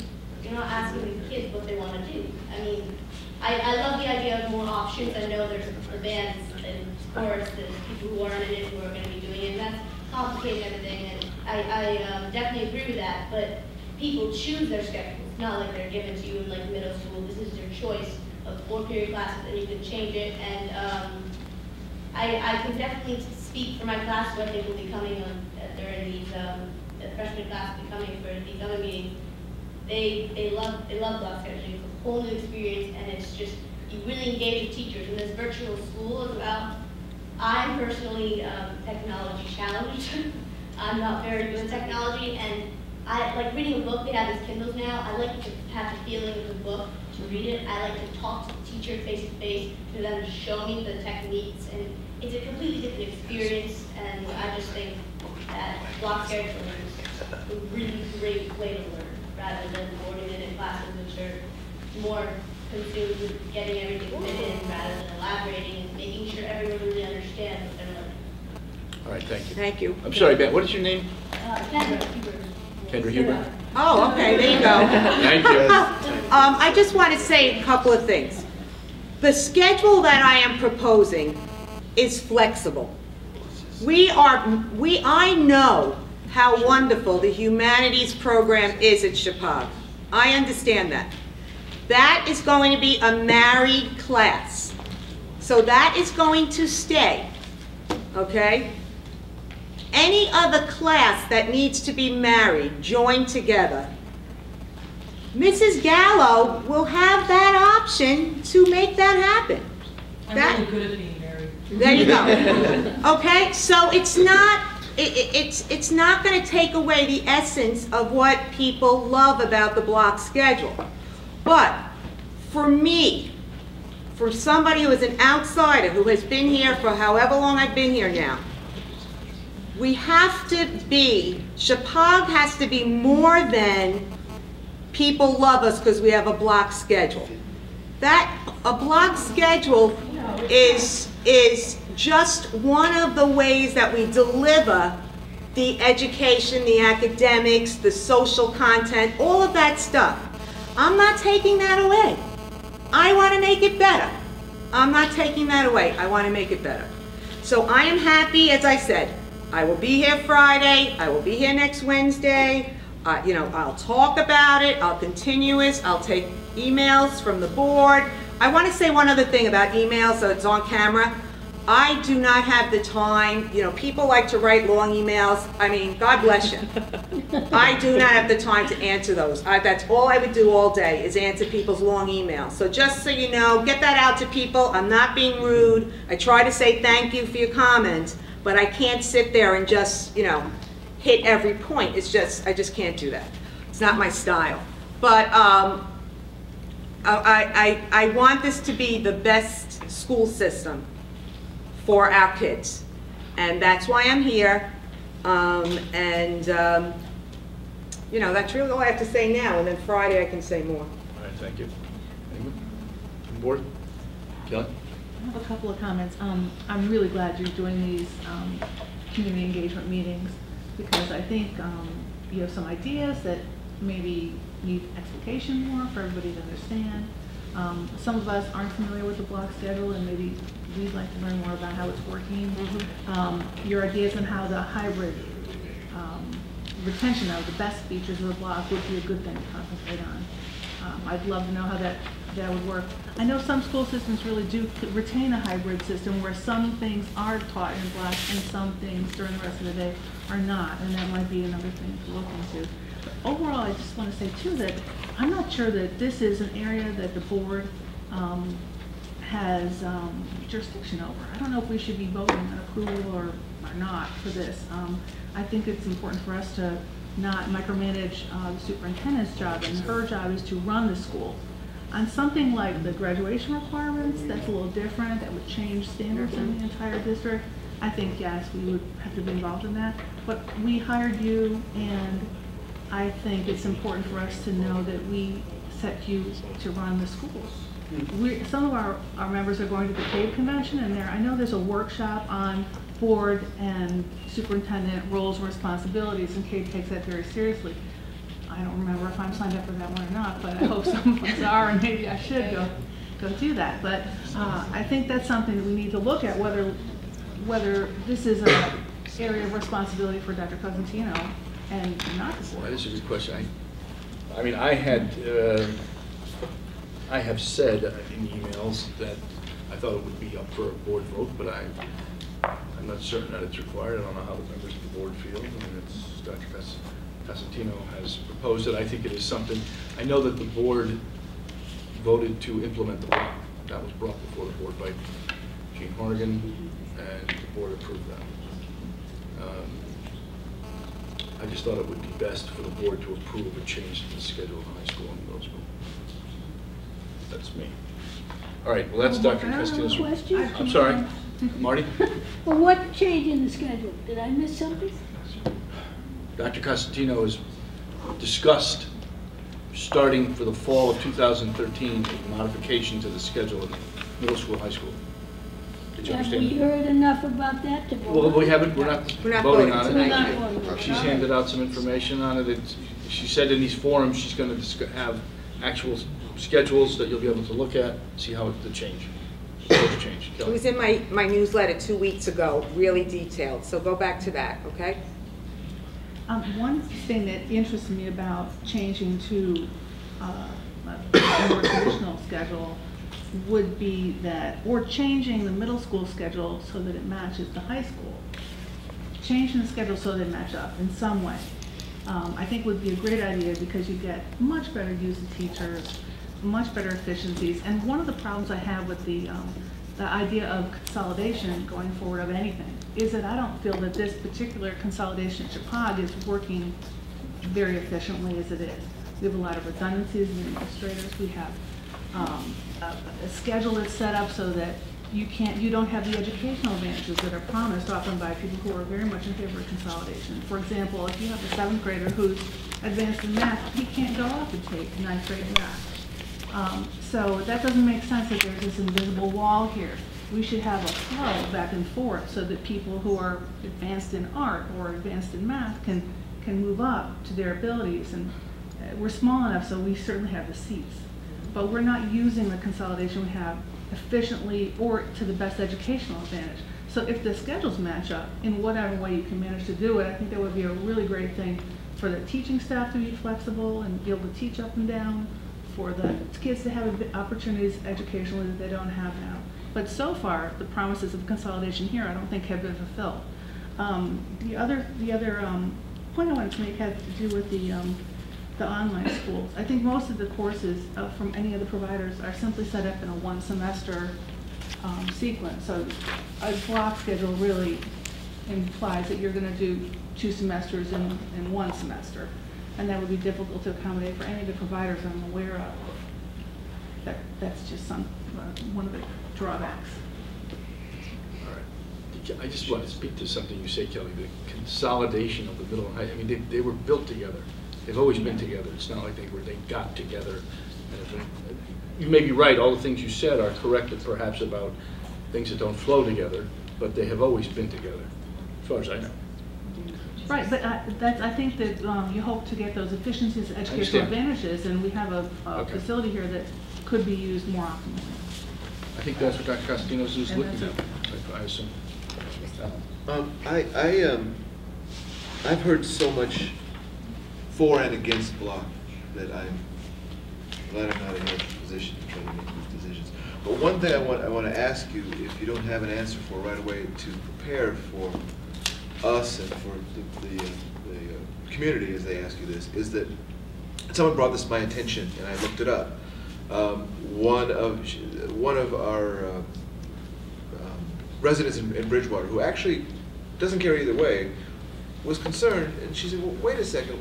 the kids what they want to do. I mean, I love the idea of more options. I know there's events and sports, there's people who aren't in it who are going to be doing it, and that's complicated everything, and I definitely agree with that, but people choose their schedules. It's not like they're given to you in like middle school. This is your choice of 4-period classes, and you can change it, and I can definitely speak for my class what they will be coming on during these, the freshman class will be coming for these other meetings. They love block scheduling. It's a whole new experience, and it's just, you really engage with teachers. And this virtual school is about, I'm personally technology challenged. I'm not very good at technology, and I like reading a book. They have these Kindles now. I like to have the feeling of the book to read it. I like to talk to the teacher face to face, for them to show me the techniques, and it's a completely different experience. And I just think that block scheduling is a really great way to learn, rather than 40-minute classes, which are more consumed with getting everything fit in rather than elaborating and making sure everyone really understands what they're learning. All right, thank you. Thank you. I'm sorry, Ben, what is your name? Kendra Huber. Oh, okay, there you go. Thank you. I just want to say a couple of things. The schedule that I am proposing is flexible. I know how wonderful the humanities program is at Chicago. I understand that. That is going to be a married class. So that is going to stay, okay? Any other class that needs to be married, joined together, Mrs. Gallo will have that option to make that happen. I'm really good at being married. There you go. Okay, so it's not going to take away the essence of what people love about the block schedule. But for me, for somebody who is an outsider, who has been here for however long I've been here now, we have to be, Chapag has to be more than people love us because we have a block schedule. A block schedule is just one of the ways that we deliver the education, the academics, the social content, all of that stuff. I'm not taking that away. I want to make it better. I'm not taking that away. I want to make it better. So I am happy, as I said, I will be here Friday. I will be here next Wednesday. I'll talk about it. I'll continue it. I'll take emails from the board. I want to say one other thing about emails, so it's on camera. I do not have the time. People like to write long emails. I mean, God bless you. I do not have the time to answer those. That's all I would do all day, is answer people's long emails. So just so you know, get that out to people. I'm not being rude. I try to say thank you for your comments, but I can't sit there and just, hit every point. I just can't do that. It's not my style. But I want this to be the best school system for our kids. And that's why I'm here. That's really all I have to say now. And then Friday I can say more. All right, thank you. Anyone? On board? Kelly? I have a couple of comments. I'm really glad you're doing these community engagement meetings, because I think you have some ideas that maybe need explication more for everybody to understand. Some of us aren't familiar with the block schedule, and maybe we'd like to learn more about how it's working. Your ideas on how the hybrid retention of the best features of the block would be a good thing to concentrate on. I'd love to know how that would work. I know some school systems really do retain a hybrid system where some things are taught in block and some things during the rest of the day are not, and that might be another thing to look into. But overall, I just want to say too that I'm not sure that this is an area that the board has jurisdiction over. I don't know if we should be voting on approval or not for this. I think it's important for us to not micromanage the superintendent's job, and her job is to run the school. On something like the graduation requirements, that's a little different. That would change standards in the entire district. I think, yes, we would have to be involved in that. But we hired you, and I think it's important for us to know that we set you to run the schools. Some of our members are going to the CAVE convention, and I know there's a workshop on board and superintendent roles and responsibilities, and CAVE takes that very seriously. I don't remember if I'm signed up for that one or not, but I hope some of us are, and maybe I should go do that. But I think that's something that we need to look at, whether this is an area of responsibility for Dr. Cosentino and not the board. That is a good question. I mean, I have said in emails that I thought it would be up for a board vote, but I'm not certain that it's required. I don't know how the members of the board feel. I mean, it's Dr. Cosentino has proposed it. I think it is something. I know that the board voted to implement the law. That was brought before the board by Gene Hornigan, and the board approved that. I just thought it would be best for the board to approve a change to the schedule of high school and middle school. That's me. All right, well, that's Dr. Cosentino's. Question? I'm sorry, Marty? Well, what changed in the schedule? Did I miss something? Dr. Cosentino has discussed, starting for the fall of 2013, a modification to the schedule of middle school, high school. Did you understand? Have we heard enough about that to vote? Well, we're not voting on it. She's Right. handed out some information on it. She said in these forums she's going to have actual schedules that you'll be able to look at, see how the change. It was in my newsletter 2 weeks ago, really detailed, so go back to that, okay? One thing that interests me about changing to a more traditional schedule would be that, or changing the middle school schedule so that it matches the high school. Changing the schedule so they match up in some way. I think would be a great idea because you get much better use of teachers, much better efficiencies. And one of the problems I have with the idea of consolidation going forward of anything is that I don't feel that this particular consolidation at Chippewa is working very efficiently as it is. We have a lot of redundancies in administrators. We have a schedule that's set up so that you don't have the educational advantages that are promised often by people who are very much in favor of consolidation. For example, if you have a 7th grader who's advanced in math, he can't go off and take 9th grade math. So that doesn't make sense that there's this invisible wall here. We should have a flow back and forth so that people who are advanced in art or advanced in math can move up to their abilities. And we're small enough so we certainly have the seats. But we're not using the consolidation we have efficiently or to the best educational advantage. So if the schedules match up in whatever way you can manage to do it, I think that would be a really great thing for the teaching staff to be flexible and be able to teach up and down, for the kids to have opportunities educationally that they don't have now. But so far, the promises of consolidation here I don't think have been fulfilled. The other point I wanted to make had to do with the online schools. I think most of the courses from any of the providers are simply set up in a 1 semester sequence. So a block schedule really implies that you're going to do 2 semesters in 1 semester. And that would be difficult to accommodate for any of the providers I'm aware of. That's just one of the drawbacks. All right. I just want to speak to something you say, Kelly, the consolidation of the middle and high. I mean, they were built together. They've always been together. It's not like they got together. You may be right. All the things you said are correct, perhaps about things that don't flow together, but they have always been together, as far as I know. Right, but I think that you hope to get those efficiencies, educational advantages, and we have a facility here that could be used more optimally. I think that's what Dr. Costantinos is looking at, I assume. I've heard so much for and against block that I'm glad I'm not in your position to try to make these decisions. But one thing I want to ask you, if you don't have an answer for right away, to prepare for us and for the community as they ask you this, is that someone brought this to my attention and I looked it up. One of our residents in Bridgewater, who actually doesn't care either way, was concerned, and she said, well, wait a second,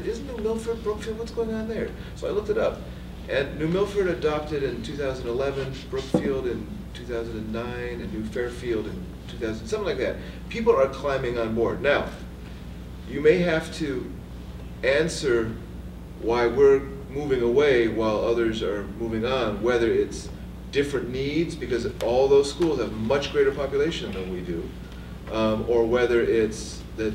isn't New Milford, Brookfield, what's going on there? So I looked it up, and New Milford adopted in 2011, Brookfield in 2009, and New Fairfield in 2000, something like that. People are climbing on board. Now, you may have to answer why we're moving away while others are moving on, whether it's different needs, because all those schools have much greater population than we do, or whether it's that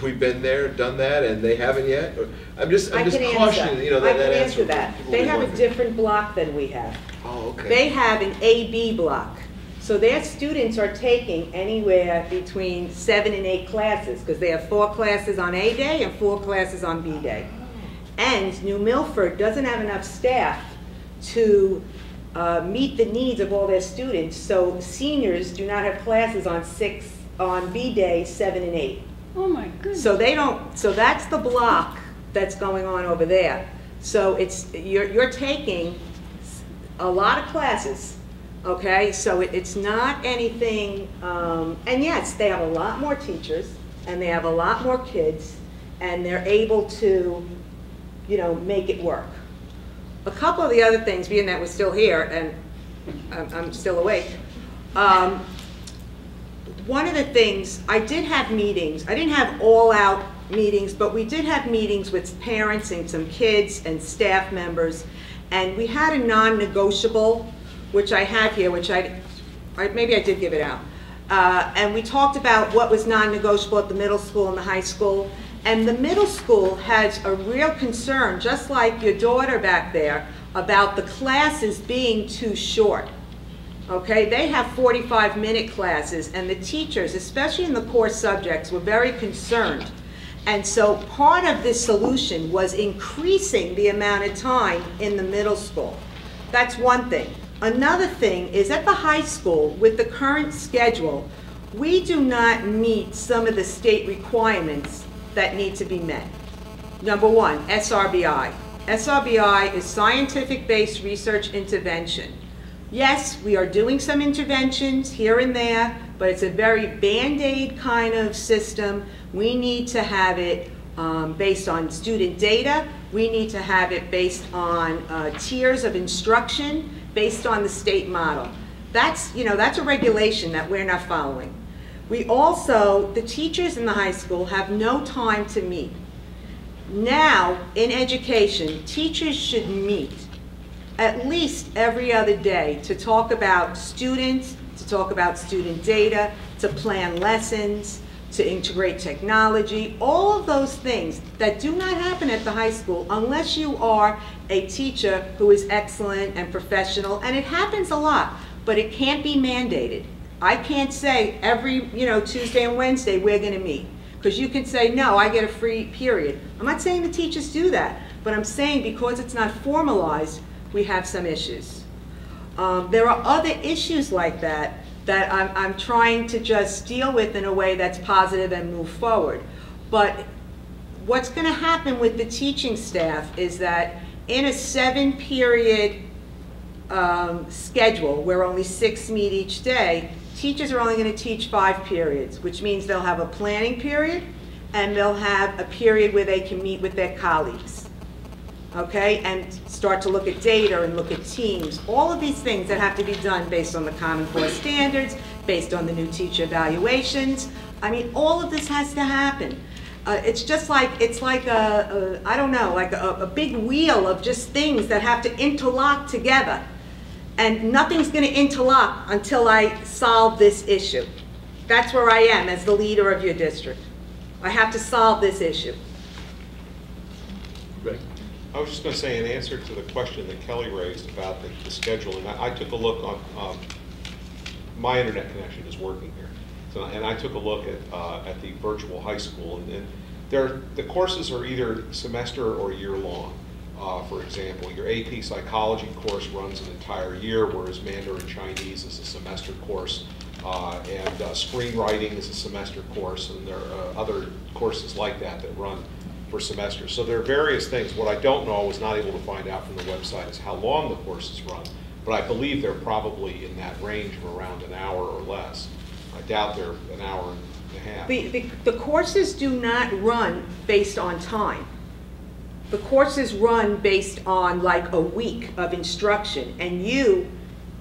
we've been there, done that, and they haven't yet. Or, I'm just cautioning, you know, that answer. They have a different block than we have. Oh, okay. They have an A-B block. So their students are taking anywhere between 7 and 8 classes, because they have 4 classes on A day and 4 classes on B day. And New Milford doesn't have enough staff to meet the needs of all their students, so seniors do not have classes on B day 7 and 8. Oh my goodness. So they don't. So that's the block that's going on over there. So it's you're taking a lot of classes, okay? So it's not anything. And yes, they have a lot more teachers and they have a lot more kids, and they're able to, you know, make it work. A couple of the other things, being that we're still here and I'm still awake. One of the things, I did have meetings. I didn't have all-out meetings, but we did have meetings with parents and some kids and staff members, and we had a non-negotiable, which I have here, which maybe I did give it out. And we talked about what was non-negotiable at the middle school and the high school. And the middle school has a real concern, just like your daughter back there, about the classes being too short. Okay, they have 45-minute classes, and the teachers, especially in the core subjects, were very concerned. And so part of this solution was increasing the amount of time in the middle school. That's one thing. Another thing is at the high school, with the current schedule, we do not meet some of the state requirements that need to be met. Number one, SRBI. SRBI is scientific-based research intervention. Yes, we are doing some interventions here and there, but it's a very Band-Aid kind of system. We need to have it based on student data. We need to have it based on tiers of instruction, based on the state model. That's a regulation that we're not following. We also, the teachers in the high school have no time to meet. Now, in education, teachers should meet at least every other day to talk about students, to talk about student data, to plan lessons, to integrate technology, all of those things that do not happen at the high school unless you are a teacher who is excellent and professional, and it happens a lot, but it can't be mandated. I can't say every Tuesday and Wednesday we're going to meet, because you can say, no, I get a free period. I'm not saying the teachers do that, but I'm saying because it's not formalized, we have some issues. There are other issues like that I'm trying to just deal with in a way that's positive and move forward. But what's going to happen with the teaching staff is that in a 7-period schedule, where only 6 meet each day, teachers are only going to teach 5 periods, which means they'll have a planning period and they'll have a period where they can meet with their colleagues. Okay, and start to look at data and look at teams. All of these things that have to be done based on the Common Core standards, based on the new teacher evaluations. I mean, all of this has to happen. It's like I don't know, like a big wheel of just things that have to interlock together. And nothing's going to interlock until I solve this issue. That's where I am as the leader of your district. I have to solve this issue. Greg? I was just going to say, in answer to the question that Kelly raised about the scheduling, I took a look on, my internet connection is working here, so, and I took a look at the virtual high school, and the courses are either semester or year long. For example, your AP psychology course runs an entire year, whereas Mandarin Chinese is a semester course, and screenwriting is a semester course, and there are other courses like that that run for semesters. So there are various things. What I don't know, I was not able to find out from the website, is how long the courses run, but I believe they're probably in that range of around an hour or less. I doubt they're an hour and a half. The courses do not run based on time. The courses run based on like a week of instruction, and you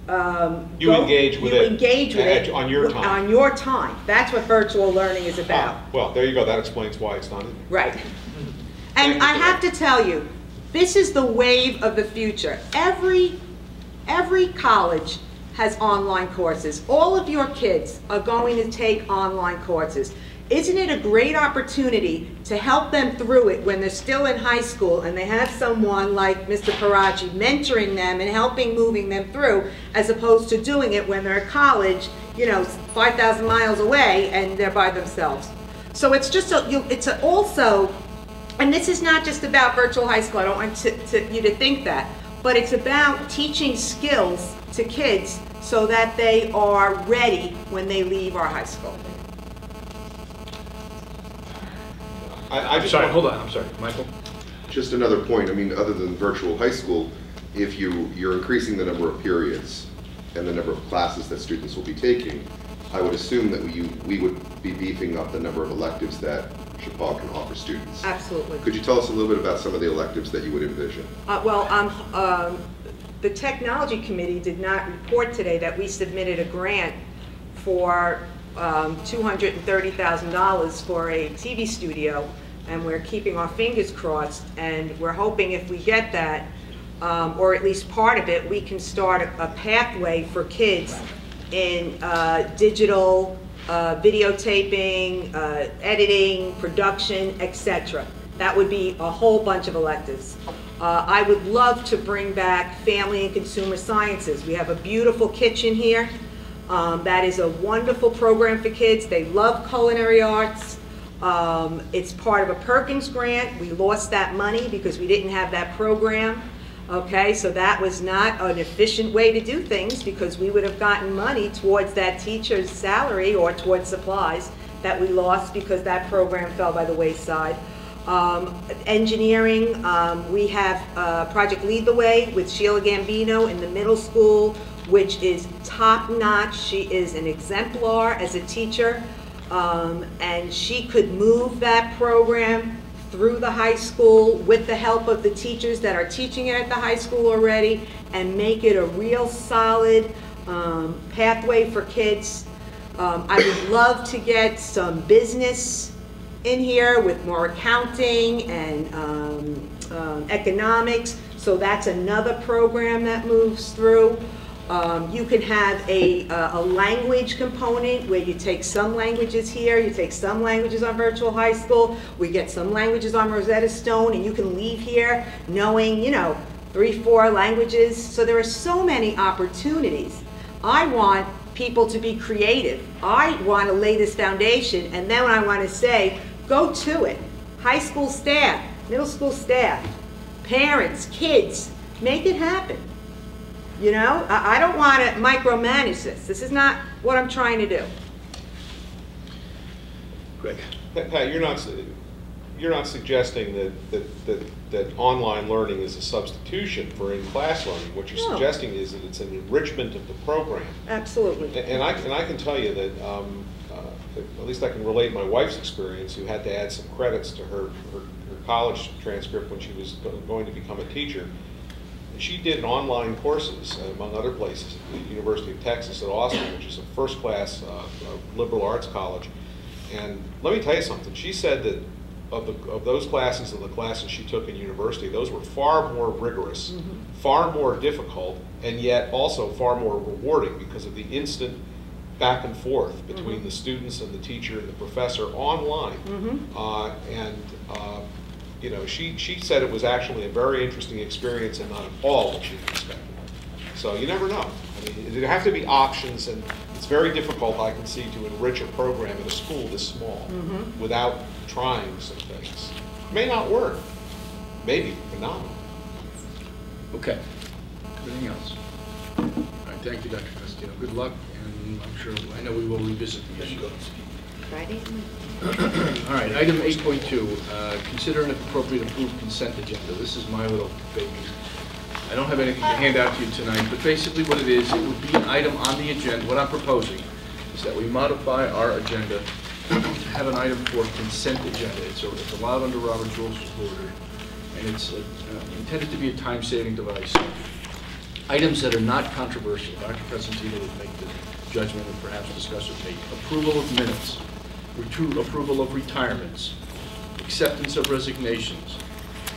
engage with it on your time. On your time. That's what virtual learning is about. Well, there you go. That explains why it's not in there. Right. And I have to tell you, this is the wave of the future. Every college has online courses. All of your kids are going to take online courses. Isn't it a great opportunity to help them through it when they're still in high school and they have someone like Mr. Parachi mentoring them and helping moving them through, as opposed to doing it when they're at college, 5,000 miles away and they're by themselves. So it's just also, and this is not just about virtual high school, I don't want you to think that, but it's about teaching skills to kids so that they are ready when they leave our high school. I'm sorry, hold on, I'm sorry, Michael? Just another point, I mean, other than virtual high school, if you're increasing the number of periods and the number of classes that students will be taking, I would assume that we would be beefing up the number of electives that Chappaqua can offer students. Absolutely. Could you tell us a little bit about some of the electives that you would envision? The technology committee did not report today that we submitted a grant for $230,000 for a TV studio, and we're keeping our fingers crossed, and we're hoping if we get that, or at least part of it, we can start a pathway for kids in digital videotaping, editing, production, etc. That would be a whole bunch of electives. I would love to bring back family and consumer sciences. We have a beautiful kitchen here. That is a wonderful program for kids. They love culinary arts. It's part of a Perkins grant. We lost that money because we didn't have that program. Okay, so that was not an efficient way to do things because we would have gotten money towards that teacher's salary or towards supplies that we lost because that program fell by the wayside. Engineering, we have Project Lead the Way with Sheila Gambino in the middle school, which is top-notch. She is an exemplar as a teacher, and she could move that program through the high school with the help of the teachers that are teaching it at the high school already and make it a real solid pathway for kids. I would love to get some business in here with more accounting and economics, so that's another program that moves through. You can have a language component where you take some languages here, you take some languages on virtual high school, we get some languages on Rosetta Stone, and you can leave here knowing, 3-4 languages. So there are so many opportunities. I want people to be creative. I want to lay this foundation, and then I want to say, go to it. High school staff, middle school staff, parents, kids, make it happen. I don't want to micromanage this. This is not what I'm trying to do. Greg. Pat, you're not suggesting that online learning is a substitution for in-class learning. What you're suggesting is that it's an enrichment of the program. Absolutely. And I can tell you that at least I can relate my wife's experience, who had to add some credits to her college transcript when she was going to become a teacher. She did online courses, among other places, at the University of Texas at Austin, which is a first-class liberal arts college. And let me tell you something. She said that of those classes and the classes she took in university, those were far more rigorous, far more difficult, and yet also far more rewarding because of the instant back and forth between the students and the teacher and the professor online. She said it was actually a very interesting experience and not at all what she expected. So you never know. I mean, there have to be options, and it's very difficult, I can see, to enrich a program at a school this small without trying some things. It may not work. Maybe phenomenal. Okay. Anything else? All right, thank you, Dr. Castillo. Good luck, and I know we will revisit the issue. Friday? All right, item 8.2, consider an appropriate approved consent agenda. This is my little baby. I don't have anything to hand out to you tonight, but basically what it is, it would be an item on the agenda. What I'm proposing is that we modify our agenda to have an item for consent agenda. It's allowed under Robert's Rules of Order, and it's intended to be a time-saving device. Items that are not controversial. Dr. Crescentino would make the judgment and perhaps discuss with me. Approval of minutes. Approval of retirements, acceptance of resignations,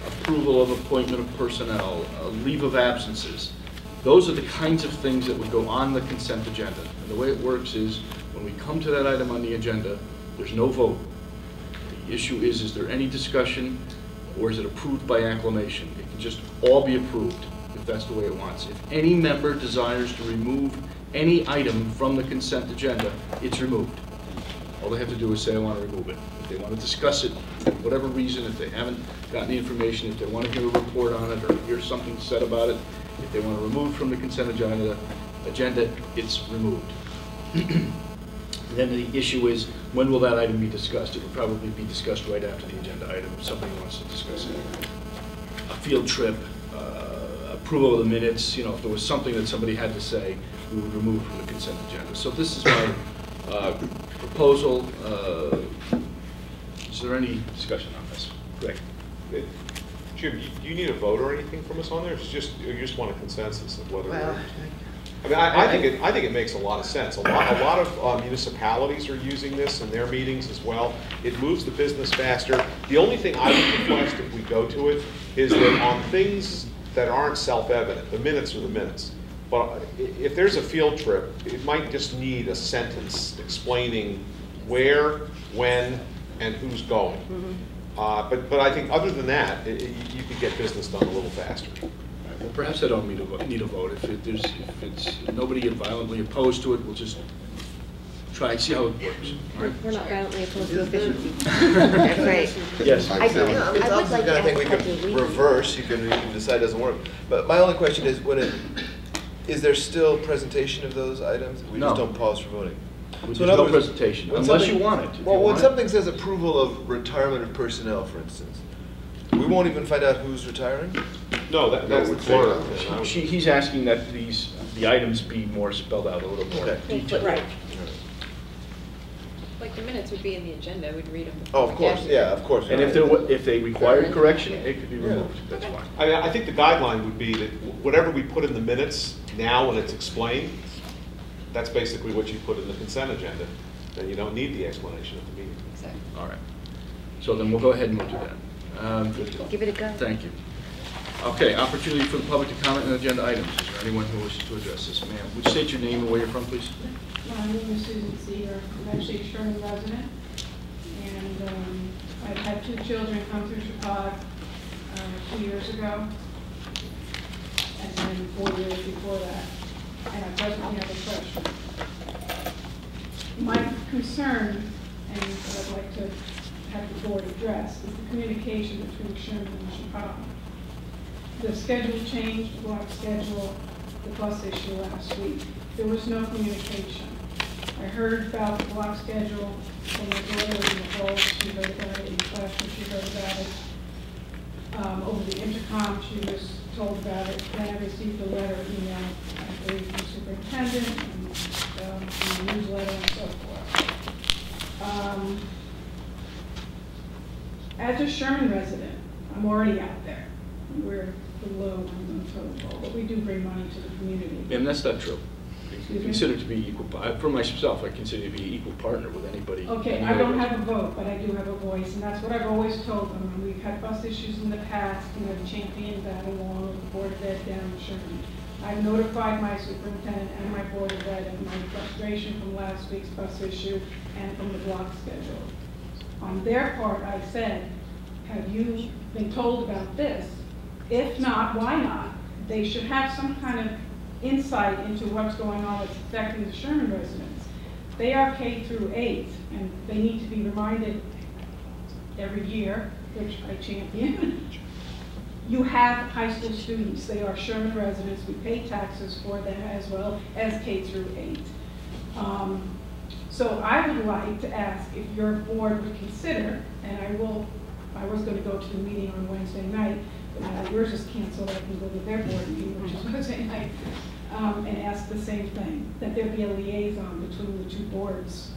approval of appointment of personnel, leave of absences. Those are the kinds of things that would go on the consent agenda. And the way it works is, when we come to that item on the agenda, there's no vote. The issue is there any discussion, or is it approved by acclamation? It can just all be approved, if that's the way it wants. If any member desires to remove any item from the consent agenda, it's removed. All they have to do is say, I want to remove it. If they want to discuss it, for whatever reason, if they haven't gotten the information, if they want to hear a report on it or hear something said about it, if they want to remove from the consent agenda, it's removed. Then the issue is, when will that item be discussed? It will probably be discussed right after the agenda item if somebody wants to discuss it. A field trip, approval of the minutes, if there was something that somebody had to say, we would remove from the consent agenda. So this is my proposal. Is there any discussion on this? Greg? Jim, do you need a vote or anything from us on there? You just want a consensus of whether. I think it makes a lot of sense. A lot of municipalities are using this in their meetings as well. It moves the business faster. The only thing I would request if we go to it is that on things that aren't self-evident, the minutes are the minutes. But if there's a field trip, it might just need a sentence explaining where, when, and who's going. But I think other than that, you could get business done a little faster. Well, perhaps I don't need a vote. If it's nobody violently opposed to it, we'll just try and see how it works. All right? We're not violently opposed to efficiency. That's right. Yes. I do. Yeah, I mean, it's I would obviously like the kind of to thing we ask can Dr. Lee. reverse, you can decide it doesn't work. But my only question is, is there still presentation of those items? We No. just don't pause for voting? There's So in other no words, presentation, when unless something- you want it. If Well, you when want it. something says approval of retirement of personnel, for instance, we won't even find out who's retiring? No, that's the coroner. He's asking that the items be more spelled out, a little more Okay. detailed. Right. Like the minutes would be in the agenda, we'd read them. Oh, of course, yeah, of course. And if they required correction, it could be removed, that's fine. I mean, I think the guideline would be that whatever we put in the minutes now when it's explained, that's basically what you put in the consent agenda. Then you don't need the explanation at the meeting. Exactly. All right. So then we'll go ahead and we'll do that. Give it a go. Thank you. Okay, opportunity for the public to comment on agenda items. Is there anyone who wishes to address this? Ma'am, would you state your name and where you're from, please? My name is Susan Seeger. I'm actually a Sherman resident. And I've had 2 children come through Chicago 2 years ago. And then 4 years before that. And I presently have a question. My concern, and what I'd like to have the board address, is the communication between Sherman and Chicago. The schedule changed, the block schedule, the bus issue last week. There was no communication. I heard about the block schedule from my daughter in the fall. She heard about it in the classroom. She heard about it over the intercom. She was told about it. Then I received a letter, email, I believe, from the superintendent, and the newsletter, and so forth. As a Sherman resident, I'm already out there. We're below on the total goal, but we do bring money to the community. Ma'am, that's not true. Excuse me? Consider to be equal, for myself, I consider to be equal partner with anybody. Okay, I don't have a vote, but I do have a voice, and that's what I've always told them. And we've had bus issues in the past, and I've championed that along with the Board of Ed down in Sherman. I've notified my superintendent and my Board of Ed of my frustration from last week's bus issue and from the block schedule. On their part, I said, have you been told about this? If not, why not? They should have some kind of insight into what's going on that's affecting the Sherman residents. They are K through 8, and they need to be reminded every year, which I champion. You have high school students. They are Sherman residents. We pay taxes for them as well as K through 8. So I would like to ask if your board would consider, and I was going to go to the meeting on Wednesday night, yours is canceled. I can go to their board meeting, which is Wednesday night, and ask the same thing, that there be a liaison between the 2 boards.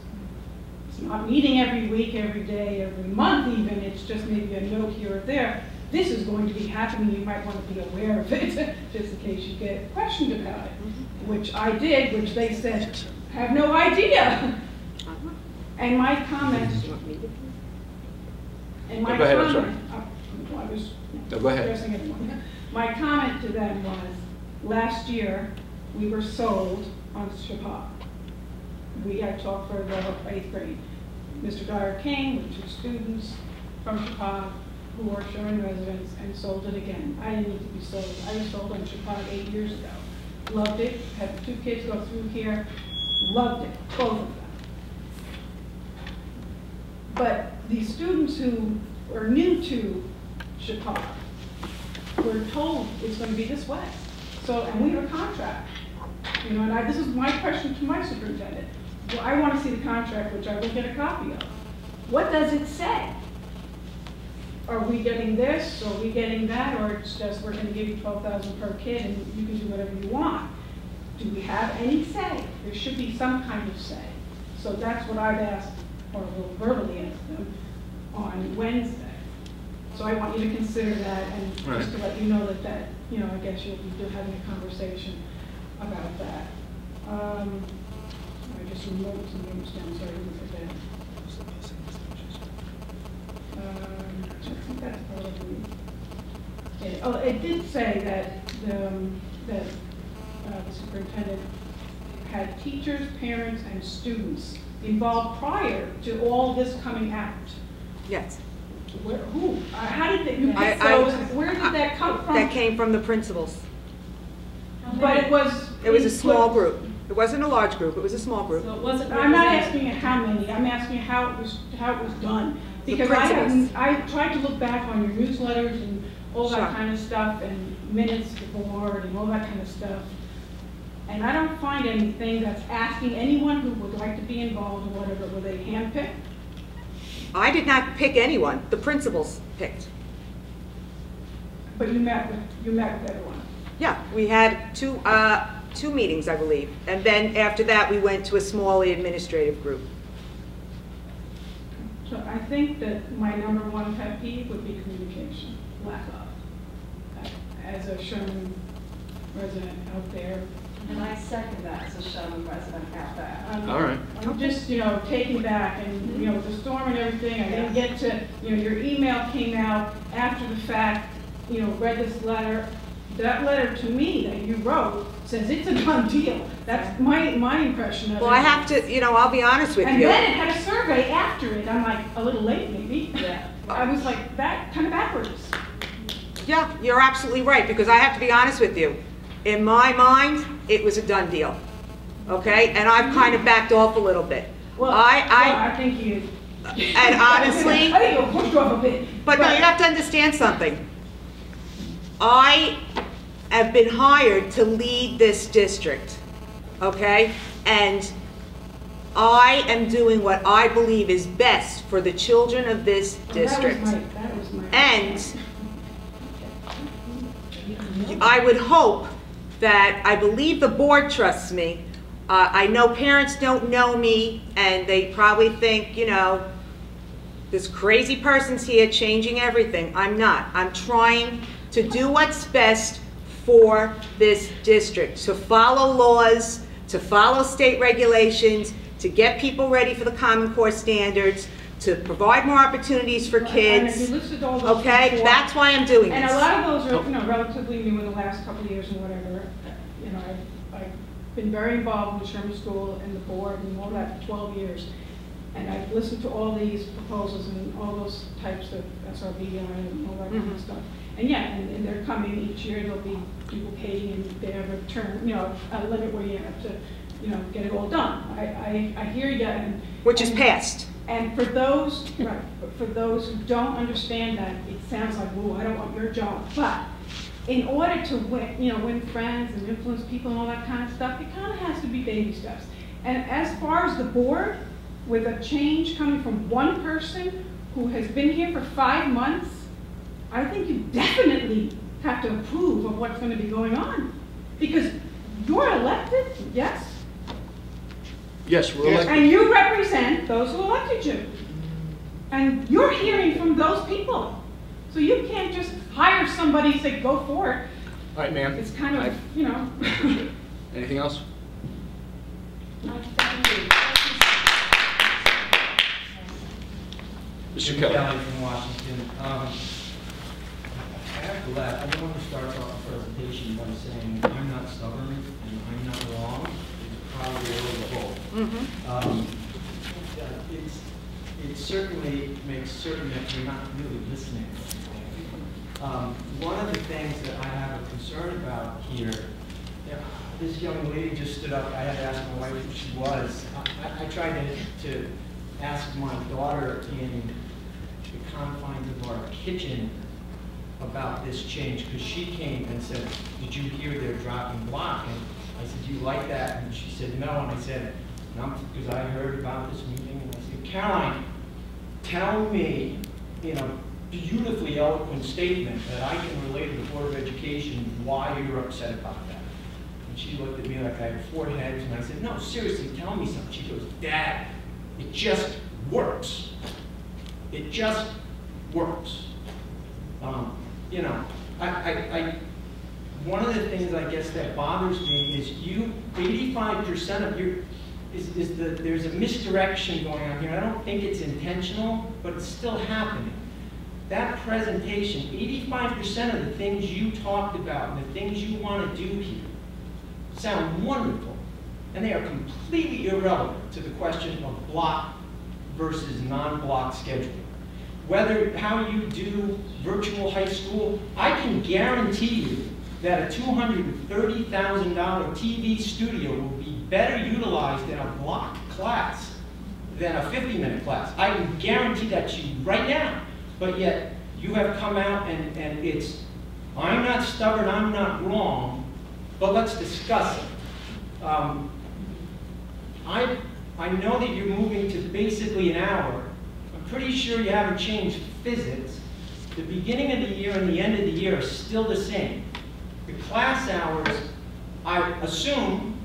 It's not meeting every week, every day, every month even. It's just maybe a note here or there. This is going to be happening. You might want to be aware of it, just in case you get questioned about it, which I did, which they said, have no idea. And my comment, Go ahead, I'm sorry. I was No, go ahead. addressing everyone. My comment to them was, last year, we were sold on Chappaq. We had talked for the 8th grade. Mr. Dyer came with 2 students from Chappaq who were Sherman residents and sold it again. I didn't need to be sold. I was sold on Chappaq 8 years ago. Loved it. Had 2 kids go through here. Loved it, both of them. But the students who are new to Chicago were told it's going to be this way. So, and we have a contract. You know, and this is my question to my superintendent. Well, I want to see the contract, which I will get a copy of. What does it say? Are we getting this, or are we getting that, or it's just we're going to give you $12,000 per kid and you can do whatever you want? Do we have any say? There should be some kind of say. So that's what I've asked, or will verbally ask them on Wednesday. So I want you to consider that, and just to let you know that, you know, I guess you'll be having a conversation about that. I just removed some names down so I didn't forget. I think that's probably it. Oh, it did say that the superintendent had teachers, parents, and students involved prior to all this coming out. Yes. Where, who? How did they, where did that come from? That came from the principals. But it was a small group. It wasn't a large group, it was a small group. So it wasn't. I'm not asking how many, I'm asking how it was done. Because I tried to look back on your newsletters and all that kind of stuff, and minutes to the board and all that kind of stuff. And I don't find anything that's asking anyone who would like to be involved or whatever. Were they handpicked? I did not pick anyone, the principals picked. But you met with everyone? Yeah, we had two meetings, I believe. And then after that, we went to a small administrative group. So I think that my #1 pet peeve would be communication, lack of. As a Sherman resident out there. And I second that as a Sherman resident out there. All right. I'm just, taken back, and, with the storm and everything, I didn't get to, your email came out after the fact, read this letter. That letter to me that you wrote says it's a done deal. That's my impression of it. Well, I have to, I'll be honest with you. And then it had a survey after it. I'm like, a little late maybe. Yeah. I was like, that kind of backwards. Yeah, you're absolutely right, because I have to be honest with you. In my mind, it was a done deal. Okay? And I've kind of backed off a little bit. Well, I think you... And honestly... I think you'll push off a bit. But no, you have to understand something. I have been hired to lead this district, okay? And I am doing what I believe is best for the children of this district. That was my and I would hope that, I believe the board trusts me. I know parents don't know me, and they probably think, this crazy person's here changing everything. I'm not. I'm trying to do what's best for this district, to follow laws, to follow state regulations, to get people ready for the Common Core standards, to provide more opportunities for kids. And you listed all those okay, before. That's why I'm doing this. And a lot of those are, relatively new in the last couple of years and whatever. I've been very involved in the Sherman School and the board and all that for 12 years. And I've listened to all these proposals and all those types of SRBI and all that kind of stuff. And yeah, and they're coming each year. There'll be duplicating, and they have a term, a limit where you have to, get it all done. I hear you. Which is passed. And for those, right, for those who don't understand that, it sounds like, "Whoa, I don't want your job." But in order to win, win friends and influence people and all that kind of stuff, it kind of has to be baby steps. And as far as the board, with a change coming from one person who has been here for 5 months, I think you definitely have to approve of what's going to be going on. Because you're elected, yes? Yes, we're elected. And you represent those who elected you. And you're hearing from those people. So you can't just hire somebody and say, go for it. All right, ma'am. It's kind of, Anything else? Mr. Kelly. Kelly from Washington. I have to laugh. I don't want to start off the presentation by saying I'm not stubborn and I'm not wrong. It's probably a little both. It certainly makes certain that you're not really listening. One of the things that I have a concern about here, this young lady just stood up. I had to ask my wife who she was. I tried to ask my daughter in the confines of our kitchen about this change, because she came and said, did you hear they're dropping block? And I said, do you like that? And she said, no. And I said, no, because I heard about this meeting. And I said, Caroline, tell me in a beautifully eloquent statement that I can relate to the Board of Education why you're upset about that. And she looked at me like I had 4 heads, and I said, no, seriously, tell me something. She goes, Dad, it just works. It just works. One of the things I guess that bothers me is 85% of your, there's a misdirection going on here. I don't think it's intentional, but it's still happening. That presentation, 85% of the things you talked about and the things you want to do here sound wonderful, and they are completely irrelevant to the question of block versus non-block scheduling. How you do virtual high school, I can guarantee you that a $230,000 TV studio will be better utilized in a block class than a 50-minute class. I can guarantee that to you right now. But yet, you have come out and it's, I'm not stubborn, I'm not wrong, but let's discuss it. I know that you're moving to basically an hour. I'm pretty sure you haven't changed physics. The beginning of the year and the end of the year are still the same. The class hours, I assume,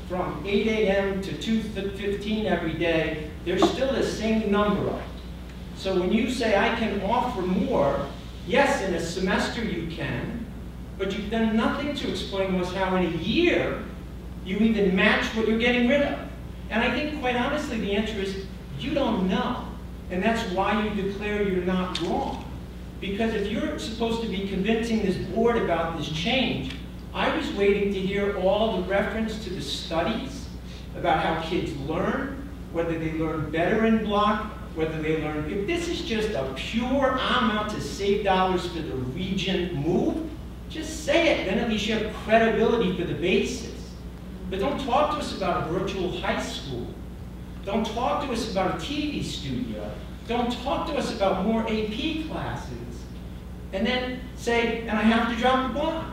from 8 a.m. to 2:15 every day, there's still the same number of them. So when you say I can offer more, yes, in a semester you can, but you've done nothing to explain to us how in a year you even match what you're getting rid of. And I think, quite honestly, the answer is you don't know. And that's why you declare you're not wrong. Because if you're supposed to be convincing this board about this change, I was waiting to hear all the reference to the studies about how kids learn, whether they learn better in block, whether they learn. If this is just a pure, I'm out to save dollars for the region move, just say it. Then at least you have credibility for the basis. But don't talk to us about a virtual high school. Don't talk to us about a TV studio. Don't talk to us about more AP classes. And then say, and I have to drop the block.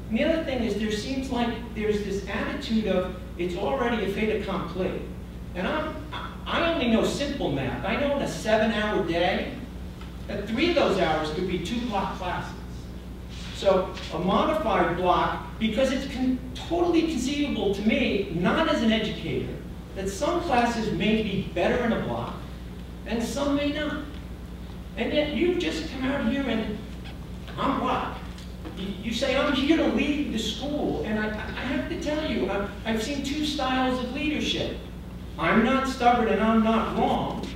And the other thing is there seems like there's this attitude of it's already a fait accompli. And I only know simple math. I know in a 7-hour day, that 3 of those hours could be 2 block classes. So a modified block, because it's totally conceivable to me, not as an educator, that some classes may be better in a block and some may not. And yet you've just come out here and I'm what? You say, I'm here to lead the school. And I have to tell you, I've seen 2 styles of leadership. I'm not stubborn and I'm not wrong.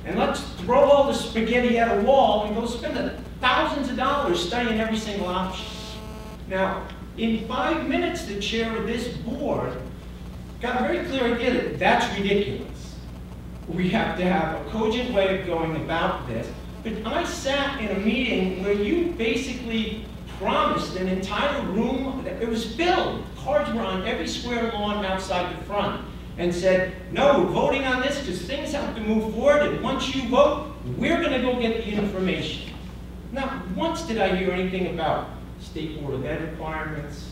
And let's throw all the spaghetti at a wall and go spend thousands of dollars studying every single option. Now, in 5 minutes, the chair of this board got a very clear idea that that's ridiculous. We have to have a cogent way of going about this. But I sat in a meeting where you basically promised an entire room, it was filled, cards were on every square lawn outside the front, and said, no, we're voting on this because things have to move forward, and once you vote, we're going to go get the information. Not once did I hear anything about State Board of Ed requirements,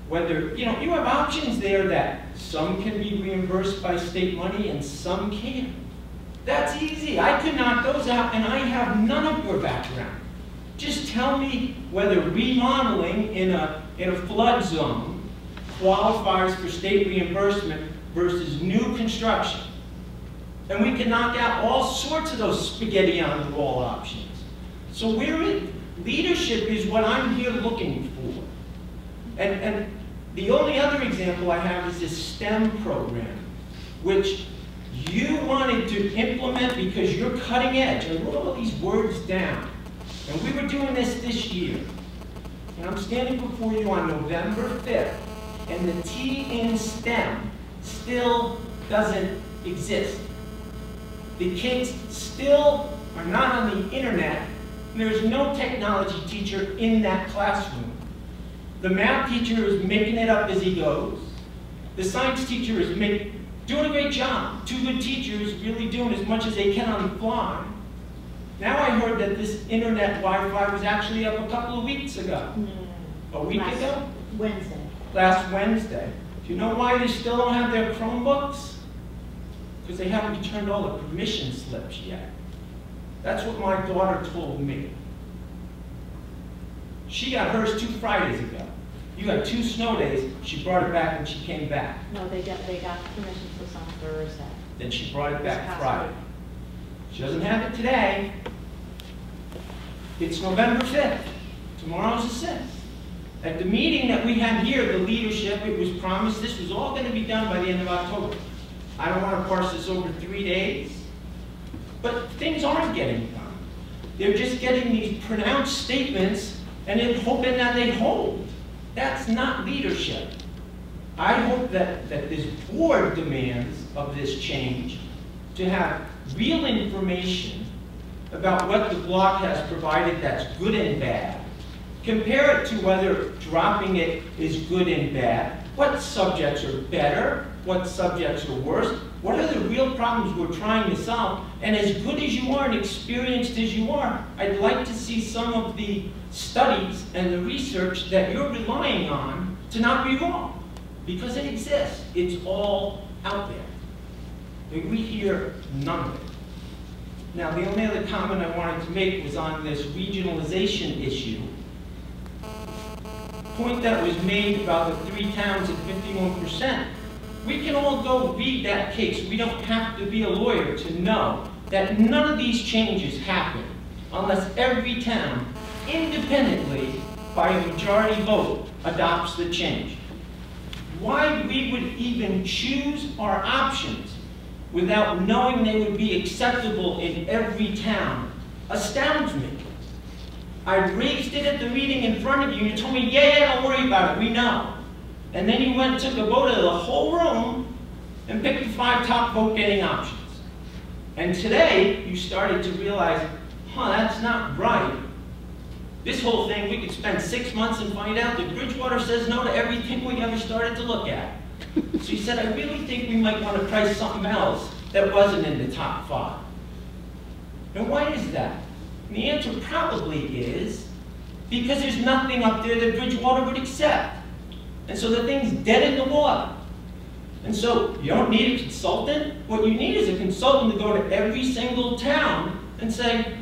whether, you have options there that some can be reimbursed by state money and some can't. That's easy. I could knock those out, and I have none of your background. Just tell me whether remodeling in a flood zone qualifies for state reimbursement versus new construction. And we can knock out all sorts of those spaghetti on the wall options. So leadership is what I'm here looking for. And the only other example I have is this STEM program, which you wanted to implement because you're cutting edge. I wrote all these words down. And we were doing this year. And I'm standing before you on November 5th, and the T in STEM still doesn't exist. The kids still are not on the internet. There's no technology teacher in that classroom. The math teacher is making it up as he goes. The science teacher is doing a great job. 2 good teachers really doing as much as they can on the fly. Now I heard that this internet Wi-Fi was actually up a couple of weeks ago. A week ago? Wednesday. Last Wednesday. Do you know why they still don't have their Chromebooks? Because they haven't returned all the permission slips yet. That's what my daughter told me. She got hers 2 Fridays ago. You got 2 snow days. She brought it back when she came back. No, they got permission slips on Thursday. Then she brought it back Friday. She doesn't have it today. It's November 5th. Tomorrow's the 6th. At the meeting that we had here, the leadership, it was promised this was all going to be done by the end of October. I don't want to parse this over 3 days. But things aren't getting done. They're just getting these pronounced statements and then hoping that they hold. That's not leadership. I hope that this board demands of this change to have real information about what the block has provided that's good and bad, Compare it to whether dropping it is good and bad. What subjects are better? What subjects are worse? What are the real problems we're trying to solve? And as good as you are and experienced as you are, I'd like to see some of the studies and the research that you're relying on to not be wrong. Because it exists. It's all out there. And we hear none of it. Now, the only other comment I wanted to make was on this regionalization issue. Point that was made about the 3 towns at 51%. We can all go read that case. We don't have to be a lawyer to know that none of these changes happen unless every town, independently, by a majority vote, adopts the change. Why we would even choose our options without knowing they would be acceptable in every town astounds me. I raised it at the meeting in front of you, and you told me, yeah, don't worry about it, we know. And then you went and took a vote of the whole room and picked the 5 top vote-getting options. And today, you started to realize, that's not right. This whole thing, we could spend 6 months and find out that Bridgewater says no to everything we ever started to look at. So you said, I really think we might want to try something else that wasn't in the top 5. And why is that? And the answer probably is because there's nothing up there that Bridgewater would accept. And so the thing's dead in the water. And so you don't need a consultant. What you need is a consultant to go to every single town and say,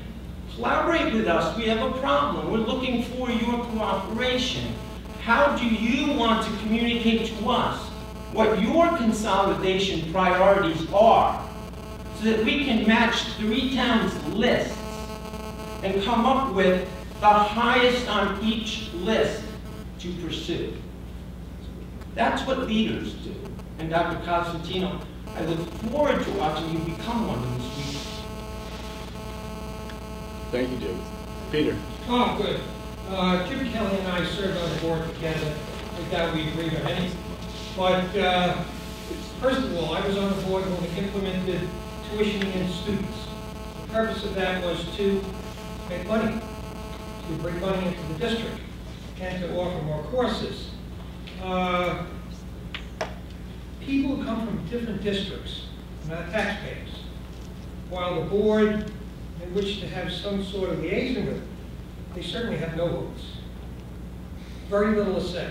collaborate with us, we have a problem. We're looking for your cooperation. How do you want to communicate to us what your consolidation priorities are so that we can match 3 towns' lists and come up with the highest on each list to pursue. That's what leaders do. And Dr. Cosentino, I look forward to watching you become one in this week. Thank you, David. Peter. Oh, good. Jim Kelly and I served on the board together. I doubt we agreed on anything. But first of all, I was on the board when we implemented tuitioning in students. The purpose of that was to make money, to bring money into the district, and to offer more courses. People who come from different districts are not taxpayers. While the board may wish to have some sort of liaison with them, they certainly have no votes. Very little to say,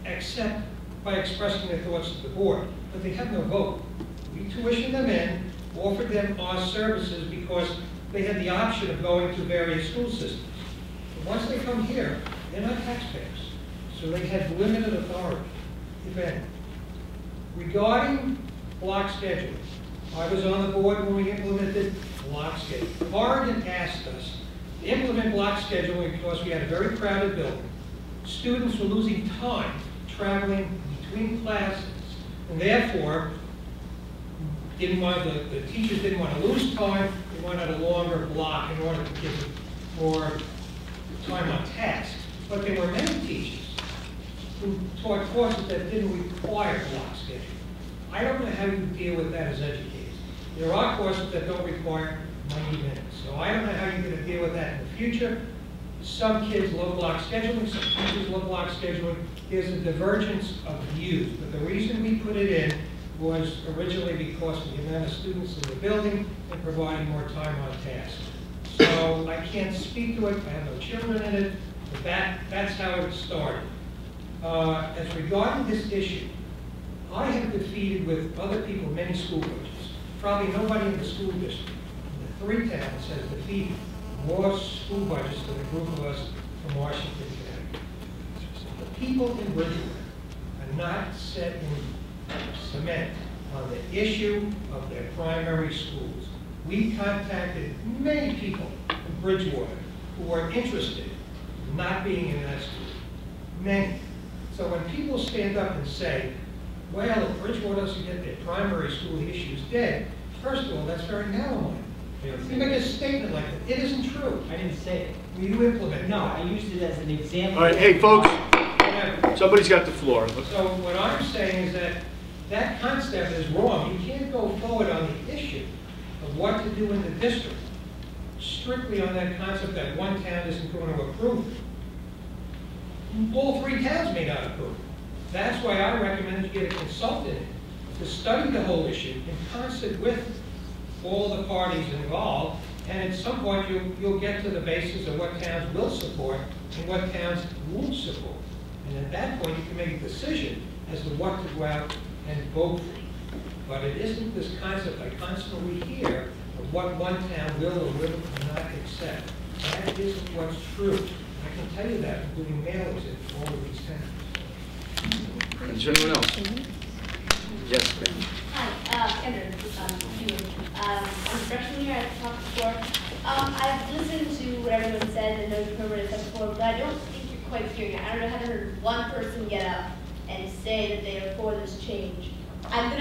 except by expressing their thoughts to the board, but they have no vote. We tuitioned them in, offered them our services because they had the option of going to various school systems. But once they come here, they're not taxpayers, so they have limited authority, if any. Regarding block scheduling, I was on the board when we implemented block scheduling. Oregon asked us to implement block scheduling because we had a very crowded building. Students were losing time traveling between classes, and therefore, the teachers didn't want to lose time. They wanted a longer block in order to give them more time on task. But there were many teachers who taught courses that didn't require block scheduling. I don't know how you deal with that as educators. There are courses that don't require 90 minutes. So I don't know how you're going to deal with that in the future. Some kids love block scheduling, some teachers love block scheduling. There's a divergence of views, but the reason we put it in was originally because of the amount of students in the building and providing more time on task. So I can't speak to it, I have no children in it, but that's how it started. As regarding this issue, I have defeated with other people many school budgets. Probably nobody in the school district, in the 3 towns, has defeated more school budgets than a group of us from Washington, Connecticut. The people in Bridgewater are not set in cement on the issue of their primary schools. We contacted many people in Bridgewater who are interested in not being in that school. Many. So when people stand up and say, well, if Bridgewater doesn't get their primary school issues dead, first of all, that's very narrow-minded. You make a statement like that. It isn't true. I didn't say it. Will you implement it? No, I used it as an example. All right, hey, folks, somebody's got the floor. So what I'm saying is that that concept is wrong. You can't go forward on the issue of what to do in the district strictly on that concept that one town isn't going to approve. all three towns may not approve. That's why I recommend you get a consultant to study the whole issue in concert with all the parties involved, and at some point you'll get to the basis of what towns will support and what towns won't support. And at that point, you can make a decision as to what to go out and vote for. But it isn't this concept I constantly hear of what one town will or will not accept. That isn't what's true. I can tell you that, including mailers in all of these towns. Is there anyone else? Yes, ma'am. Hi, Kendra. I'm a freshman here. I've talked before. I've listened to what everyone said and know you've heard what I said before, but I don't think you're quite hearing it. I don't know, I haven't heard one person get up and say that they are for this change. I'm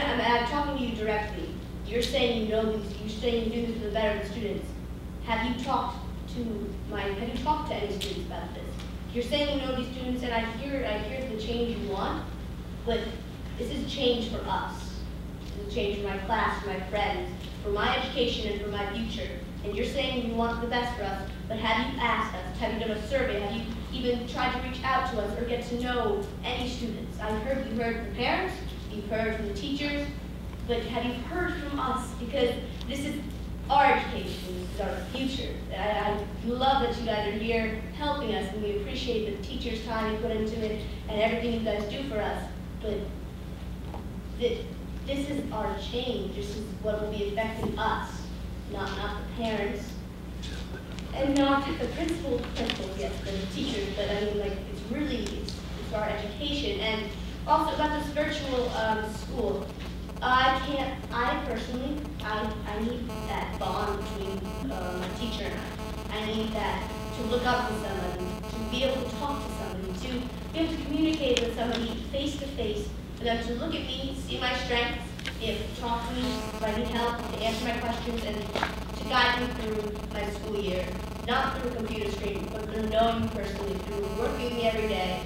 talking to you directly. You're saying you know these. You're saying you do this for the better of the students. Have you talked to any students about this? You're saying you know these students, and I hear the change you want, but this is change for us. This is change for my class, for my friends, for my education, and for my future. And you're saying you want the best for us, but have you asked us? Have you done a survey? Have you even tried to reach out to us or get to know any students? You heard from the parents, you've heard from the teachers, but have you heard from us? Because this is our education, this is our future. I love that you guys are here helping us, and we appreciate the teachers' time you put into it and everything you guys do for us. But this is our change. This is what will be affecting us, not the parents, and not the principals, yes, the teachers. But I mean, like, it's our education. And also about this virtual school. I personally need that bond between my teacher and I. I need that to look up to somebody, to be able to talk to somebody, to be able to communicate with somebody face to face, for them to look at me, see my strengths, be able to talk to me if I need help, to answer my questions, and to guide me through my school year. Not through a computer screen, but through knowing me personally, through working with me every day,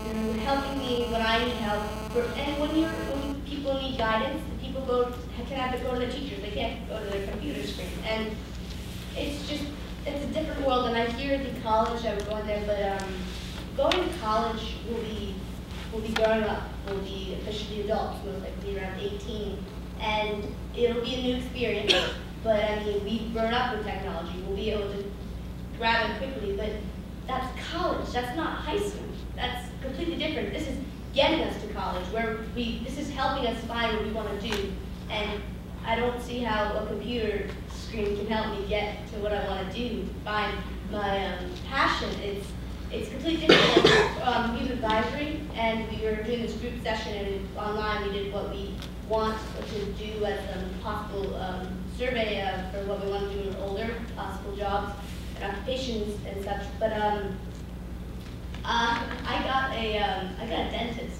through helping me when I need help. And when people need guidance, people can have to go to the teachers. They can't go to their computer screen. And it's a different world. And I hear the college, I was going there, but going to college will be growing up. We'll be officially adults, most likely around 18. And it'll be a new experience. But I mean, we've grown up with technology. We'll be able to grab it quickly. But that's college. That's not high school. That's completely different. This is getting us to college, where this is helping us find what we want to do. And I don't see how a computer screen can help me get to what I want to do, find my passion. It's completely different. We have advisory, and we were doing this group session, and online we did what we want to do as a possible survey for what we want to do when we're older, possible jobs and occupations and such. But I got a dentist,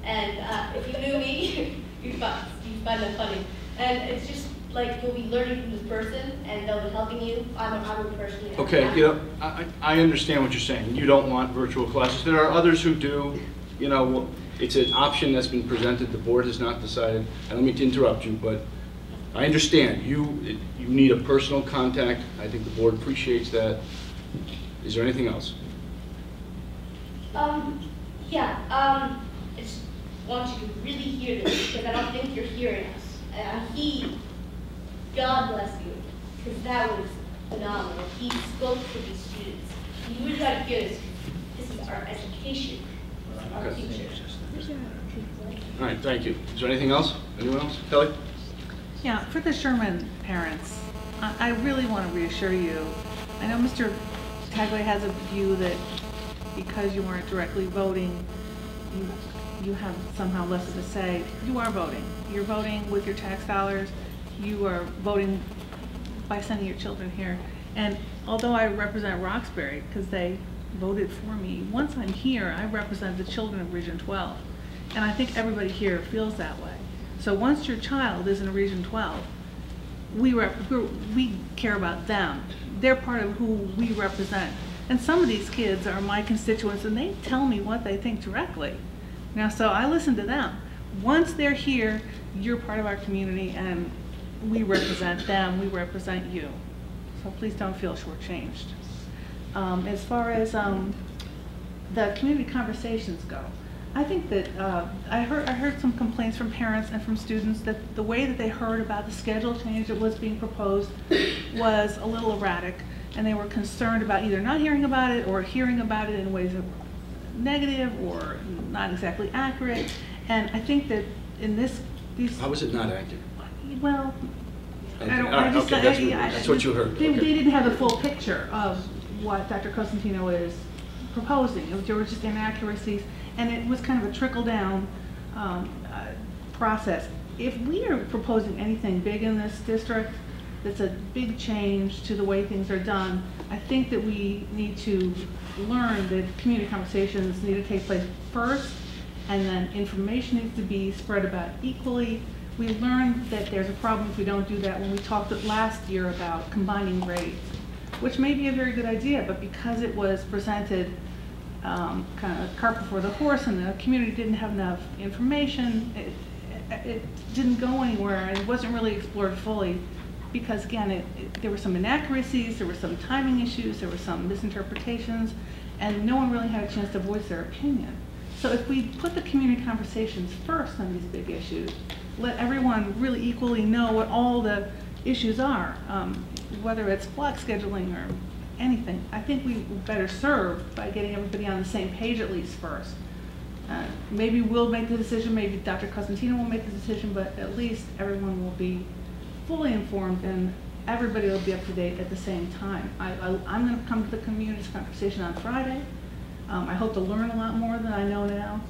and if you knew me, you'd find that funny. And it's just like you'll be learning from this person, and they'll be helping you. I'm a person. Okay, you know, I understand what you're saying. You don't want virtual classes. There are others who do. You know, it's an option that's been presented. The board has not decided. I don't mean to interrupt you, but I understand. You need a personal contact. I think the board appreciates that. Is there anything else? I just want you to really hear this, because I don't think you're hearing us. God bless you, because that was phenomenal. He spoke to these students. You really got to hear this. This is our education, our future. All right, thank you. Is there anything else? Anyone else? Kelly? Yeah, for the Sherman parents, I really want to reassure you. I know Mr. Tagley has a view that because you weren't directly voting, you have somehow less of a say. You are voting. You're voting with your tax dollars. You are voting by sending your children here. And although I represent Roxbury, because they voted for me, once I'm here, I represent the children of Region 12. And I think everybody here feels that way. So once your child is in Region 12, we care about them. They're part of who we represent. And some of these kids are my constituents, and they tell me what they think directly. Now, so I listen to them. Once they're here, you're part of our community, and we represent them, we represent you. So please don't feel shortchanged. As far as the community conversations go, I think that I heard some complaints from parents and from students that the way that they heard about the schedule change that was being proposed was a little erratic, and they were concerned about either not hearing about it or hearing about it in ways that were negative or not exactly accurate. And I think that in these... How was it not accurate? Well, Okay. I don't... All right, okay, that's what you heard. They Okay. didn't have the full picture of what Dr. Cosentino is proposing. There were just inaccuracies, and it was kind of a trickle-down process. If we are proposing anything big in this district, that's a big change to the way things are done, I think that we need to learn that community conversations need to take place first, and then information needs to be spread about equally. We learned that there's a problem if we don't do that when we talked last year about combining grades, which may be a very good idea, but because it was presented kind of cart before the horse and the community didn't have enough information, it didn't go anywhere, and it wasn't really explored fully because, again, there were some inaccuracies, there were some timing issues, there were some misinterpretations, and no one really had a chance to voice their opinion. So if we put the community conversations first on these big issues, let everyone really equally know what all the issues are, whether it's block scheduling or anything, I think we better serve by getting everybody on the same page at least first. Maybe we'll make the decision, maybe Dr. Cosentino will make the decision, but at least everyone will be fully informed and everybody will be up to date at the same time. I'm going to come to the community conversation on Friday. I hope to learn a lot more than I know now.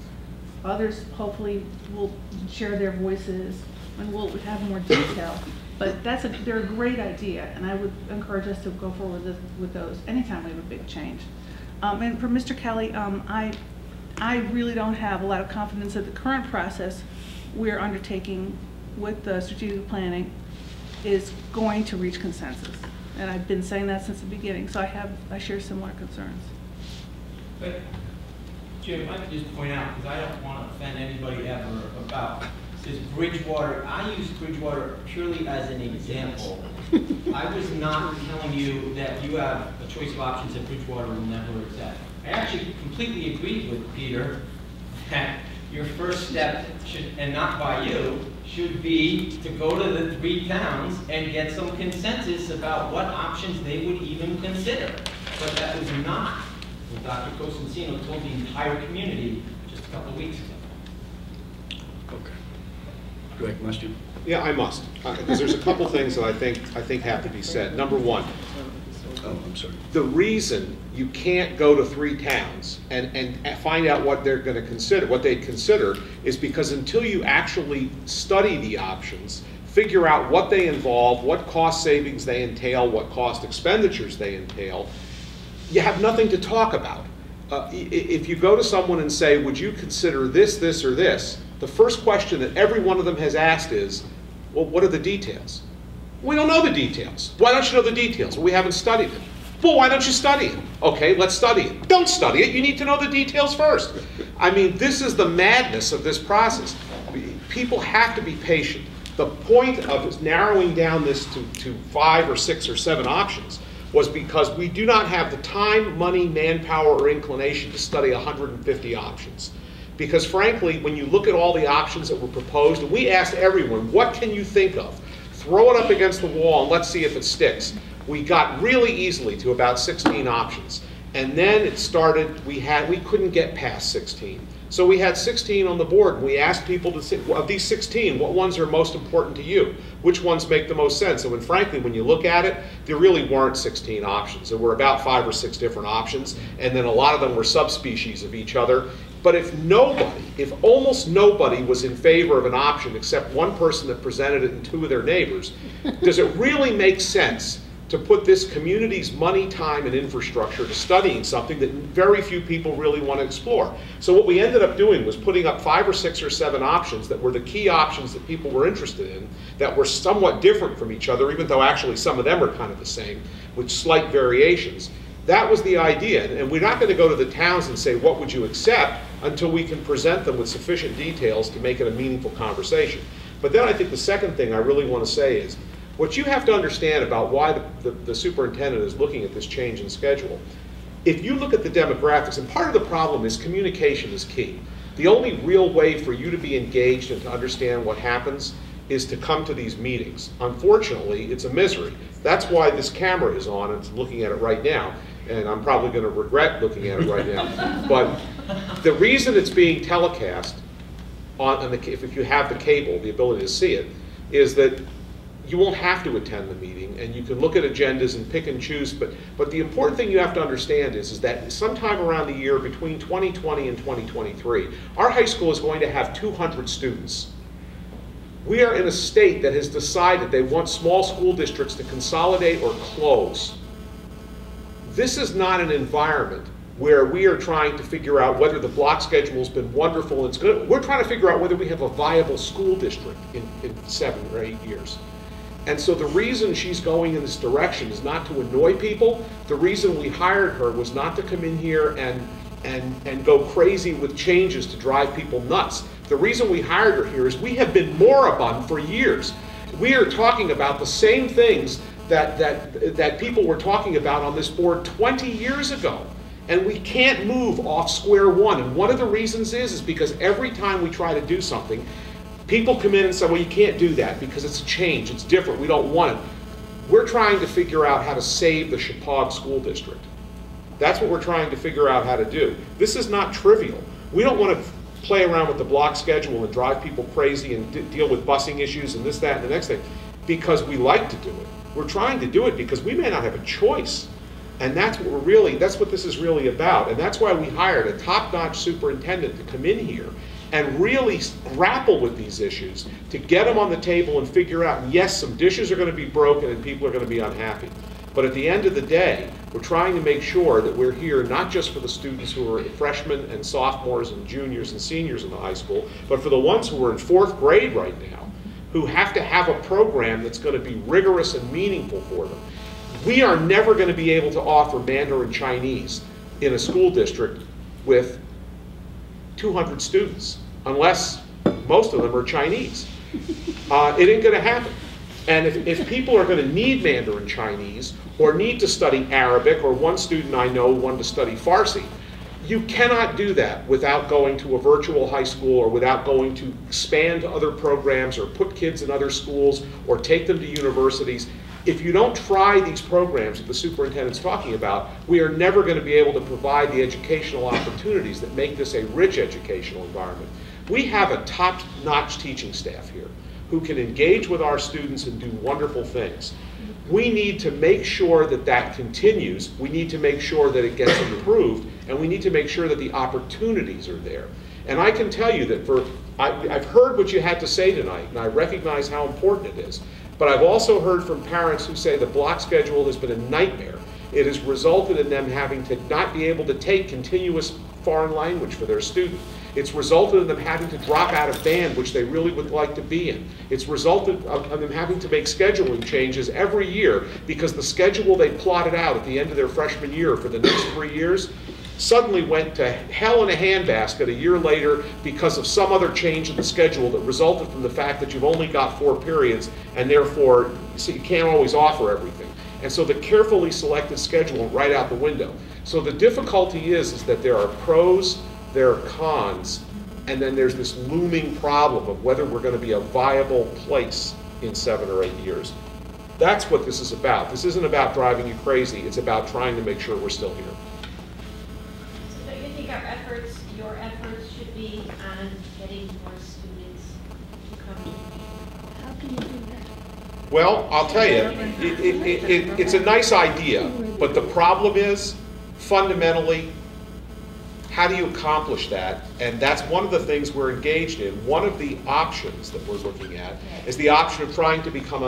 Others hopefully will share their voices and we'll have more detail. But they're a great idea, and I would encourage us to go forward with those anytime we have a big change. And for Mr. Kelly, I really don't have a lot of confidence that the current process we're undertaking with the strategic planning is going to reach consensus. And I've been saying that since the beginning, so I share similar concerns. But, Jim, if I could just point out, because I don't want to offend anybody ever about this Bridgewater. I use Bridgewater purely as an example. I was not telling you that you have a choice of options that Bridgewater will never accept. I actually completely agreed with Peter that your first step should, and not by you, should be to go to the 3 towns and get some consensus about what options they would even consider. But that was not what Dr. Cosentino told the entire community just a couple of weeks ago. Okay. Greg, must you? Yeah, I must, because there's a couple things that I think have to be said. Number one, I'm sorry. The reason you can't go to 3 towns and find out what they're going to consider, what they consider, is because until you actually study the options, figure out what they involve, what cost savings they entail, what cost expenditures they entail, you have nothing to talk about. If you go to someone and say, would you consider this, this, or this, the first question that every one of them has asked is, well, what are the details? We don't know the details. Why don't you know the details? Well, we haven't studied it. Well, why don't you study it? Okay, let's study it. Don't study it. You need to know the details first. I mean, this is the madness of this process. People have to be patient. The point of narrowing down this to 5 or 6 or 7 options was because we do not have the time, money, manpower, or inclination to study 150 options. Because frankly, when you look at all the options that were proposed, and we asked everyone, what can you think of? Throw it up against the wall and let's see if it sticks. We got really easily to about 16 options. And then it started, we couldn't get past 16. So we had 16 on the board, and we asked people to think, of these 16, what ones are most important to you? Which ones make the most sense? And frankly, when you look at it, there really weren't 16 options. There were about 5 or 6 different options, and then a lot of them were subspecies of each other. But if almost nobody was in favor of an option except one person that presented it and 2 of their neighbors, does it really make sense to put this community's money, time, and infrastructure to studying something that very few people really want to explore? So what we ended up doing was putting up 5 or 6 or 7 options that were the key options that people were interested in, that were somewhat different from each other, even though actually some of them are kind of the same, with slight variations. That was the idea, and we're not going to go to the towns and say, what would you accept, until we can present them with sufficient details to make it a meaningful conversation. But then I think the second thing I really want to say is, what you have to understand about why the superintendent is looking at this change in schedule, if you look at the demographics, and part of the problem is communication is key. The only real way for you to be engaged and to understand what happens is to come to these meetings. Unfortunately, it's a misery. That's why this camera is on and it's looking at it right now. And I'm probably going to regret looking at it right now. But the reason it's being telecast, if you have the cable, the ability to see it, is that you won't have to attend the meeting, and you can look at agendas and pick and choose. But the important thing you have to understand is that sometime around the year between 2020 and 2023, our high school is going to have 200 students. We are in a state that has decided they want small school districts to consolidate or close. This is not an environment where we are trying to figure out whether the block schedule has been wonderful and it's good. We're trying to figure out whether we have a viable school district in 7 or 8 years. And so the reason she's going in this direction is not to annoy people. The reason we hired her was not to come in here and go crazy with changes to drive people nuts. The reason we hired her here is we have been moribund for years. We are talking about the same things that people were talking about on this board 20 years ago. And we can't move off square one. And one of the reasons is because every time we try to do something, people come in and say, well, you can't do that because it's a change, it's different, we don't want it. We're trying to figure out how to save the Chappaqua School District. That's what we're trying to figure out how to do. This is not trivial. We don't want to play around with the block schedule and drive people crazy and deal with busing issues and this, that, and the next thing because we like to do it. We're trying to do it because we may not have a choice. And that's what this is really about. And that's why we hired a top-notch superintendent to come in here and really grapple with these issues, to get them on the table and figure out, yes, some dishes are going to be broken and people are going to be unhappy. But at the end of the day, we're trying to make sure that we're here not just for the students who are freshmen and sophomores and juniors and seniors in the high school, but for the ones who are in 4th grade right now, who have to have a program that's going to be rigorous and meaningful for them. We are never going to be able to offer Mandarin Chinese in a school district with 200 students, unless most of them are Chinese. It ain't going to happen. And if people are going to need Mandarin Chinese or need to study Arabic, or one student I know wanted to study Farsi, you cannot do that without going to a virtual high school or without going to expand other programs or put kids in other schools or take them to universities. If you don't try these programs that the superintendent's talking about, we are never going to be able to provide the educational opportunities that make this a rich educational environment. We have a top-notch teaching staff here who can engage with our students and do wonderful things. We need to make sure that that continues. We need to make sure that it gets improved, and we need to make sure that the opportunities are there. And I can tell you that I've heard what you had to say tonight, and I recognize how important it is. But I've also heard from parents who say the block schedule has been a nightmare. It has resulted in them having to not be able to take continuous foreign language for their student. It's resulted in them having to drop out of band, which they really would like to be in. It's resulted in them having to make scheduling changes every year because the schedule they plotted out at the end of their freshman year for the next 3 years suddenly went to hell in a handbasket a year later because of some other change in the schedule that resulted from the fact that you've only got 4 periods and therefore you can't always offer everything. And so the carefully selected schedule went right out the window. So the difficulty is that there are pros, there are cons, and then there's this looming problem of whether we're going to be a viable place in 7 or 8 years. That's what this is about. This isn't about driving you crazy. It's about trying to make sure we're still here. So you think your efforts should be on getting more students to come? How can you do that? Well, I'll tell you, it's a nice idea, but the problem is, fundamentally, how do you accomplish that? And that's one of the things we're engaged in. One of the options that we're looking at is the option of trying to become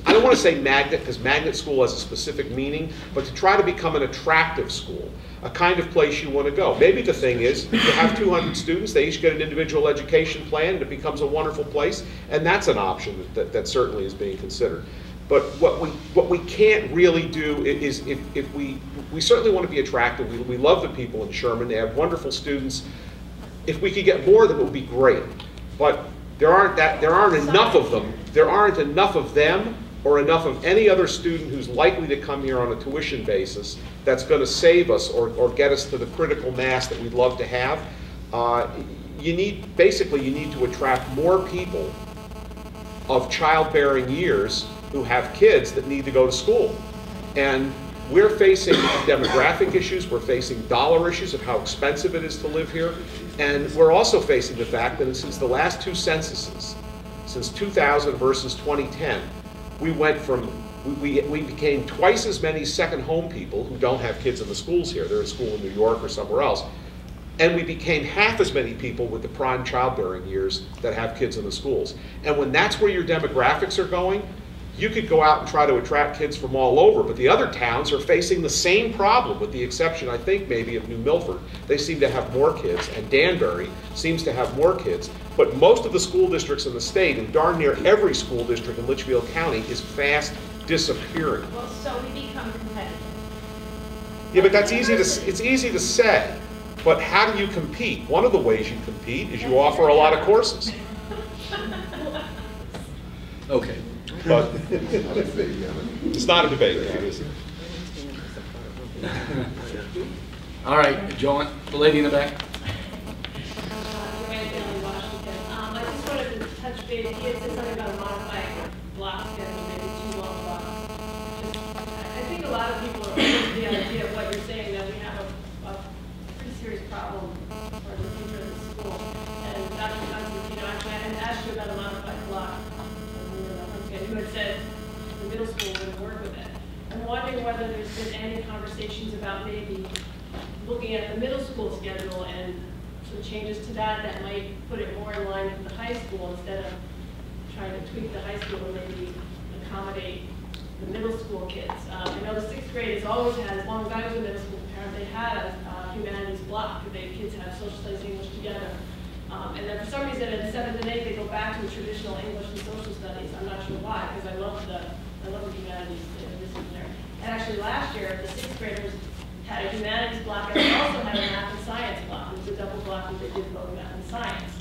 I don't want to say magnet, because magnet school has a specific meaning, but to try to become an attractive school, a kind of place you want to go. Maybe the thing is, you have 200 students, they each get an individual education plan, and it becomes a wonderful place, and that's an option that certainly is being considered. But what we can't really do is if we certainly want to be attractive. We love the people in Sherman. They have wonderful students. If we could get more of them, it would be great. But there aren't enough of them. There aren't enough of them or enough of any other student who's likely to come here on a tuition basis that's going to save us or get us to the critical mass that we'd love to have. You need to attract more people of childbearing years who have kids that need to go to school. And we're facing demographic issues, we're facing dollar issues of how expensive it is to live here, and we're also facing the fact that since the last two censuses, since 2000 versus 2010, we became twice as many second home people who don't have kids in the schools here. They're in school in New York or somewhere else. And we became half as many people with the prime childbearing years that have kids in the schools. And when that's where your demographics are going, you could go out and try to attract kids from all over, but the other towns are facing the same problem, with the exception, I think, maybe of New Milford. They seem to have more kids, and Danbury seems to have more kids. But most of the school districts in the state, and darn near every school district in Litchfield County, is fast disappearing. Well, so we become competitive. Yeah, but that's it's easy to say. But how do you compete? One of the ways you compete is you offer a lot of courses. Okay. But it's not a debate, is it? All right, Joan, the lady in the back. I just wanted to touch base. He had said something about a modified block schedule, maybe 2 long blocks. I think a lot of people are open to the idea of what you're saying, that we have a pretty serious problem for the future of the school. And Dr. Constantino, actually, I had asked you about a modified block. You had said the middle school wouldn't work with it. I'm wondering whether there's been any conversations about maybe looking at the middle school schedule and some changes to that might put it more in line with the high school instead of trying to tweak the high school and maybe accommodate the middle school kids. I know the 6th grade has always had, as long as I was a middle school parent, they had a humanities block. Kids have social studies and English together. And then for some reason in 7th and 8th they go back to the traditional English and social studies. I'm not sure why, because I love the humanities disciplinary. And actually last year the 6th graders had a humanities block and they also had a math and science block. It was a double block where they did both math and science.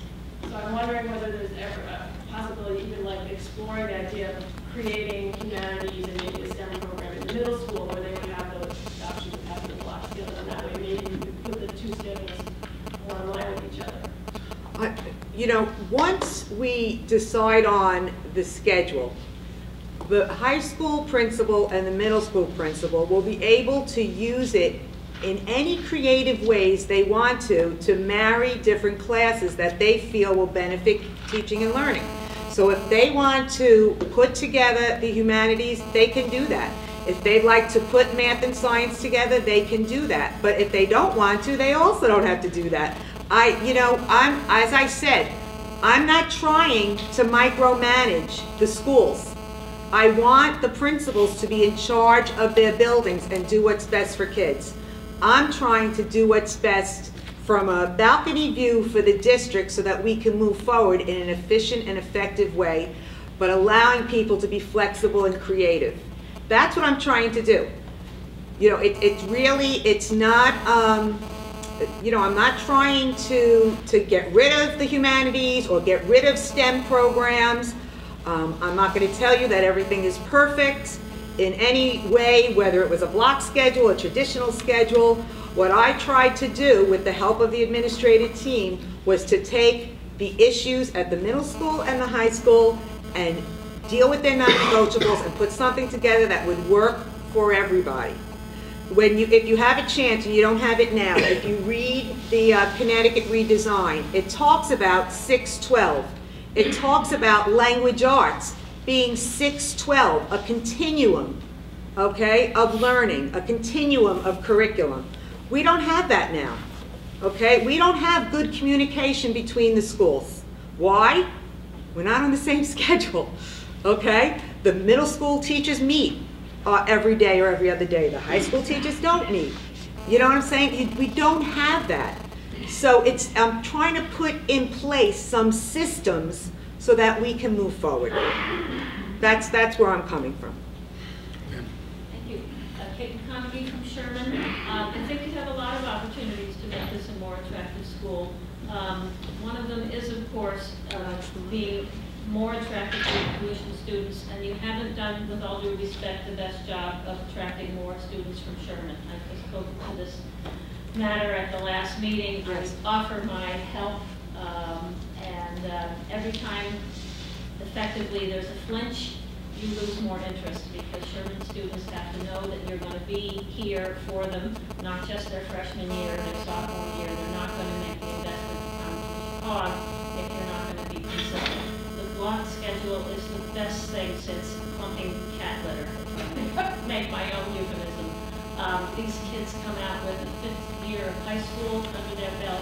So I'm wondering whether there's ever a possibility, even like exploring the idea of creating humanities and maybe a STEM program in the middle school where they would have those options of having the blocks together, and that way maybe you could put the two schedules more in line with each other. You know, once we decide on the schedule, the high school principal and the middle school principal will be able to use it in any creative ways they want to marry different classes that they feel will benefit teaching and learning. So if they want to put together the humanities, they can do that. If they'd like to put math and science together, they can do that. But if they don't want to, they also don't have to do that. As I said, I'm not trying to micromanage the schools. I want the principals to be in charge of their buildings and do what's best for kids. I'm trying to do what's best from a balcony view for the district so that we can move forward in an efficient and effective way, but allowing people to be flexible and creative. That's what I'm trying to do. You know, it's not, you know, I'm not trying to get rid of the humanities or get rid of STEM programs. I'm not going to tell you that everything is perfect in any way, whether it was a block schedule, a traditional schedule. What I tried to do with the help of the administrative team was to take the issues at the middle school and the high school and deal with their non-negotiables and put something together that would work for everybody. If you have a chance, and you don't have it now, if you read the Connecticut redesign, it talks about 612. It talks about language arts being 612, a continuum, okay, of learning, a continuum of curriculum. We don't have that now, okay? We don't have good communication between the schools. Why? We're not on the same schedule, okay? The middle school teachers meet every day or every other day. The high school teachers don't meet. You know what I'm saying? We don't have that. So I'm trying to put in place some systems so that we can move forward. That's where I'm coming from. Thank you. Kate McConaughey from Sherman. I think we have a lot of opportunities to make this a more attractive school. One of them is, of course, being more attractive to tuition students, and you haven't done, with all due respect, the best job of attracting more students from Sherman. I spoke to this matter at the last meeting. I offered my help, and every time effectively there's a flinch, you lose more interest, because Sherman students have to know that you're going to be here for them, not just their freshman year, their sophomore year. They're not going to make the investment to come to Chicago if you're not going to be consistent. The block schedule is the best thing since clumping cat litter, if I make my own euphemism. These kids come out with a 5th year of high school under their belt.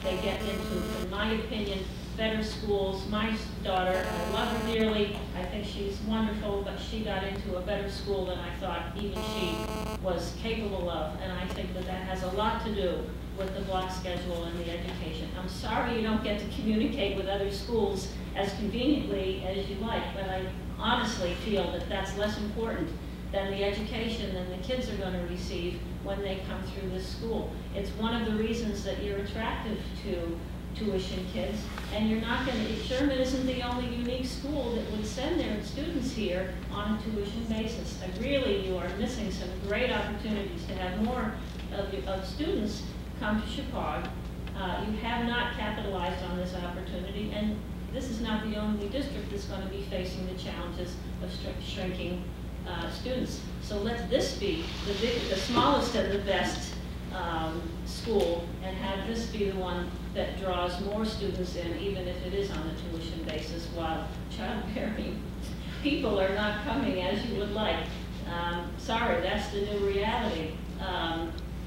They get into, in my opinion, better schools. My daughter, I love her dearly. I think she's wonderful, but she got into a better school than I thought even she was capable of. And I think that that has a lot to do with the block schedule and the education. I'm sorry you don't get to communicate with other schools as conveniently as you like, but I honestly feel that that's less important than the education that the kids are going to receive when they come through this school. It's one of the reasons that you're attractive to tuition kids, and you're not going to, Sherman isn't the only unique school that would send their students here on a tuition basis. Really, you are missing some great opportunities to have more of students come to Chicago. You have not capitalized on this opportunity, and this is not the only district that's going to be facing the challenges of shrinking students. So let this be the smallest and the best school, and have this be the one that draws more students in, even if it is on a tuition basis, while childbearing people are not coming as you would like. Sorry, that's the new reality.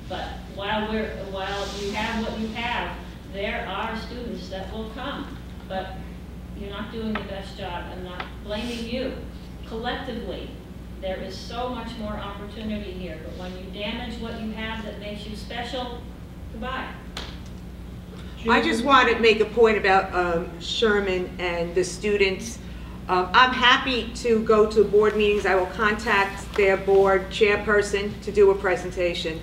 But while you have what you have, there are students that will come. But you're not doing the best job. I'm not blaming you. Collectively, there is so much more opportunity here. But when you damage what you have that makes you special, goodbye. I just want to make a point about Sherman and the students. I'm happy to go to board meetings. I will contact their board chairperson to do a presentation.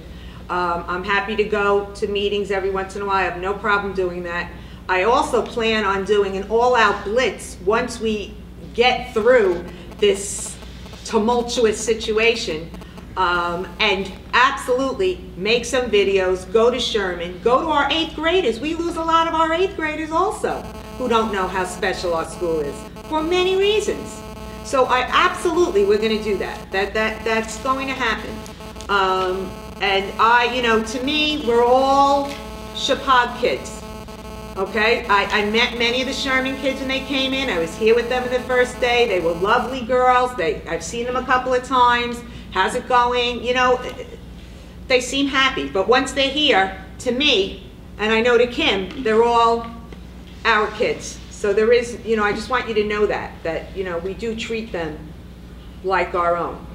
I'm happy to go to meetings every once in a while. I have no problem doing that. I also plan on doing an all-out blitz once we get through this tumultuous situation, and absolutely make some videos, go to Sherman, go to our 8th graders. We lose a lot of our 8th graders also who don't know how special our school is for many reasons. So we're going to do that. That's going to happen. And to me, we're all Chapag kids. Okay, I met many of the Sherman kids when they came in. I was here with them the first day. They were lovely girls. I've seen them a couple of times. How's it going? They seem happy. But once they're here, to me, and I know to Kim, they're all our kids. So there is, I just want you to know that we do treat them like our own.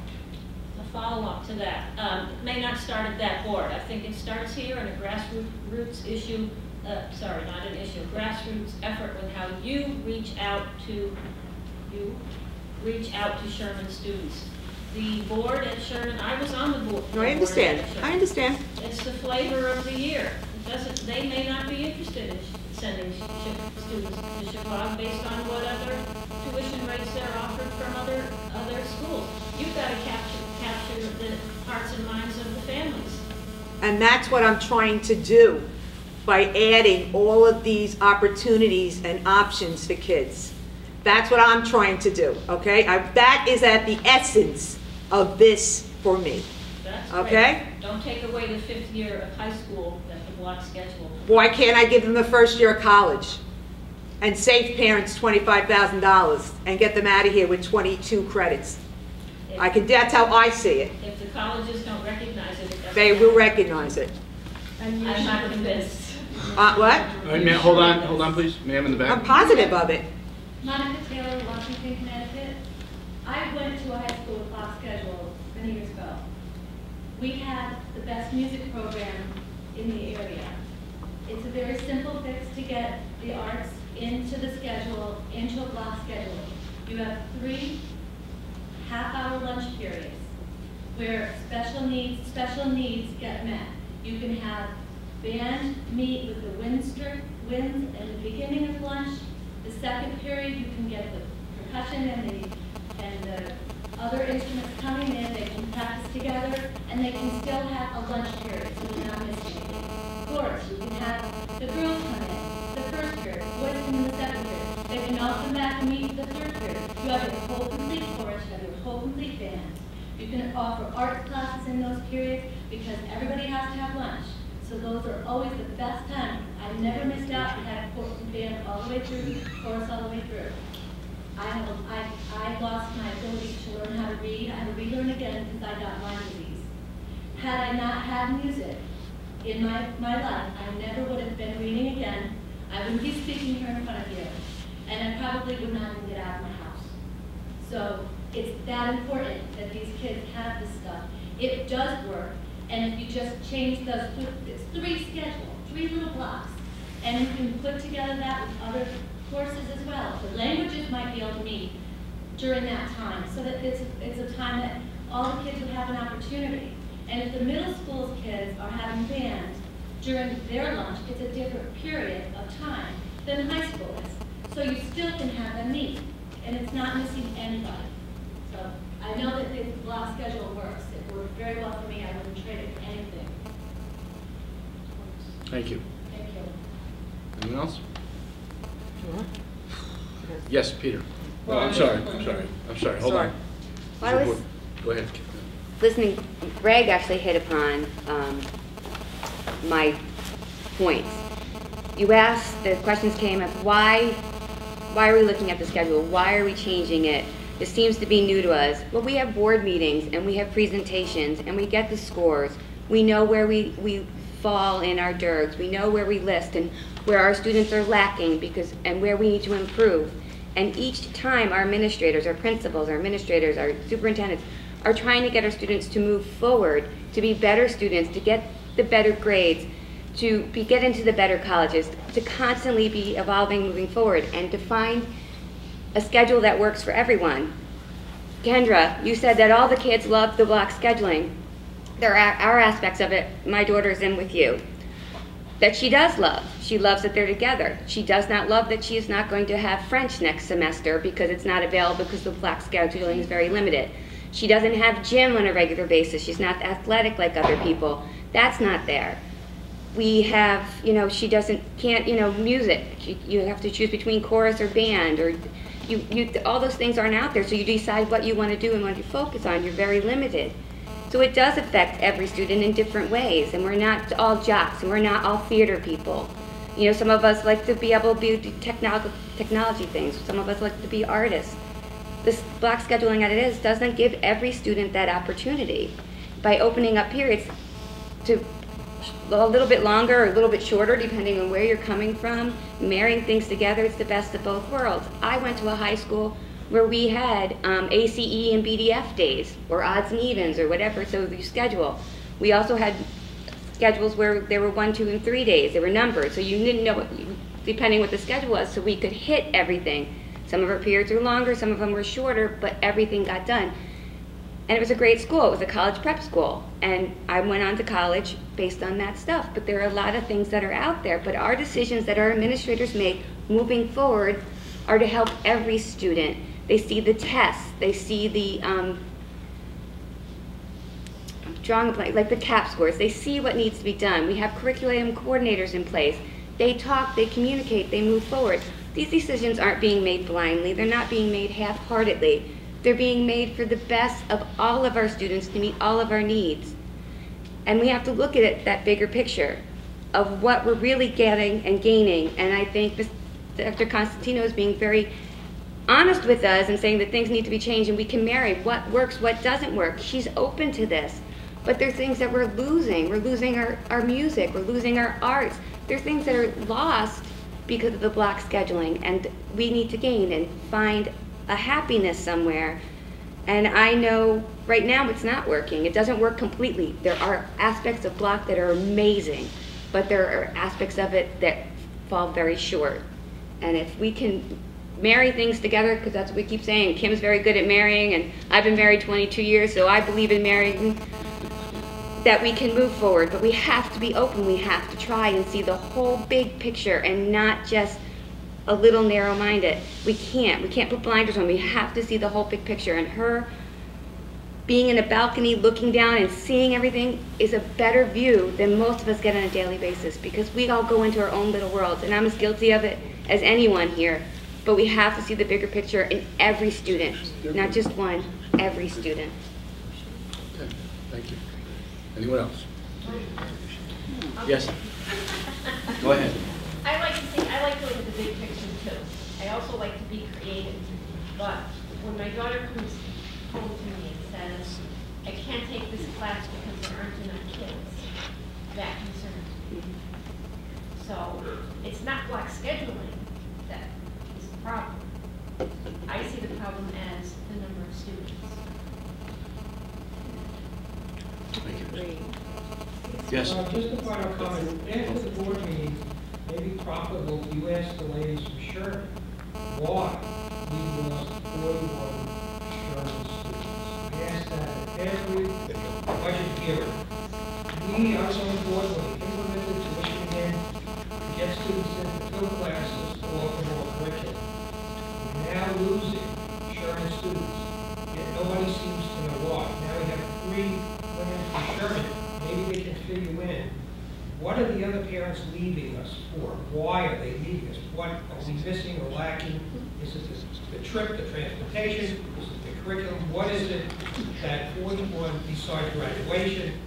A follow-up to that. It may not start at that board. I think it starts here in a grassroots issue. Sorry, not an issue, grassroots effort with how you reach out to Sherman students. The board at Sherman, I was on the board. No, I understand. I understand. It's the flavor of the year. They may not be interested in sending students to Chicago based on what other tuition rates they're offered from other schools. You've got to capture the hearts and minds of the families. And that's what I'm trying to do by adding all of these opportunities and options for kids. That's what I'm trying to do, okay? That is at the essence of this for me. That's okay? Great. Don't take away the 5th year of high school that the block schedule. Why can't I give them the 1st year of college and save parents $25,000 and get them out of here with 22 credits? That's how I see it. If the colleges don't recognize it, they will recognize it. I'm not convinced. What? All right, ma'am, hold on, please. Ma'am in the back. I'm positive of it. Monica Taylor, Washington, Connecticut. I went to a high school with block schedule many years ago. We had the best music program in the area. It's a very simple fix to get the arts into the schedule, into a block schedule. You have 3 half-hour lunch periods where special needs get met. You can have band meet with the winds at the beginning of lunch, The second period, you can get the percussion and the other instruments coming in, they can practice together, and they can still have a lunch period, so they're not missing anything. Of course, you can have the girls come in, the first period, boys come in the second period. They can all come back and meet the third period. You have your whole complete chorus, you have your whole complete band. You can offer art classes in those periods because everybody has to have lunch. So those are always the best time. I've never missed out. We had a band all the way through, chorus all the way through. I lost my ability to learn how to read. I had to relearn again because I got Lyme disease. Had I not had music in my life, I never would have been reading again. I wouldn't be speaking here in front of you. And I probably would not even get out of my house. So it's that important that these kids have this stuff. It does work. And if you just change those, it's 3 schedules, 3 little blocks. And you can put together that with other courses as well. The languages might be able to meet during that time, so that it's a time that all the kids would have an opportunity. And if the middle school's kids are having band during their lunch, it's a different period of time than high school is. So you still can have them meet, and it's not missing anybody. So I know that the block schedule works. It worked very well for me. I wouldn't trade it for anything. Thank you. Thank you. Anyone else? Yes, Peter. Oh, I'm sorry. Hold on. Well, I was Go ahead. listening, Greg actually hit upon my points. You asked, the questions came up, why are we looking at the schedule? Why are we changing it? This seems to be new to us. Well, we have board meetings and we have presentations and we get the scores. We know where we fall in our DIRGs. We know where we list and where our students are lacking and where we need to improve. And each time our administrators, our principals, our administrators, our superintendents are trying to get our students to move forward, to be better students, to get the better grades, to get into the better colleges, to constantly be evolving, moving forward, and to find a schedule that works for everyone. Kendra, you said that all the kids love the block scheduling. There are aspects of it, my daughter's in with you, that she does love. She loves that they're together. She does not love that she is not going to have French next semester because it's not available because the block scheduling is very limited. She doesn't have gym on a regular basis. She's not athletic like other people. That's not there. We have, she can't, music. You have to choose between chorus or band, or all those things aren't out there, so you decide what you want to do and what you focus on. You're very limited. So it does affect every student in different ways, and we're not all jocks, and we're not all theater people. Some of us like to be able to do technology things. Some of us like to be artists. This block scheduling that it is doesn't give every student that opportunity. By opening up periods to a little bit longer or a little bit shorter, depending on where you're coming from, marrying things together, it's the best of both worlds. I went to a high school where we had ACE and BDF days, or odds and evens, or whatever, so you schedule. We also had schedules where there were 1, 2, and 3 days. They were numbered, so you didn't know depending what the schedule was, so we could hit everything. Some of our periods were longer, some of them were shorter, but everything got done. And it was a great school. It was a college prep school. And I went on to college based on that stuff. But there are a lot of things that are out there. But our decisions that our administrators make moving forward are to help every student. They see the tests. They see the, I'm drawing a blank, like the CAP scores. They see what needs to be done. We have curriculum coordinators in place. They talk, they communicate, they move forward. These decisions aren't being made blindly. They're not being made half-heartedly. They're being made for the best of all of our students to meet all of our needs. And we have to look at it, that bigger picture of what we're really getting and gaining. And I think Dr. Constantino is being very honest with us and saying that things need to be changed and we can marry what works, what doesn't work. She's open to this. But there are things that we're losing. We're losing our music. We're losing our arts. There are things that are lost because of the block scheduling. And we need to gain and find a happiness somewhere. And I know right now it's not working. It doesn't work completely. There are aspects of block that are amazing, but there are aspects of it that fall very short. And if we can marry things together, because that's what we keep saying, Kim's very good at marrying, and I've been married 22 years, so I believe in marrying, that we can move forward. But we have to be open. We have to try and see the whole big picture and not just a little narrow-minded. We can't put blinders on. We have to see the whole big picture. And her being in a balcony looking down and seeing everything is a better view than most of us get on a daily basis, because we all go into our own little worlds, and I'm as guilty of it as anyone here. But we have to see the bigger picture in every student, not just one, every student. Okay, thank you. Anyone else? Yes. Go ahead. I like to look at the big picture too. I also like to be creative. But when my daughter comes home to me and says, I can't take this class because there aren't enough kids, that concerns me. So it's not block scheduling that is the problem. I see the problem as the number of students. Thank you. Yes. Just a final comment. After the board meeting, maybe profitable if you ask the ladies from Sherman why we lost 41 Sherman students. I asked that at every budget hearing. We, I was on the board when we implemented tuition again to get students in to fill classes to offer more curriculum. We're now losing Sherman students, yet nobody seems to know why. Now we have 3 women from Sherman. Maybe they can fill you in. What are the other parents leaving us for? Why are they leaving us? What are we missing or lacking? Is it the trip, the transportation? Is it the curriculum? What is it that 41, besides graduation,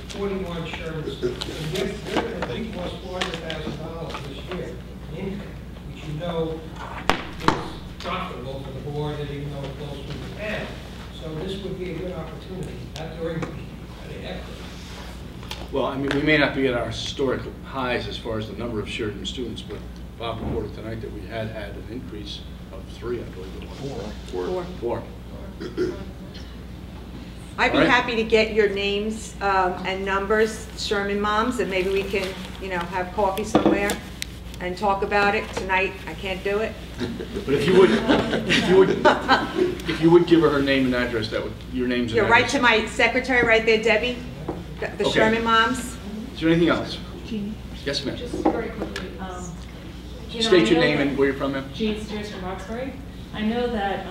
41 Sherman students? And yet they're going to think was $400,000 this year in income, which you know is profitable for the board, and even though it goes through the town. So this would be a good opportunity, not during the meeting, but after. Well, I mean, we may not be at our historic highs as far as the number of Sheridan students, but Bob reported tonight that we had an increase of 3, I believe it was. Four. I'd be All right. happy to get your names and numbers, Sherman moms, and maybe we can, have coffee somewhere and talk about it. Tonight, I can't do it. But if you would give her name and address, that would, your names and Yeah, address. right to my secretary right there, Debbie, the Okay. Sherman moms. Is there anything else? Yes, ma'am. Just very quickly, State your name and where you're from, ma'am. Jean Steers from Roxbury. I know that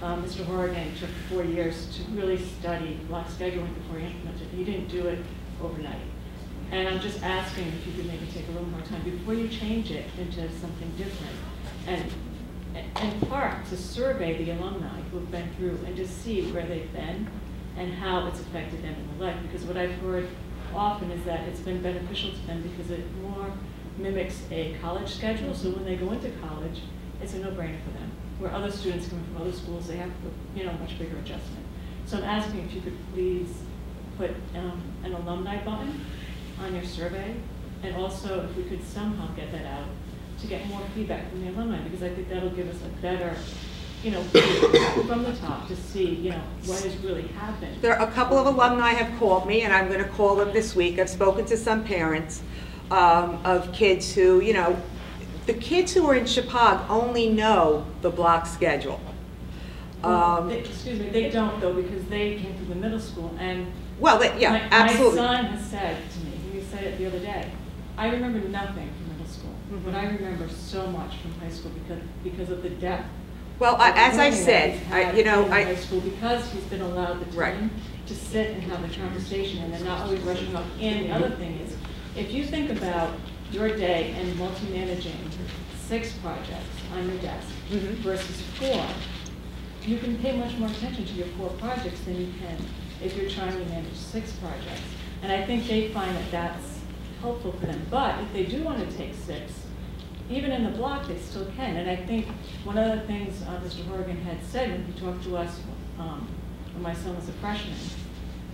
Mr. Horrigan took 4 years to really study block scheduling before he implemented it. He didn't do it overnight. And I'm just asking if you could maybe take a little more time before you change it into something different. And in part, to survey the alumni who've been through and to see where they've been and how it's affected them in their life. Because what I've heard often is that it's been beneficial to them because it more mimics a college schedule. So when they go into college, it's a no-brainer for them. Where other students coming from other schools, they have a much bigger adjustment. So I'm asking if you could please put an alumni button on your survey, and also if we could somehow get that out to get more feedback from the alumni, because I think that'll give us a better, from the top to see, what has really happened. There are a couple of alumni have called me, and I'm going to call them this week. I've spoken to some parents of kids who, the kids who are in Chippewa only know the block schedule. Excuse me, they don't though, because they came through the middle school, and absolutely. My son has said to me, he said it the other day, I remember nothing from middle school, but I remember so much from high school because of the depth. Well, as I said, in high school, because he's been allowed the time to sit and have a conversation, and they're not always rushing off. And the other thing is, if you think about your day and multi-managing 6 projects on your desk versus 4, you can pay much more attention to your 4 projects than you can if you're trying to manage 6 projects. And I think they find that that's helpful for them. But if they do want to take 6, even in the block, they still can. And I think one of the things Mr. Horrigan had said when he talked to us when my son was a freshman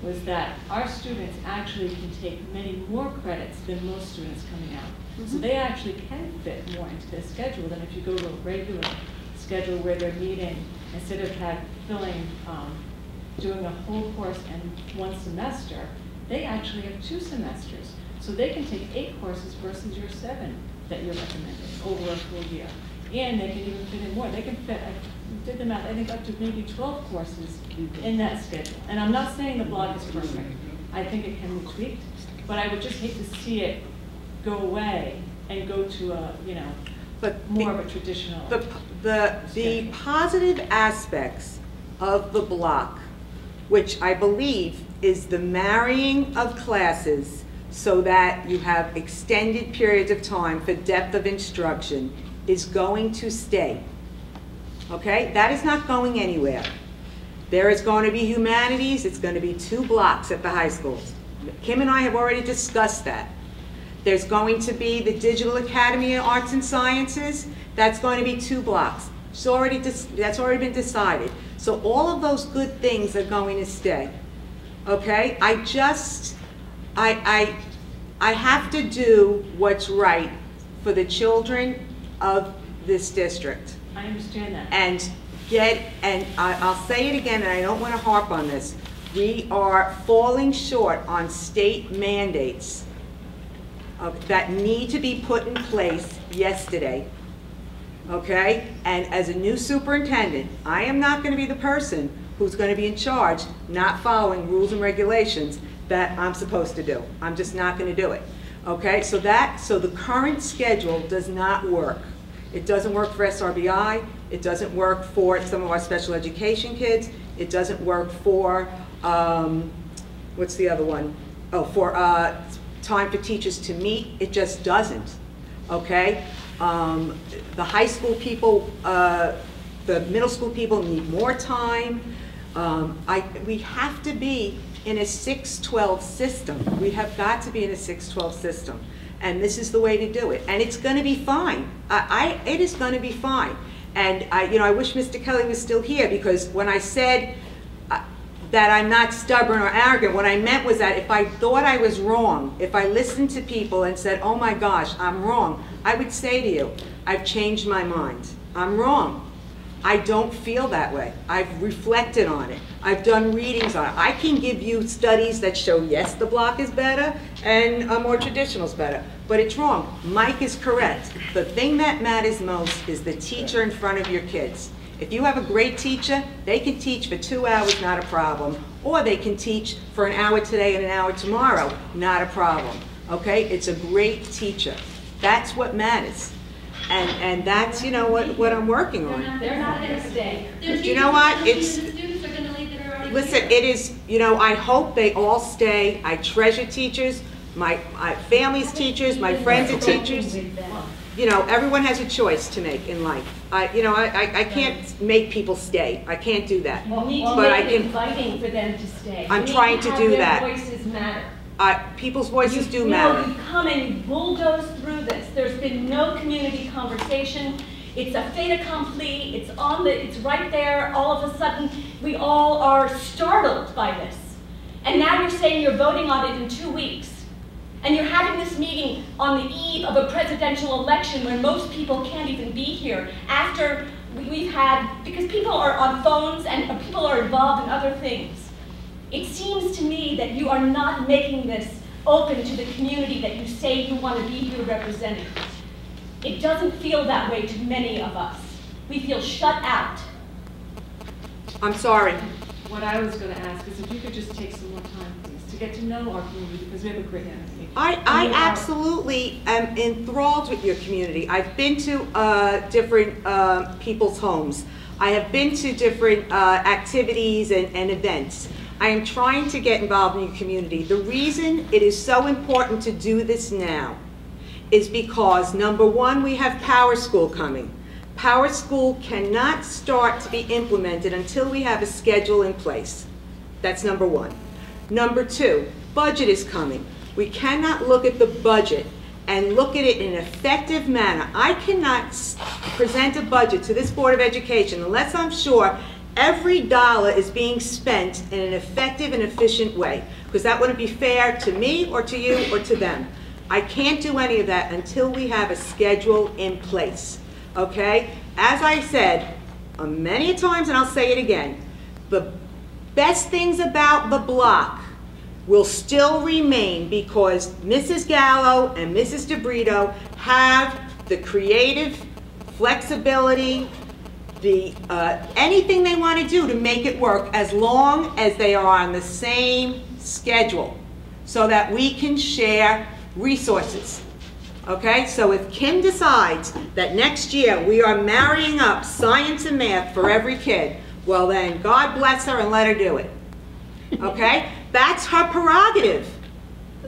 was that our students actually can take many more credits than most students coming out. So they actually can fit more into their schedule than if you go to a regular schedule where they're meeting, instead of doing a whole course in 1 semester, they actually have 2 semesters. So they can take 8 courses versus your 7 that you're recommending over a full year. And they can even fit in more. They can fit, I did the math, I think up to maybe 12 courses in that schedule. And I'm not saying the block is perfect. I think it can be tweaked, but I would just hate to see it go away and go to a But more of a traditional. The positive aspects of the block, which I believe is the marrying of classes so that you have extended periods of time for depth of instruction, is going to stay. Okay? That is not going anywhere. There is going to be humanities. It's going to be 2 blocks at the high schools. Kim and I have already discussed that. There's going to be the Digital Academy of Arts and Sciences. That's going to be 2 blocks. That's already been decided. So all of those good things are going to stay. Okay? I have to do what's right for the children of this district. I understand that. And I'll say it again, and I don't want to harp on this. We are falling short on state mandates that need to be put in place yesterday. Okay? And as a new superintendent, I am not going to be the person who's going to be in charge not following rules and regulations that I'm supposed to do. I'm just not going to do it. Okay? So the current schedule does not work. It doesn't work for SRBI. It doesn't work for some of our special education kids. It doesn't work for, what's the other one? Oh, for time for teachers to meet. It just doesn't. Okay? The high school people, the middle school people need more time. We have to be in a 6-12 system. We have got to be in a 6-12 system. And this is the way to do it. And it's going to be fine. It is going to be fine. And I wish Mr. Kelly was still here, because when I said that I'm not stubborn or arrogant, what I meant was that if I thought I was wrong, if I listened to people and said, oh my gosh, I'm wrong, I would say to you, I've changed my mind. I'm wrong. I don't feel that way. I've reflected on it. I've done readings on it. I can give you studies that show, yes, the block is better and a more traditional is better, but it's wrong. Mike is correct. The thing that matters most is the teacher in front of your kids. If you have a great teacher, they can teach for 2 hours, not a problem. Or they can teach for an hour today and an hour tomorrow, not a problem. Okay? It's a great teacher. That's what matters. And that's, what I'm working on. They're not going to stay. You know what? The students are going to leave that are already Listen, here. it is, I hope they all stay. I treasure teachers. My family's teachers, my friends are teachers. Everyone has a choice to make in life. I can't make people stay. I can't do that. You need to but make it inviting for them to stay. I'm trying to do that. Their voices matter. People's voices do matter. You come and you bulldoze through this. There's been no community conversation. It's a fait accompli. It's right there. All of a sudden, we all are startled by this. And now you're saying you're voting on it in 2 weeks. And you're having this meeting on the eve of a presidential election when most people can't even be here after we've had, because people are on phones and people are involved in other things. It seems to me that you are not making this open to the community that you say you want to be here representing. It doesn't feel that way to many of us. We feel shut out. I'm sorry. What I was going to ask is if you could just take some more time, please, to get to know our community, because we have a great community. I absolutely am enthralled with your community. I've been to different people's homes. I have been to different activities and events. I am trying to get involved in your community. The reason it is so important to do this now is because, number one, we have Power School coming. Power School cannot start to be implemented until we have a schedule in place. That's number one. Number two, budget is coming. We cannot look at the budget and look at it in an effective manner. I cannot present a budget to this Board of Education unless I'm sure every dollar is being spent in an effective and efficient way, because that wouldn't be fair to me or to you or to them. I can't do any of that until we have a schedule in place, okay? As I said many times, and I'll say it again, the best things about the block will still remain because Mrs. Gallo and Mrs. DeBrito have the creative flexibility, anything they want to do to make it work, as long as they are on the same schedule so that we can share resources. Okay, so if Kim decides that next year we are marrying up science and math for every kid, well then, God bless her and let her do it. Okay? That's her prerogative.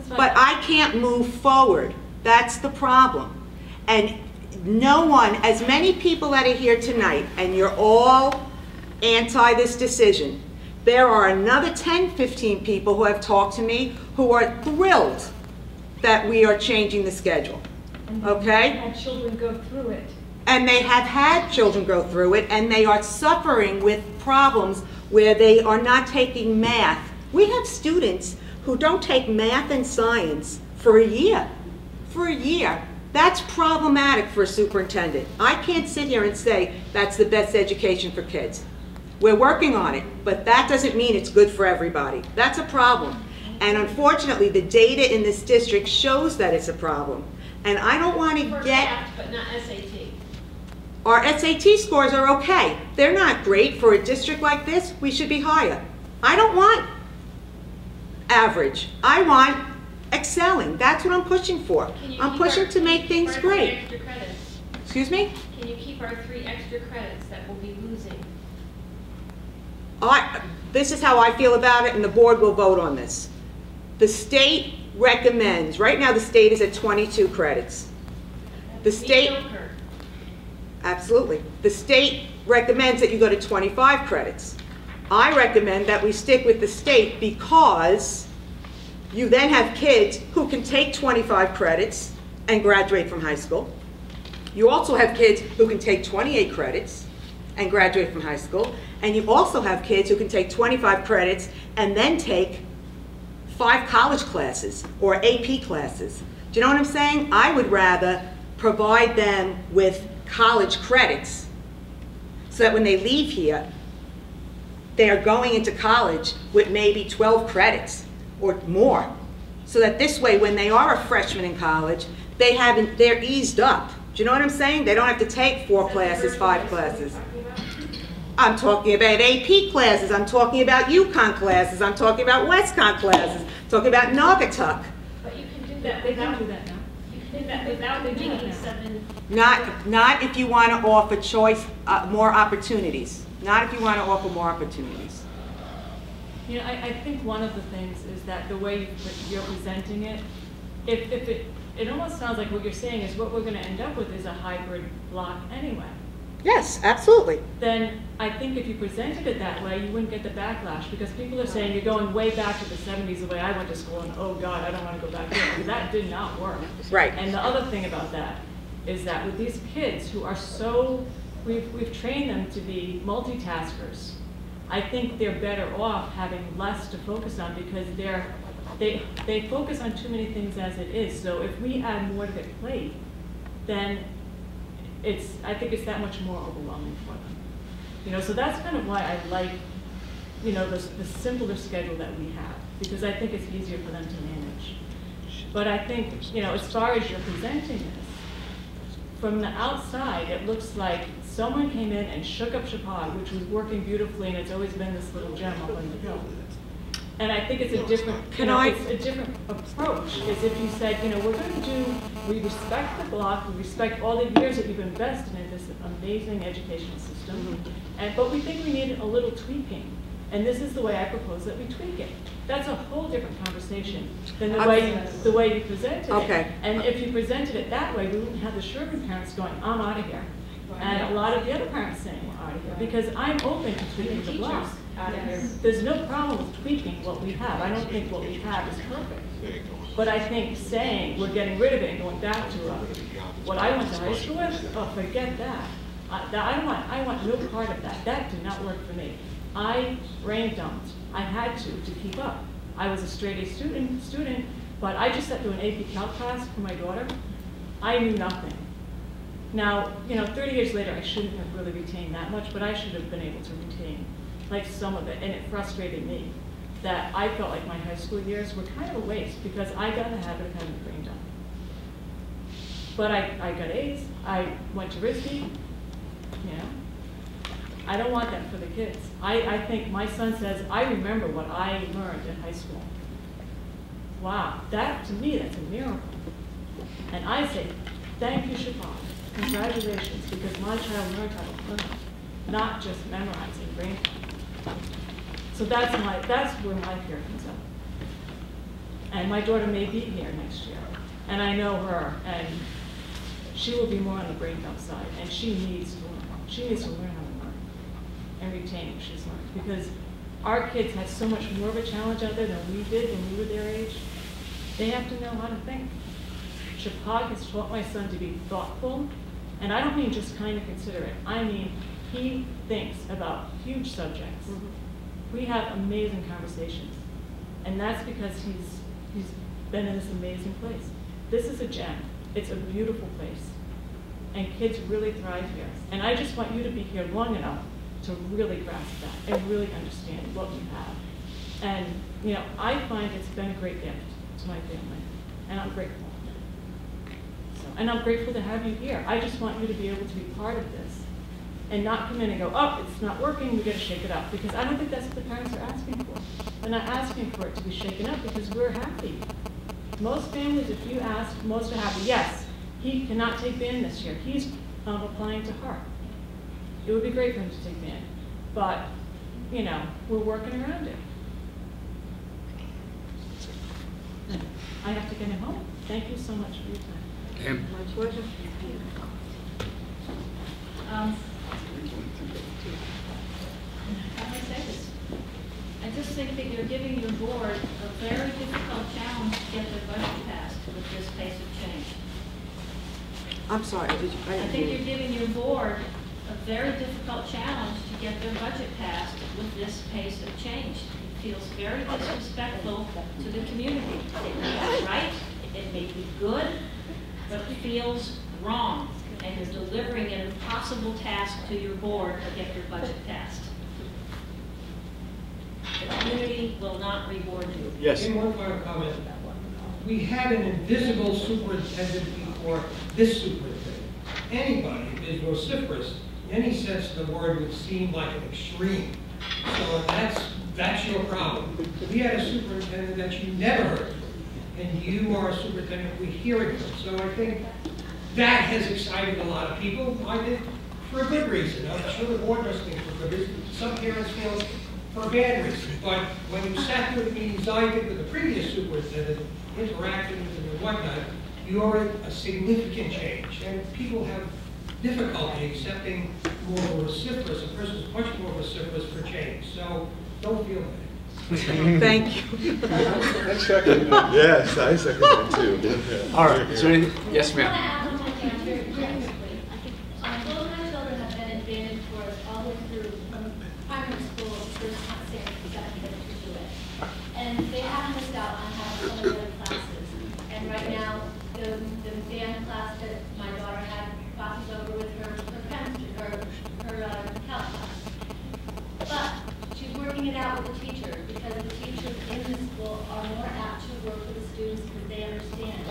But I can't move forward. That's the problem. And no one, as many people that are here tonight, and you're all anti this decision, there are another 10, 15 people who have talked to me who are thrilled that we are changing the schedule. Okay? And children go through it. And they have had children go through it, and they are suffering with problems where they are not taking math. We have students who don't take math and science for a year. For a year. That's problematic for a superintendent. I can't sit here and say that's the best education for kids. We're working on it, but that doesn't mean it's good for everybody. That's a problem. And unfortunately, the data in this district shows that it's a problem. And I don't want to For get... math, but not SAT. Our SAT scores are okay. They're not great for a district like this. We should be higher. I don't want average. I want excelling. That's what I'm pushing for. I'm pushing to make things great. Extra credits? Excuse me? Can you keep our 3 extra credits that we'll be losing? This is how I feel about it, and the board will vote on this. The state recommends, right now the state is at 22 credits. The state, Mediocre. absolutely. The state recommends that you go to 25 credits. I recommend that we stick with the state because you then have kids who can take 25 credits and graduate from high school. You also have kids who can take 28 credits and graduate from high school. And you also have kids who can take 25 credits and then take 5 college classes or AP classes. Do you know what I'm saying? I would rather provide them with college credits so that when they leave here, they are going into college with maybe 12 credits or more. So that this way, when they are a freshman in college, they're eased up. Do you know what I'm saying? They don't have to take 4 classes, 5 classes. I'm talking about AP classes, I'm talking about UConn classes, I'm talking about WestConn classes, I'm talking about Naugatuck. But you can do that without, you can do that without the being 7. Not if you want to offer choice, more opportunities. Not if you want to offer more opportunities. You know, I think one of the things is that the way you're presenting it, if it almost sounds like what you're saying is what we're going to end up with is a hybrid block anyway. Yes, absolutely. Then I think if you presented it that way, you wouldn't get the backlash because people are saying you're going way back to the 70s the way I went to school and oh God, I don't want to go back there. That did not work. Right. And the other thing about that is that with these kids who are so, we've trained them to be multitaskers. I think they're better off having less to focus on because they focus on too many things as it is. So if we add more to their plate, then I think it's that much more overwhelming for them. You know, so that's kind of why I like, you know, the simpler schedule that we have, because I think it's easier for them to manage. But I think, you know, as far as you're presenting this, from the outside, it looks like someone came in and shook up Chapad, which was working beautifully, and it's always been this little gem up on the hill. And I think it's a different, it's a different approach. Is if you said, you know, we respect the block, we respect all the years that you've invested in this amazing educational system, but we think we need a little tweaking. And this is the way I propose that we tweak it. That's a whole different conversation than the way you presented it. And if you presented it that way, we wouldn't have the Sherman parents going, I'm out of here. And a lot of the other parents saying we're out of here. Because I'm open to tweaking the block. There's no problem with tweaking what we have. I don't think what we have is perfect. But I think saying we're getting rid of it and going back to what I went to high school with, oh, forget that. I want no part of that. That did not work for me. I brain dumped. I had to keep up. I was a straight A student, but I just sat through an AP Calc class for my daughter. I knew nothing. Now, you know, 30 years later, I shouldn't have really retained that much, but I should have been able to retain like some of it, and it frustrated me that I felt like my high school years were kind of a waste because I got in the habit of having a brain dump. But I got A's, I went to RISD, you know. I don't want that for the kids. I think my son says, I remember what I learned in high school. Wow, that to me, that's a miracle. And I say, thank you, Chicago. Congratulations, because my child learned how to learn, not just memorizing brain. So that's where my fear comes up. And my daughter may be here next year, and I know her, and she will be more on the brain dump side, and she needs to learn. She needs to learn how to learn and retain what she's learned, because our kids have so much more of a challenge out there than we did when we were their age. They have to know how to think. Chicago has taught my son to be thoughtful, and I don't mean just kind of considerate. I mean, he thinks about huge subjects. We have amazing conversations, and that's because he's been in this amazing place. This is a gem. It's a beautiful place, and kids really thrive here. And I just want you to be here long enough to really grasp that and really understand what we have. And you know, I find it's been a great gift to my family, and I'm grateful. And I'm grateful to have you here. I just want you to be able to be part of this and not come in and go, oh, it's not working, we gotta shake it up. Because I don't think that's what the parents are asking for. They're not asking for it to be shaken up because we're happy. Most families, if you ask, most are happy. Yes, he cannot take band this year. He's applying to harp. It would be great for him to take band. But, you know, we're working around it. I have to get him home. Thank you so much for your time. My pleasure. How do I say this? I just think that you're giving your board a very difficult challenge to get their budget passed with this pace of change. I'm sorry, I think you're giving your board a very difficult challenge to get their budget passed with this pace of change. It feels very disrespectful to the community. It's right, it may be good, but it feels wrong, and you're delivering an impossible task to your board to get your budget passed. The community will not reward you. Yes. And one final comment. We had an invisible superintendent before this superintendent. Anybody who is vociferous, in any sense of the word, would seem like an extreme. So that's your problem. We had a superintendent that you never heard from, and you are a superintendent we're hearing from. So I think that has excited a lot of people. I think for a good reason. I'm sure the board does think for good reason. Some parents feel for a bad reason. But when you sat through the meetings I did with the previous superintendent, interacting with them and whatnot, you are a significant change. And people have difficulty accepting more vociferous. A person is much more vociferous for change. So don't feel bad. Thank you. I second that. Yes, I second that too. All right, is there anything? Yes, ma'am. Both my children have been in band for all the way through from primary school through second to do it. And they haven't missed out on having some of the other classes. And right now, the band class that my daughter had crosses over with her chemistry, her health class. But she's working it out with the teacher because the teachers in the school are more apt to work with the students because they understand.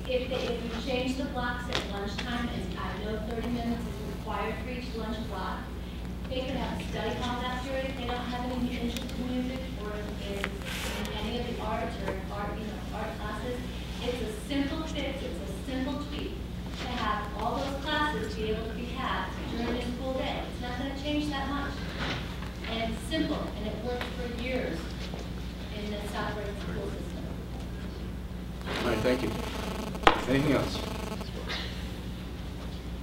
If you change the blocks at lunchtime, and I know 30 minutes is required for each lunch block, they could have a study hall that period if they don't have any interest in music or in any of the art or art classes. It's a simple fix, it's a simple tweak to have all those classes be able to be had during the school day. It's not going to change that much. And it's simple, and it worked for years in the Southbury school system. All right, thank you. Anything else?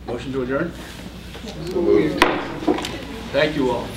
Motion to adjourn? So moved. Thank you all.